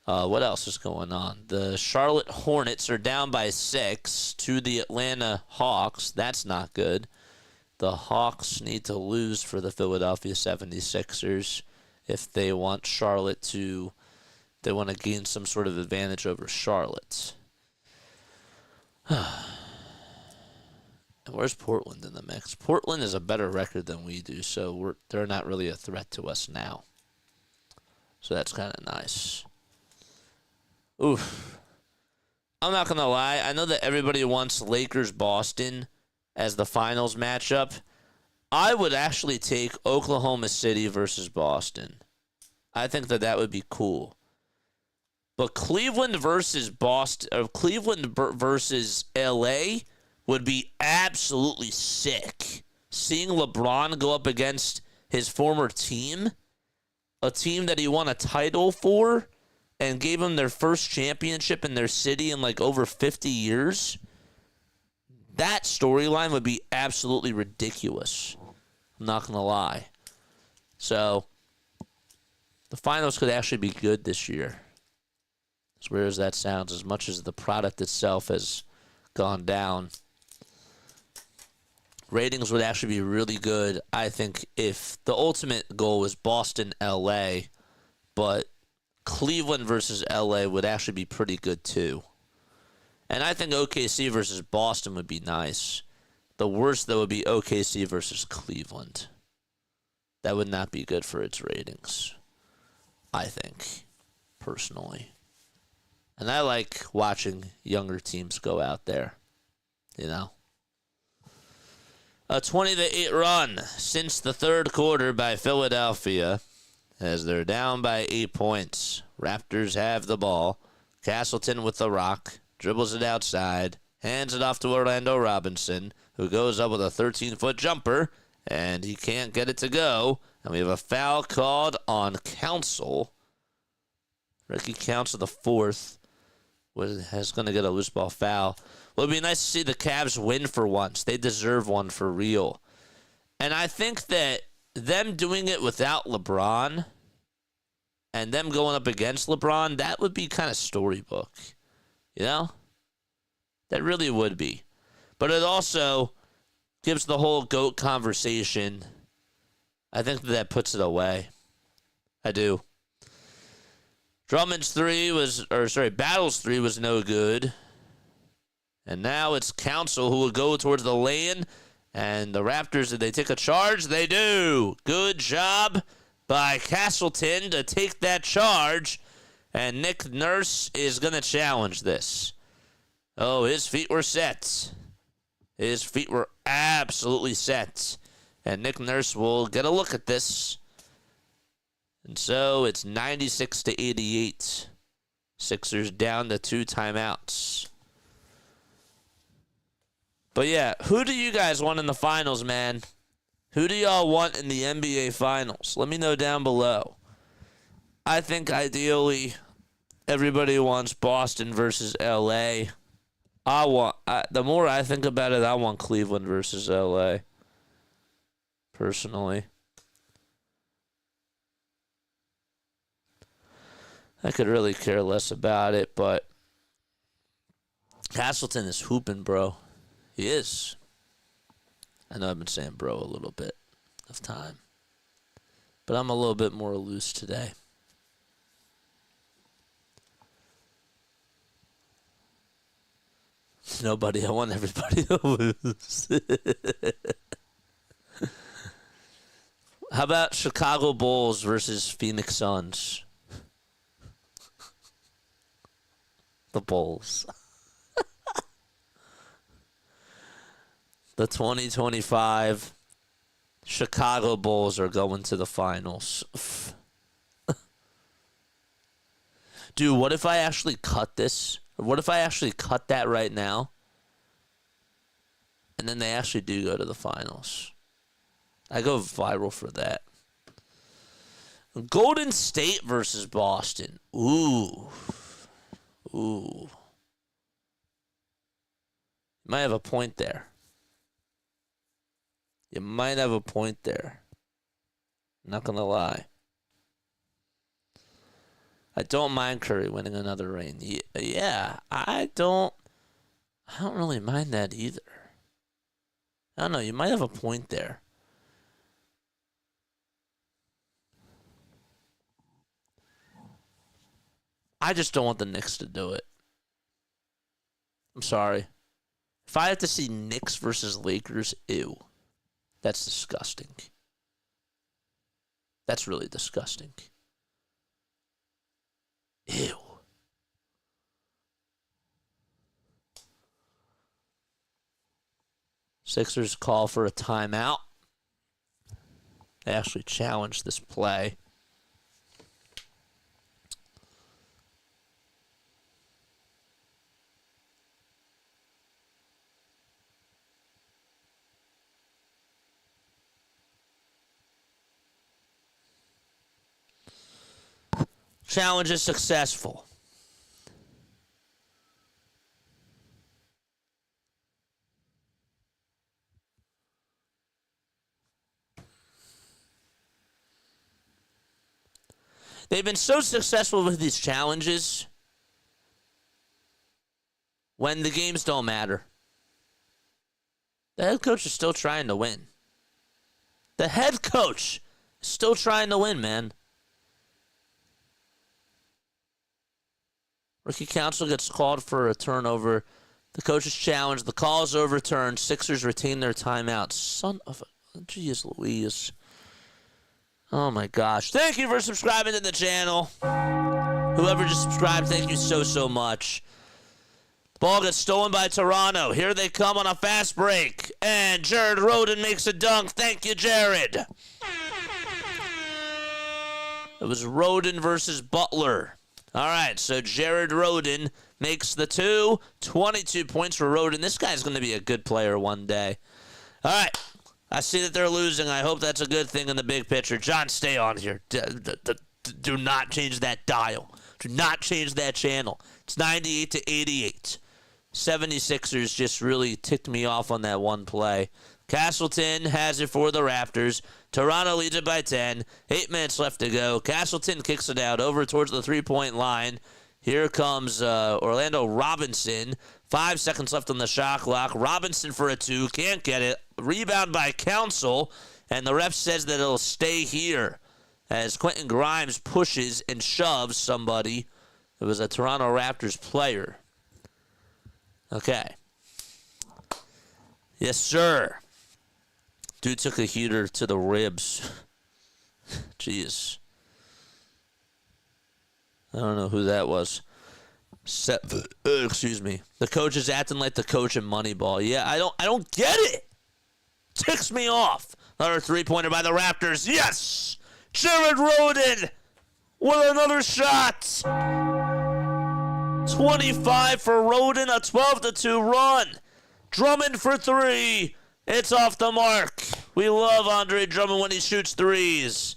What else is going on? The Charlotte Hornets are down by 6 to the Atlanta Hawks. That's not good. The Hawks need to lose for the Philadelphia 76ers if they want Charlotte to, they want to gain some sort of advantage over Charlotte. And where's Portland in the mix? Portland is a better record than we do, so they're not really a threat to us now. So that's kind of nice. Oof. I'm not going to lie. I know that everybody wants Lakers-Boston as the finals matchup. I would actually take Oklahoma City versus Boston. I think that would be cool. But Cleveland versus Boston, or Cleveland versus LA would be absolutely sick. Seeing LeBron go up against his former team, a team that he won a title for and gave them their first championship in their city in like over 50 years, that storyline would be absolutely ridiculous. I'm not going to lie. So, the finals could actually be good this year. As weird as that sounds, as much as the product itself has gone down, ratings would actually be really good, I think, if the ultimate goal was Boston-LA, but Cleveland versus LA would actually be pretty good too. And I think OKC versus Boston would be nice. The worst, though, would be OKC versus Cleveland. That would not be good for its ratings, I think, personally. And I like watching younger teams go out there, you know. A 20-8 run since the third quarter by Philadelphia, as they're down by 8 points. Raptors have the ball. Castleton with the rock. Dribbles it outside. Hands it off to Orlando Robinson, who goes up with a 13-foot jumper, and he can't get it to go. And we have a foul called on Council. Ricky Council, the fourth, is going to get a loose ball foul. Well, it would be nice to see the Cavs win for once. They deserve one for real. And I think that them doing it without LeBron and them going up against LeBron, that would be kind of storybook. You know? That really would be. But it also gives the whole GOAT conversation. I think that puts it away. I do. Battle's 3 was no good. And now it's Council who will go towards the lane. And the Raptors, did they take a charge? They do. Good job by Castleton to take that charge. And Nick Nurse is going to challenge this. Oh, his feet were set. His feet were absolutely set. And Nick Nurse will get a look at this. And so it's 96-88. Sixers down to 2 timeouts. But yeah, who do you guys want in the finals, man? Who do y'all want in the NBA finals? Let me know down below. I think ideally everybody wants Boston versus LA. The more I think about it, I want Cleveland versus LA. Personally. I could really care less about it, but Castleton is hooping, bro. He is. I know I've been saying bro a little bit of time, but I'm a little bit more loose today. Nobody. I want everybody to lose. How about Chicago Bulls versus Phoenix Suns? The Bulls. The 2025 Chicago Bulls are going to the finals. Dude, what if I actually cut this? What if I actually cut that right now? And then they actually do go to the finals. I go viral for that. Golden State versus Boston. Ooh. You might have a point there. I'm not going to lie. I don't mind Curry winning another ring. Yeah, I don't really mind that either. I don't know. You might have a point there. I just don't want the Knicks to do it. I'm sorry. If I have to see Knicks versus Lakers, ew. That's disgusting. That's really disgusting. Ew. Sixers call for a timeout. They actually challenged this play. Challenge is successful. They've been so successful with these challenges when the games don't matter. The head coach is still trying to win. The head coach is still trying to win, man. Rookie counsel gets called for a turnover. The coach is challenged. The call is overturned. Sixers retain their timeout. Son of a... Jeez Louise. Oh, my gosh. Thank you for subscribing to the channel. Whoever just subscribed, thank you so, so much. The ball gets stolen by Toronto. Here they come on a fast break. And Jared Rhoden makes a dunk. Thank you, Jared. It was Rhoden versus Butler. All right, so Jared Rhoden makes the 22 points for Rhoden. This guy's going to be a good player one day. All right, I see that they're losing. I hope that's a good thing in the big picture. John, stay on here. Do not change that dial. Do not change that channel. It's 98-88. 76ers just really ticked me off on that one play. Castleton has it for the Raptors. Toronto leads it by 10. 8 minutes left to go. Castleton kicks it out over towards the three-point line. Here comes Orlando Robinson. 5 seconds left on the shot clock. Robinson for a 2. Can't get it. Rebound by Council. And the ref says that it'll stay here as Quentin Grimes pushes and shoves somebody. It was a Toronto Raptors player. Okay. Yes, sir. Dude took a heater to the ribs. Jeez. I don't know who that was. Excuse me. The coach is acting like the coach in Moneyball. Yeah, I don't get it. Ticks me off. Another three-pointer by the Raptors. Yes! Jared Rhoden with another shot. 25 for Rhoden, a 12-2 run. Drummond for 3. It's off the mark. We love Andre Drummond when he shoots threes.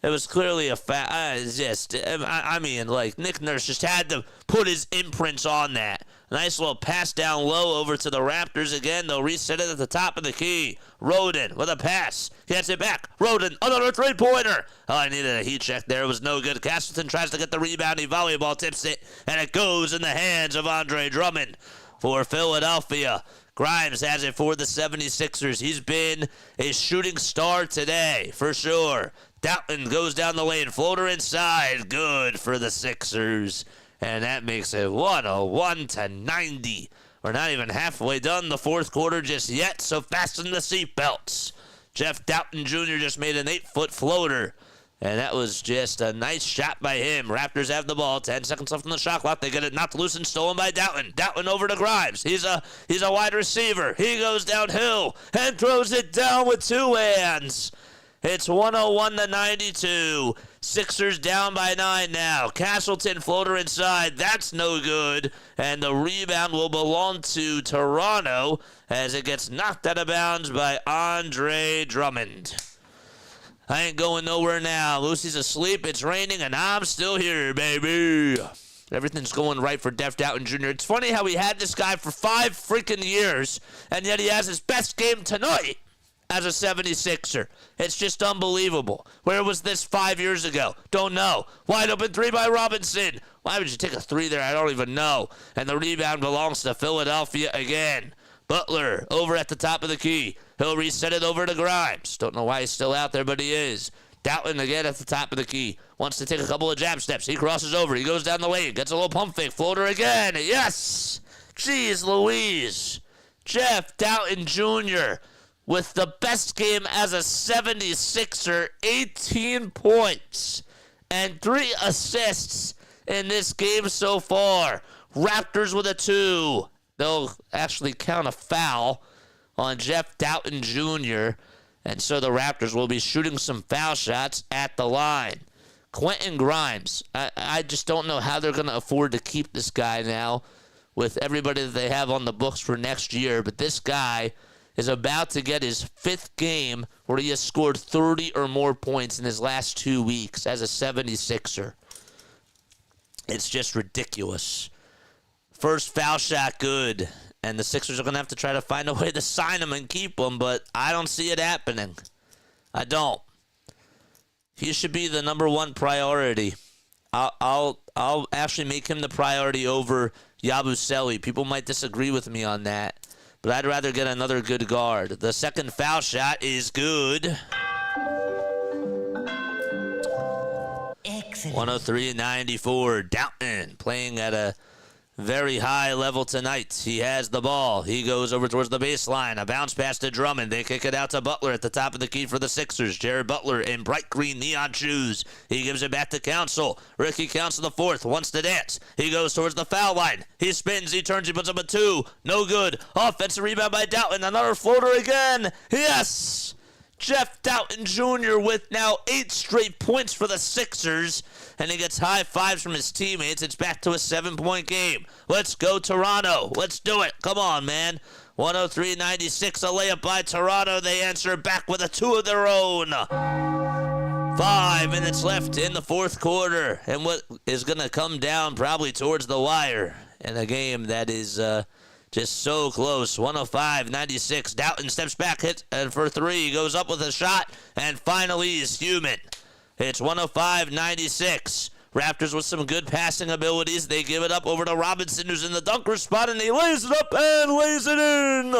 It was clearly a I mean, like, Nick Nurse just had to put his imprints on that. Nice little pass down low over to the Raptors. Again, they'll reset it at the top of the key. Rhoden with a pass. Gets it back. Rhoden, another three-pointer. Oh, I needed a heat check there. It was no good. Castleton tries to get the rebound. He volleyball tips it, and it goes in the hands of Andre Drummond for Philadelphia. Grimes has it for the 76ers. He's been a shooting star today, for sure. Doughton goes down the lane. Floater inside. Good for the Sixers. And that makes it 101-90. We're not even halfway done the fourth quarter just yet, so fasten the seatbelts. Jeff Doughton Jr. just made an 8-foot floater. And that was just a nice shot by him. Raptors have the ball. 10 seconds left on the shot clock. They get it knocked loose and stolen by Doughton. Doughton over to Grimes. He's a wide receiver. He goes downhill and throws it down with 2 hands. It's 101-92. Sixers down by 9 now. Castleton floater inside. That's no good. And the rebound will belong to Toronto as it gets knocked out of bounds by Andre Drummond. I ain't going nowhere now. Lucy's asleep. It's raining, and I'm still here, baby. Everything's going right for Jeff Doughton Jr. It's funny how we had this guy for 5 freaking years, and yet he has his best game tonight as a 76er. It's just unbelievable. Where was this 5 years ago? Don't know. Wide open 3 by Robinson. Why would you take a 3 there? I don't even know. And the rebound belongs to Philadelphia again. Butler over at the top of the key. He'll reset it over to Grimes. Don't know why he's still out there, but he is. Doughton again at the top of the key. Wants to take a couple of jab steps. He crosses over. He goes down the lane. Gets a little pump fake. Floater again. Yes! Jeez Louise. Jeff Doughton Jr. with the best game as a 76er. 18 points and 3 assists in this game so far. Raptors with a 2. They'll actually count a foul on Jeff Doughton Jr., and so the Raptors will be shooting some foul shots at the line. Quentin Grimes, I just don't know how they're going to afford to keep this guy now with everybody that they have on the books for next year, but this guy is about to get his 5th game where he has scored 30 or more points in his last 2 weeks as a 76er. It's just ridiculous. First foul shot, good. And the Sixers are going to have to try to find a way to sign him and keep him, but I don't see it happening. I don't. He should be the number 1 priority. I'll actually make him the priority over Yabusele. People might disagree with me on that, but I'd rather get another good guard. The second foul shot is good. Excellent. 103-94. Doughton playing at a very high level tonight. He has the ball. He goes over towards the baseline. A bounce pass to Drummond. They kick it out to Butler at the top of the key for the Sixers. Jared Butler in bright green neon shoes. He gives it back to Council. Ricky Council IV wants to dance. He goes towards the foul line. He spins. He turns. He puts up a 2. No good. Offensive rebound by Doughton. Another floater again. Yes! Jeff Doughton Jr. with now 8 straight points for the Sixers, and he gets high fives from his teammates. It's back to a 7-point game. Let's go, Toronto. Let's do it. Come on, man. 103-96, a layup by Toronto. They answer back with a 2 of their own. 5 minutes left in the 4th quarter, and what is going to come down probably towards the wire in a game that is just so close. 105-96. Doughton steps back, hits for 3. He goes up with a shot, and finally is human. It's 105-96. Raptors with some good passing abilities. They give it up over to Robinson, who's in the dunker spot, and he lays it up and lays it in.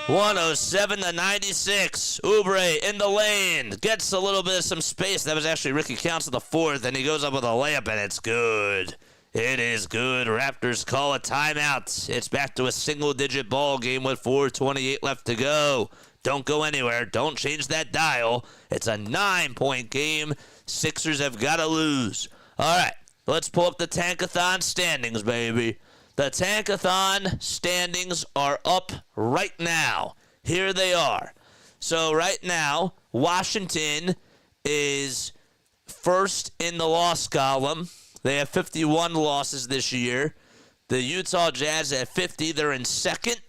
107-96. Oubre in the lane. Gets a little bit of some space. That was actually Ricky Council IV, and he goes up with a layup, and it's good. It is good. Raptors call a timeout. It's back to a single-digit ball game with 4:28 left to go. Don't go anywhere. Don't change that dial. It's a 9-point game. Sixers have got to lose. All right, let's pull up the tank-a-thon standings, baby. The tank-a-thon standings are up right now. Here they are. So right now, Washington is first in the loss column. They have 51 losses this year. The Utah Jazz have 50. They're in second.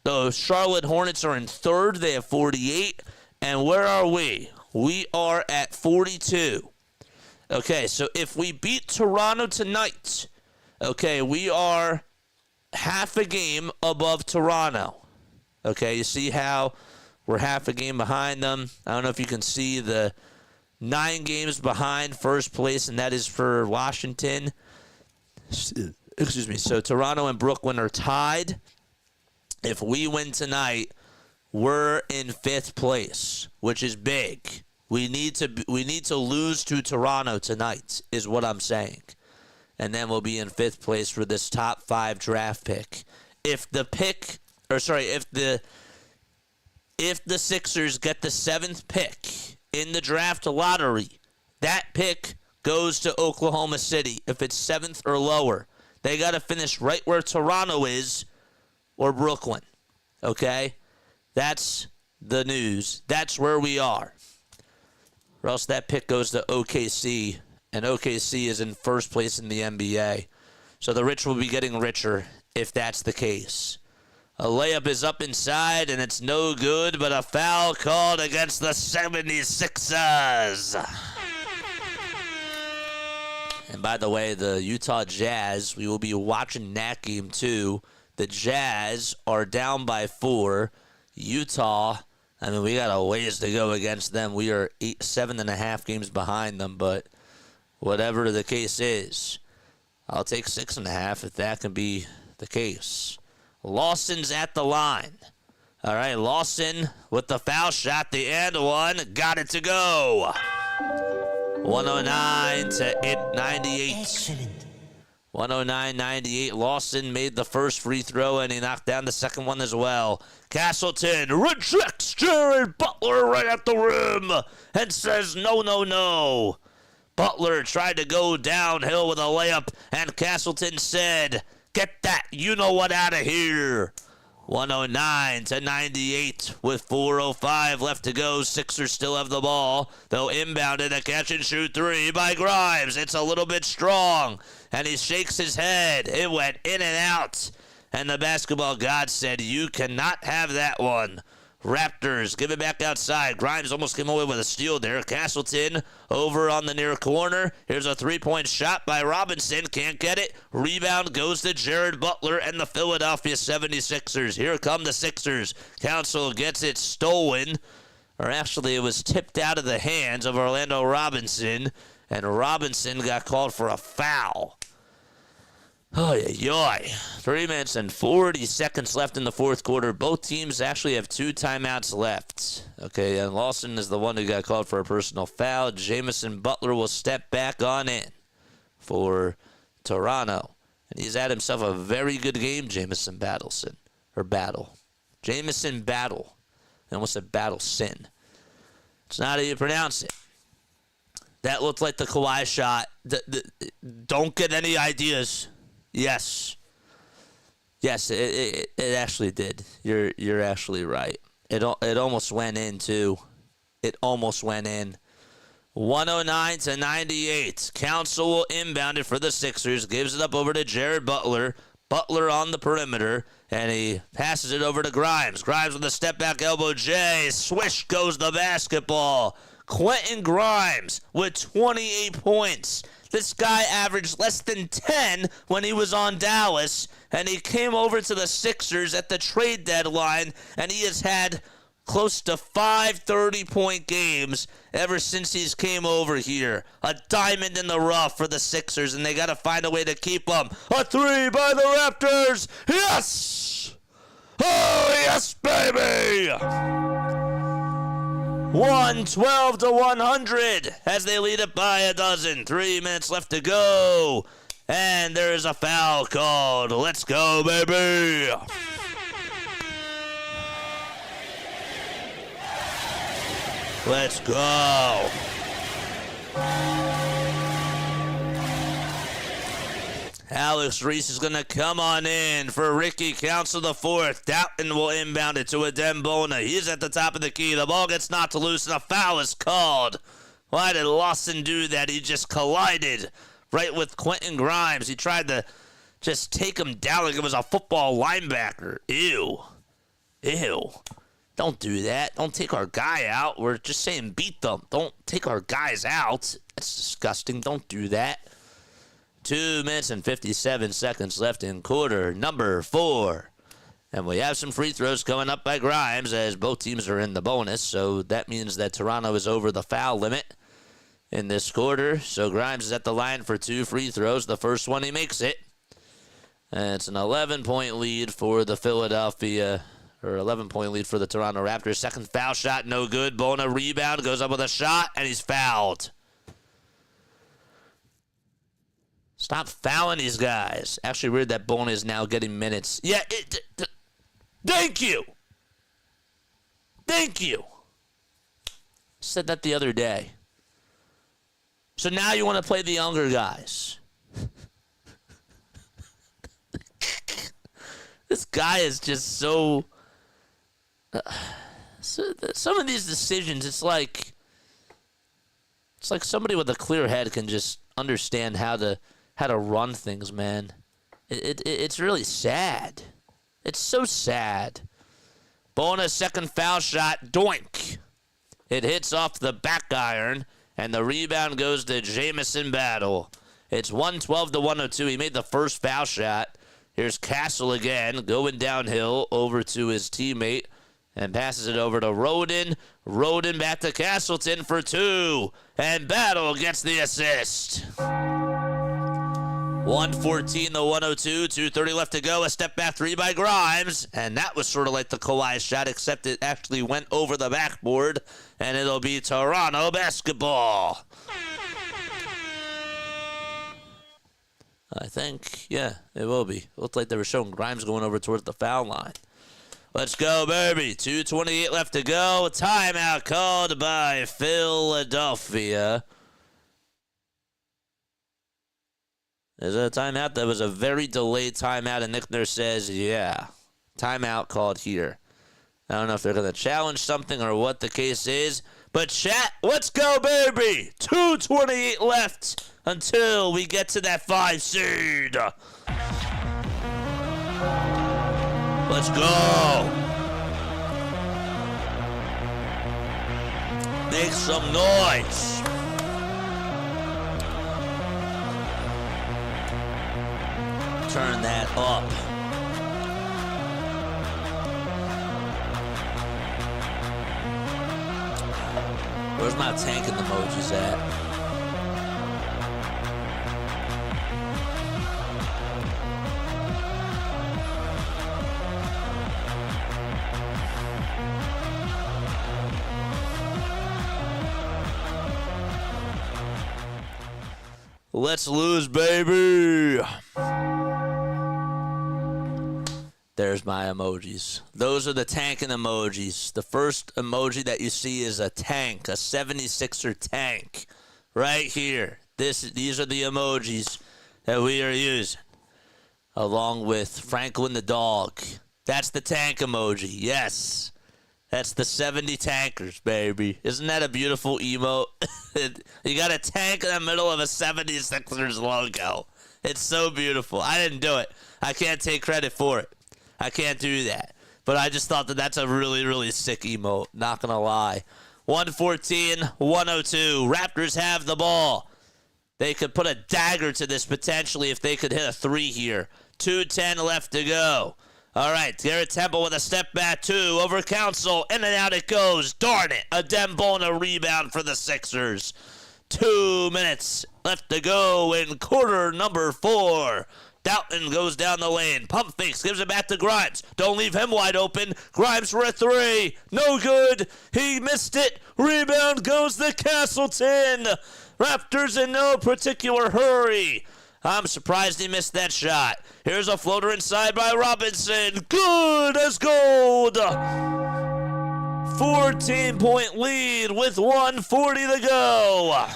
The Charlotte Hornets are in third. They have 48. And where are we? We are at 42. Okay, so if we beat Toronto tonight, okay, we are half a game above Toronto. Okay, you see how we're half a game behind them? I don't know if you can see the 9 games behind first place, and that is for Washington. Excuse me. So Toronto and Brooklyn are tied. If we win tonight, we're in 5th place, which is big. We need to lose to Toronto tonight, is what I'm saying, and then we'll be in 5th place for this top 5 draft pick. If the Sixers get the 7th pick in the draft lottery, that pick goes to Oklahoma City. If it's 7th or lower, they got to finish right where Toronto is or Brooklyn. Okay? That's the news. That's where we are. Or else that pick goes to OKC, and OKC is in first place in the NBA. So the rich will be getting richer if that's the case. A layup is up inside, and it's no good, but a foul called against the 76ers. And by the way, the Utah Jazz, we will be watching that game too. The Jazz are down by 4. Utah, I mean, we got a ways to go against them. We are 7.5 games behind them, but whatever the case is, I'll take 6.5 if that can be the case. Lawson's at the line. All right, Lawson with the foul shot, the and one, got it to go. 109 to 98. Excellent. 109-98. Lawson made the first free throw, and he knocked down the second one as well. Castleton rejects Jared Butler right at the rim and says, no, no, no. Butler tried to go downhill with a layup, and Castleton said, get that you-know-what out of here. 109 to 98 with 4:05 left to go. Sixers still have the ball. They'll inbound it. A catch-and-shoot three by Grimes. It's a little bit strong, and he shakes his head. It went in and out, and the basketball god said, you cannot have that one. Raptors give it back outside. Grimes almost came away with a steal there. Castleton over on the near corner. Here's a three-point shot by Robinson. Can't get it. Rebound goes to Jared Butler and the Philadelphia 76ers. Here come the Sixers. Council gets it stolen. Or actually, it was tipped out of the hands of Orlando Robinson. And Robinson got called for a foul. Oh, yeah. 3 minutes and 40 seconds left in the fourth quarter. Both teams actually have 2 timeouts left. Okay, and Lawson is the one who got called for a personal foul. Jamison Butler will step back on in for Toronto. And he's had himself a very good game, Jamison Battle. Jamison Battle. I almost said Battleson. It's not how you pronounce it. That looked like the Kawhi shot. Don't get any ideas. Yes, it actually did. You're actually right. It almost went in too. It almost went in. 109 to 98. Council will inbound it for the Sixers. Gives it up over to Jared Butler. Butler on the perimeter, and he passes it over to Grimes. Grimes with a step back elbow J. Swish goes the basketball. Quentin Grimes with 28 points. This guy averaged less than 10 when he was on Dallas, and he came over to the Sixers at the trade deadline, and he has had close to 5 30-point games ever since he's came over here. A diamond in the rough for the Sixers, and they got to find a way to keep him. A three by the Raptors. Yes! Oh, yes, baby! 112 to 100 as they lead it by a dozen. 3 minutes left to go. And there is a foul called. Let's go, baby. Let's go. Alex Reese is going to come on in for Ricky Council the fourth. Doughton will inbound it to Adembona. He's at the top of the key. The ball gets knocked loose, and a foul is called. Why did Lawson do that? He just collided right with Quentin Grimes. He tried to just take him down like it was a football linebacker. Ew. Don't do that. Don't take our guy out. We're just saying beat them. Don't take our guys out. That's disgusting. Don't do that. 2 minutes and 57 seconds left in quarter number 4. And we have some free throws coming up by Grimes as both teams are in the bonus. So that means that Toronto is over the foul limit in this quarter. So Grimes is at the line for 2 free throws. The first one, he makes it. And it's an 11-point lead for the 11-point lead for the Toronto Raptors. Second foul shot, no good. Bona rebound, goes up with a shot, and he's fouled. Stop fouling these guys. Actually weird that Bona is now getting minutes. Yeah, thank you. Said that the other day. So now you want to play the younger guys. This guy is just so some of these decisions, it's like somebody with a clear head can just understand how to run things, man. It's really sad. It's so sad. Bona's second foul shot, doink. It hits off the back iron, and the rebound goes to Jamison Battle. It's 112 to 102. He made the first foul shot. Here's Castle again, going downhill over to his teammate, and passes it over to Roden. Roden back to Castleton for 2, and Battle gets the assist. 114 to 102, 2:30 left to go. A step back three by Grimes, and that was sort of like the Kawhi shot, except it actually went over the backboard, and it'll be Toronto basketball. I think, yeah, it will be. It looked like they were showing Grimes going over towards the foul line. Let's go, baby. 2:28 left to go. Timeout called by Philadelphia. Is it a timeout? That was a very delayed timeout, and Nick Nurse says, yeah, timeout called here. I don't know if they're going to challenge something or what the case is, but chat, let's go, baby. 2:28 left until we get to that 5 seed. Let's go. Make some noise. Turn that up. Where's my tanking emojis at? Let's lose, baby. There's my emojis. Those are the tanking emojis. The first emoji that you see is a tank, a 76er tank. Right here. These are the emojis that we are using. Along with Franklin the dog. That's the tank emoji. Yes. That's the 70 tankers, baby. Isn't that a beautiful emote? You got a tank in the middle of a 76ers logo. It's so beautiful. I didn't do it. I can't take credit for it. I can't do that. But I just thought that that's a really, really sick emote. Not going to lie. 114, 102. Raptors have the ball. They could put a dagger to this potentially if they could hit a 3 here. 2:10 left to go. All right, Garrett Temple with a step back 2 over Council. In and out it goes. Darn it. A Dembona rebound for the Sixers. 2 minutes left to go in quarter number 4. Doughton goes down the lane. Pump fakes. Gives it back to Grimes. Don't leave him wide open. Grimes for a 3. No good. He missed it. Rebound goes to Castleton. Raptors in no particular hurry. I'm surprised he missed that shot. Here's a floater inside by Robinson. Good as gold. 14-point lead with 1:40 to go.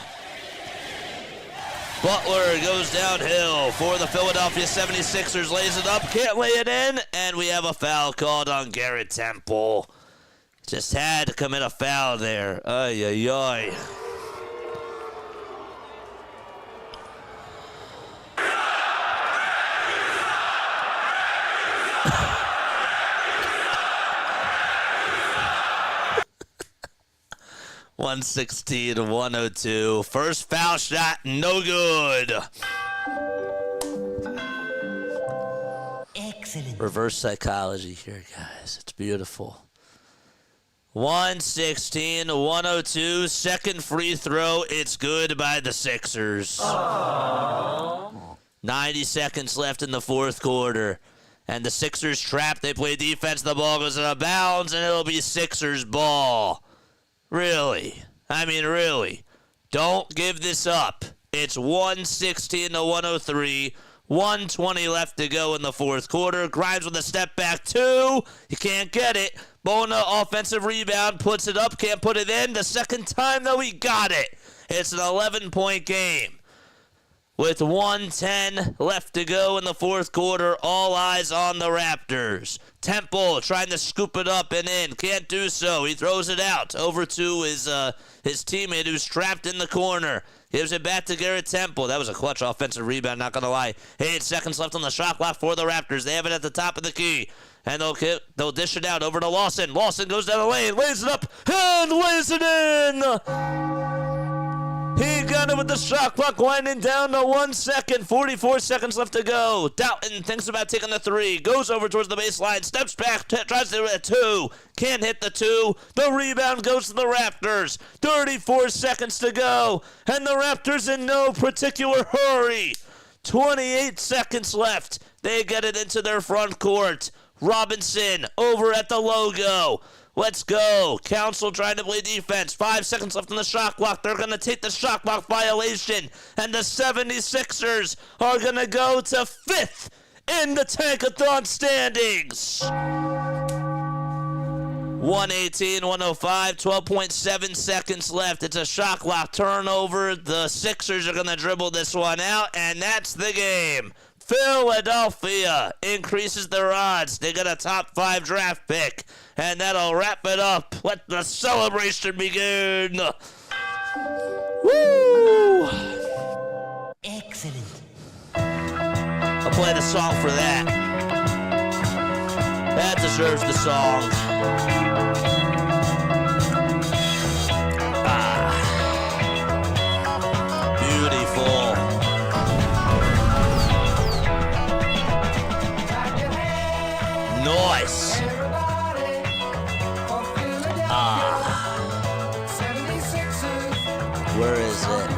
Butler goes downhill for the Philadelphia 76ers. Lays it up, can't lay it in, and we have a foul called on Garrett Temple. Just had to commit a foul there. Ay, ay, ay. (116 to 102). First foul shot, no good. Excellent. Reverse psychology here, guys. It's beautiful. 116 to 102. Second free throw. It's good by the Sixers. Aww. 90 seconds left in the fourth quarter. And the Sixers trapped. They play defense. The ball goes out of bounds, and it'll be Sixers ball. Really? I mean, really. Don't give this up. It's 116 to 103. 1:20 left to go in the fourth quarter. Grimes with a step back 2. You can't get it. Bona offensive rebound. Puts it up. Can't put it in. The second time, though, he got it. It's an 11-point game. With 1:10 left to go in the fourth quarter, all eyes on the Raptors. Temple trying to scoop it up and in. Can't do so. He throws it out over to his teammate who's trapped in the corner. Gives it back to Garrett Temple. That was a clutch offensive rebound, not going to lie. 8 seconds left on the shot clock for the Raptors. They have it at the top of the key. And they'll dish it out over to Lawson. Lawson goes down the lane, lays it up, and lays it in! He got it with the shot clock winding down to 1 second. 44 seconds left to go. Doughton thinks about taking the 3. Goes over towards the baseline. Steps back. Tries to hit a 2. Can't hit the 2. The rebound goes to the Raptors. 34 seconds to go. And the Raptors in no particular hurry. 28 seconds left. They get it into their front court. Robinson over at the logo. Let's go. Council trying to play defense. 5 seconds left on the shot clock. They're going to take the shot clock violation. And the 76ers are going to go to 5th in the tank-a-thon standings. 118-105, 12.7 seconds left. It's a shot clock turnover. The Sixers are going to dribble this one out, and that's the game. Philadelphia increases their odds. They got a top 5 draft pick, and that'll wrap it up. Let the celebration begin. Woo! Excellent. I'll play the song for that. That deserves the song. Beautiful. Nice. Where is it?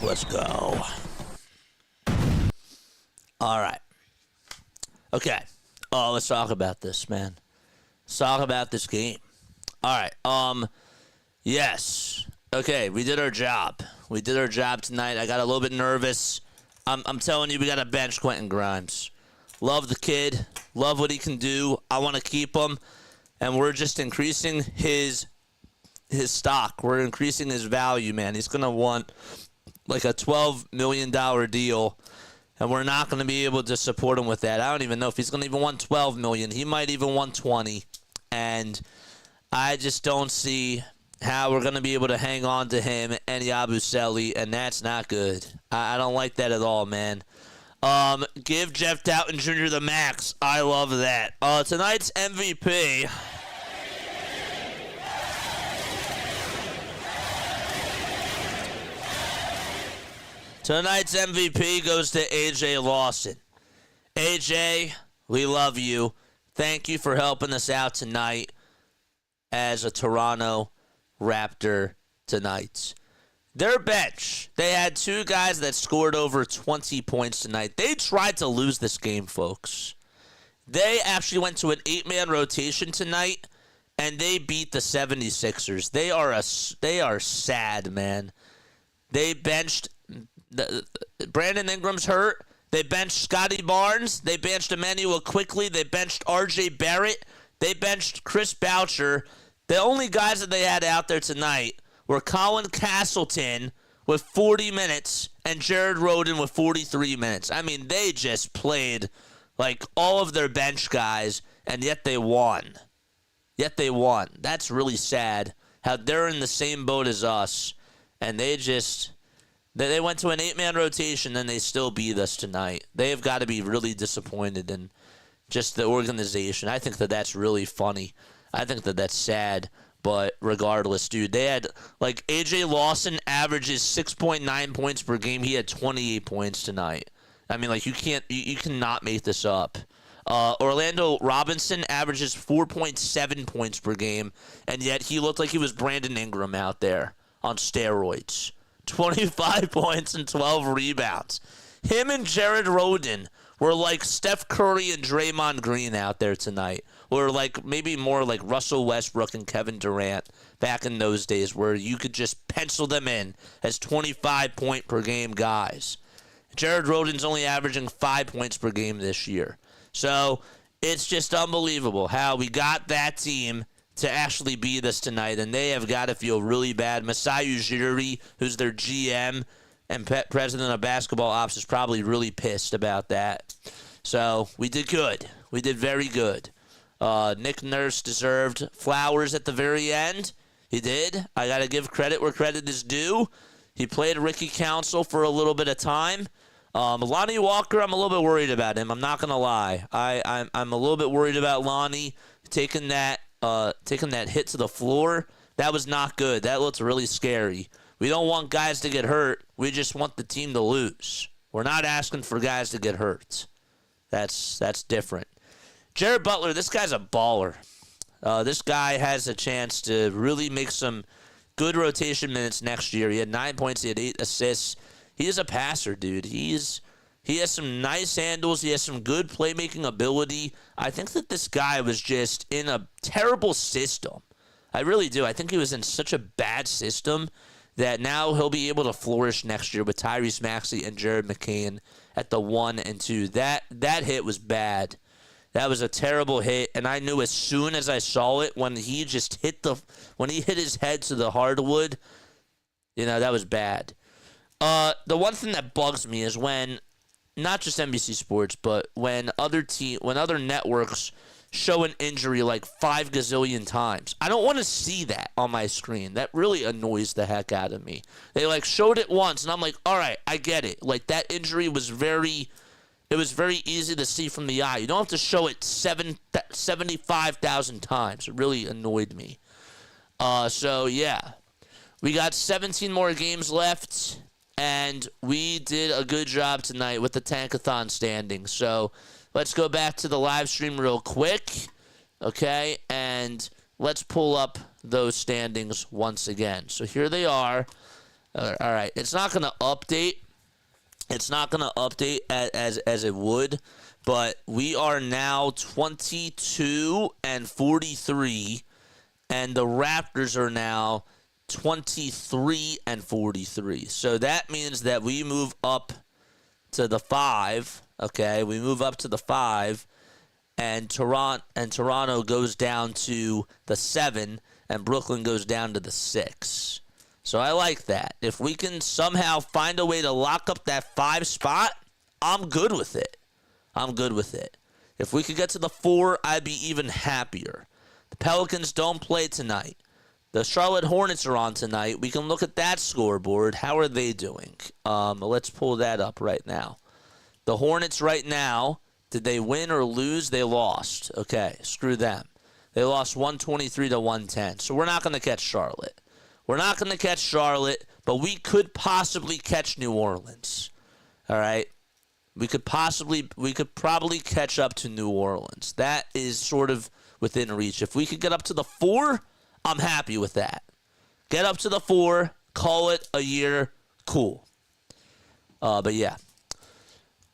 Let's go. All right. Okay. Oh, let's talk about this, man. Let's talk about this game. All right. Yes. Okay, we did our job. We did our job tonight. I got a little bit nervous. I'm telling you, we got to bench Quentin Grimes. Love the kid. Love what he can do. I want to keep him. And we're just increasing his stock. We're increasing his value, man. He's going to want like a $12 million deal, and we're not going to be able to support him with that. I don't even know if he's going to even want $12 million. He might even want $20, and I just don't see how we're going to be able to hang on to him and Yabusele, and that's not good. I don't like that at all, man. Give Jeff Doughton Jr. the max. I love that. Tonight's MVP. Tonight's MVP goes to AJ Lawson. AJ, we love you. Thank you for helping us out tonight as a Toronto Raptor tonight. Their bench, they had 2 guys that scored over 20 points tonight. They tried to lose this game, folks. They actually went to an 8-man rotation tonight, and they beat the 76ers. They are sad, man. They benched Brandon Ingram's hurt. They benched Scotty Barnes. They benched Emmanuel Quickly. They benched R.J. Barrett. They benched Chris Boucher. The only guys that they had out there tonight were Colin Castleton with 40 minutes and Jared Rhoden with 43 minutes. I mean, they just played like all of their bench guys, and yet they won. That's really sad how they're in the same boat as us, and they went to an 8-man rotation, and they still beat us tonight. They have got to be really disappointed in just the organization. I think that that's really funny. I think that that's sad. But regardless, dude, they had, like, A.J. Lawson averages 6.9 points per game. He had 28 points tonight. I mean, like, you cannot make this up. Orlando Robinson averages 4.7 points per game, and yet he looked like he was Brandon Ingram out there on steroids. 25 points and 12 rebounds. Him and Jared Rhoden were like Steph Curry and Draymond Green out there tonight. Or like maybe more like Russell Westbrook and Kevin Durant back in those days where you could just pencil them in as 25-point per game guys. Jared Rhoden's only averaging 5 points per game this year. So it's just unbelievable how we got that team to actually beat us tonight, and they have got to feel really bad. Masai Ujiri, who's their GM and president of basketball ops, is probably really pissed about that. So we did good. We did very good. Nick Nurse deserved flowers at the very end. He did. I got to give credit where credit is due. He played Ricky Council for a little bit of time. Lonnie Walker, I'm a little bit worried about him. I'm not gonna lie. I'm a little bit worried about Lonnie taking that hit to the floor. That was not good. That looked really scary. We don't want guys to get hurt. We just want the team to lose. We're not asking for guys to get hurt. That's different. Jared Butler, this guy's a baller. This guy has a chance to really make some good rotation minutes next year. He had 9 points. He had 8 assists. He is a passer, dude. He has some nice handles. He has some good playmaking ability. I think that this guy was just in a terrible system. I really do. I think he was in such a bad system that now he'll be able to flourish next year with Tyrese Maxey and Jared McCain at the 1 and 2. That hit was bad. That was a terrible hit, and I knew as soon as I saw it when he just hit his head to the hardwood, that was bad. The one thing that bugs me is when not just NBC Sports, but when other networks show an injury like 5 gazillion times. I don't want to see that on my screen. That really annoys the heck out of me. They showed it once, and I'm like, all right, I get it. That injury was very easy to see from the eye. You don't have to show it 75,000 times. It really annoyed me. So, yeah. We got 17 more games left, and we did a good job tonight with the tank-a-thon standings. So, let's go back to the live stream real quick, okay? And let's pull up those standings once again. So, here they are. All right. It's not going to update. It's not going to update as it would, but we are now 22 and 43, and the Raptors are now 23 and 43. So that means that we move up to the 5. Okay, we move up to the 5, and Toronto goes down to the 7, and Brooklyn goes down to the 6. So I like that. If we can somehow find a way to lock up that 5 spot, I'm good with it. If we could get to the 4, I'd be even happier. The Pelicans don't play tonight. The Charlotte Hornets are on tonight. We can look at that scoreboard. How are they doing? Let's pull that up right now. The Hornets right now, did they win or lose? They lost. Okay, screw them. They lost 123 to 110. So we're not going to catch Charlotte. We're not going to catch Charlotte, but we could possibly catch New Orleans. All right? We could probably catch up to New Orleans. That is sort of within reach. If we could get up to the 4, I'm happy with that. Get up to the 4, call it a year, cool. But yeah.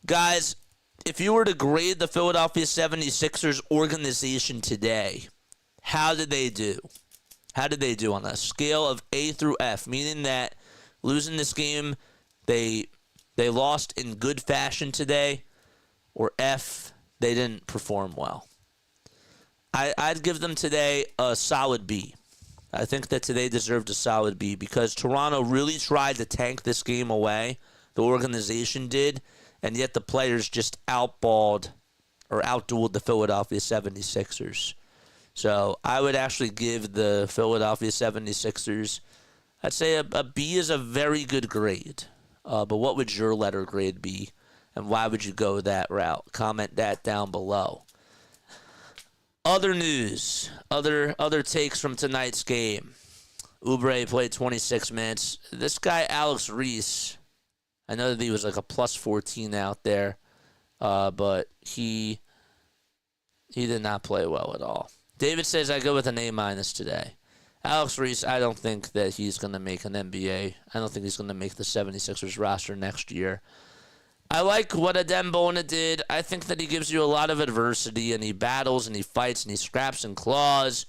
Guys, if you were to grade the Philadelphia 76ers organization today, how did they do? How did they do on a scale of A through F? Meaning that losing this game, they lost in good fashion today, or F, they didn't perform well. I'd give them today a solid B. I think that today deserved a solid B because Toronto really tried to tank this game away. The organization did, and yet the players just outdueled the Philadelphia 76ers. So I would actually give the Philadelphia 76ers, I'd say a B is a very good grade. But what would your letter grade be, and why would you go that route? Comment that down below. Other news, other takes from tonight's game. Oubre played 26 minutes. This guy, Alex Reese, I know that he was like a plus 14 out there, but he did not play well at all. David says I go with an A- today. Alex Reese, I don't think that he's going to make an NBA. I don't think he's going to make the 76ers roster next year. I like what Adem Bona did. I think that he gives you a lot of adversity, and he battles, and he fights, and he scraps and claws.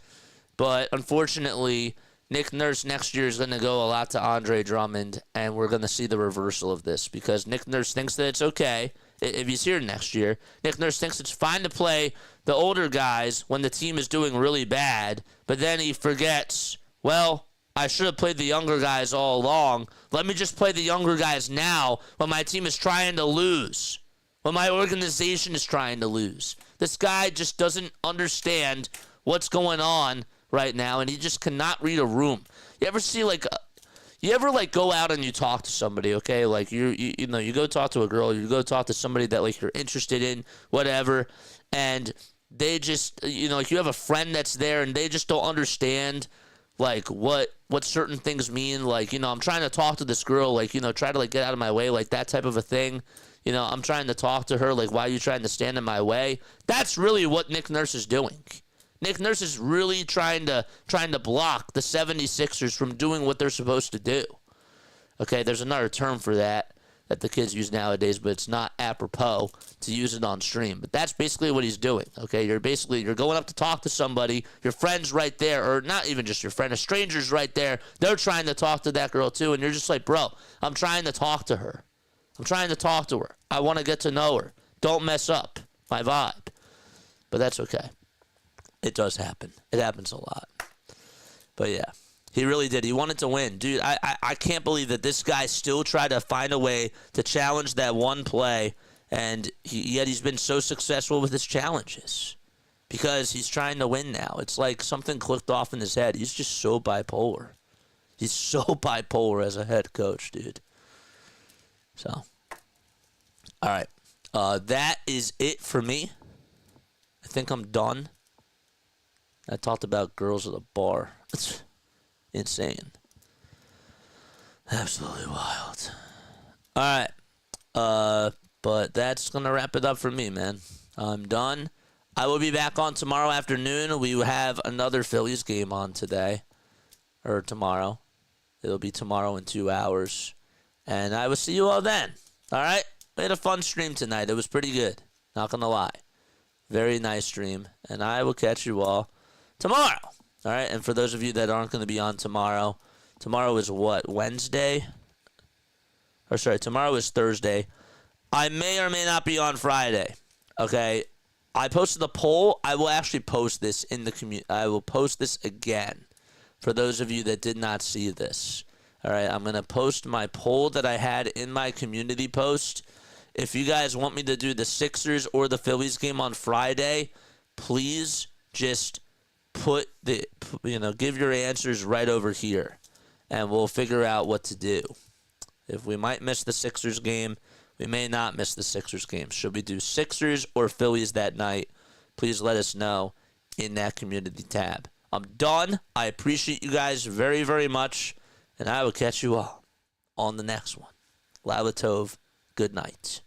But unfortunately, Nick Nurse next year is going to go a lot to Andre Drummond, and we're going to see the reversal of this because Nick Nurse thinks that it's okay. If he's here next year, Nick Nurse thinks it's fine to play the older guys when the team is doing really bad, but then he forgets, well, I should have played the younger guys all along. Let me just play the younger guys now when my team is trying to lose, when my organization is trying to lose. This guy just doesn't understand what's going on right now, and he just cannot read a room. You ever see you ever like go out and you talk to somebody, okay? Like you know, you go talk to a girl, you go talk to somebody that like you're interested in, whatever, and they just, you know, like you have a friend that's there and they just don't understand like what certain things mean. Like, you know, I'm trying to talk to this girl, like, you know, try to like get out of my way, like that type of a thing. You know, I'm trying to talk to her, like, why are you trying to stand in my way? That's really what Nick Nurse is doing. Nick Nurse is really trying to block the 76ers from doing what they're supposed to do. Okay, there's another term for that the kids use nowadays, but it's not apropos to use it on stream. But that's basically what he's doing. Okay, you're going up to talk to somebody, your friend's right there, or not even just your friend, a stranger's right there. They're trying to talk to that girl too, and you're just like, bro, I'm trying to talk to her. I'm trying to talk to her. I want to get to know her. Don't mess up my vibe. But that's okay. It does happen. It happens a lot. But yeah, he really did. He wanted to win. Dude, I can't believe that this guy still tried to find a way to challenge that one play, and yet he's been so successful with his challenges because he's trying to win now. It's like something clicked off in his head. He's just so bipolar. He's so bipolar as a head coach, dude. So, all right. That is it for me. I think I'm done. I talked about girls at the bar. It's insane. Absolutely wild. All right. But that's going to wrap it up for me, man. I'm done. I will be back on tomorrow afternoon. We have another Phillies game on today. Or tomorrow. It'll be tomorrow in 2 hours. And I will see you all then. All right? We had a fun stream tonight. It was pretty good. Not going to lie. Very nice stream. And I will catch you all tomorrow. All right? And for those of you that aren't going to be on tomorrow is what? Wednesday? Or sorry, tomorrow is Thursday. I may or may not be on Friday. Okay? I posted a poll. I will actually post this in the community. I will post this again for those of you that did not see this. All right, I'm going to post my poll that I had in my community post. If you guys want me to do the Sixers or the Phillies game on Friday, please just give your answers right over here, and we'll figure out what to do. If we might miss the Sixers game, we may not miss the Sixers game. Should we do Sixers or Phillies that night? Please let us know in that community tab. I'm done. I appreciate you guys very, very much. And I will catch you all on the next one. Lalatov, good night.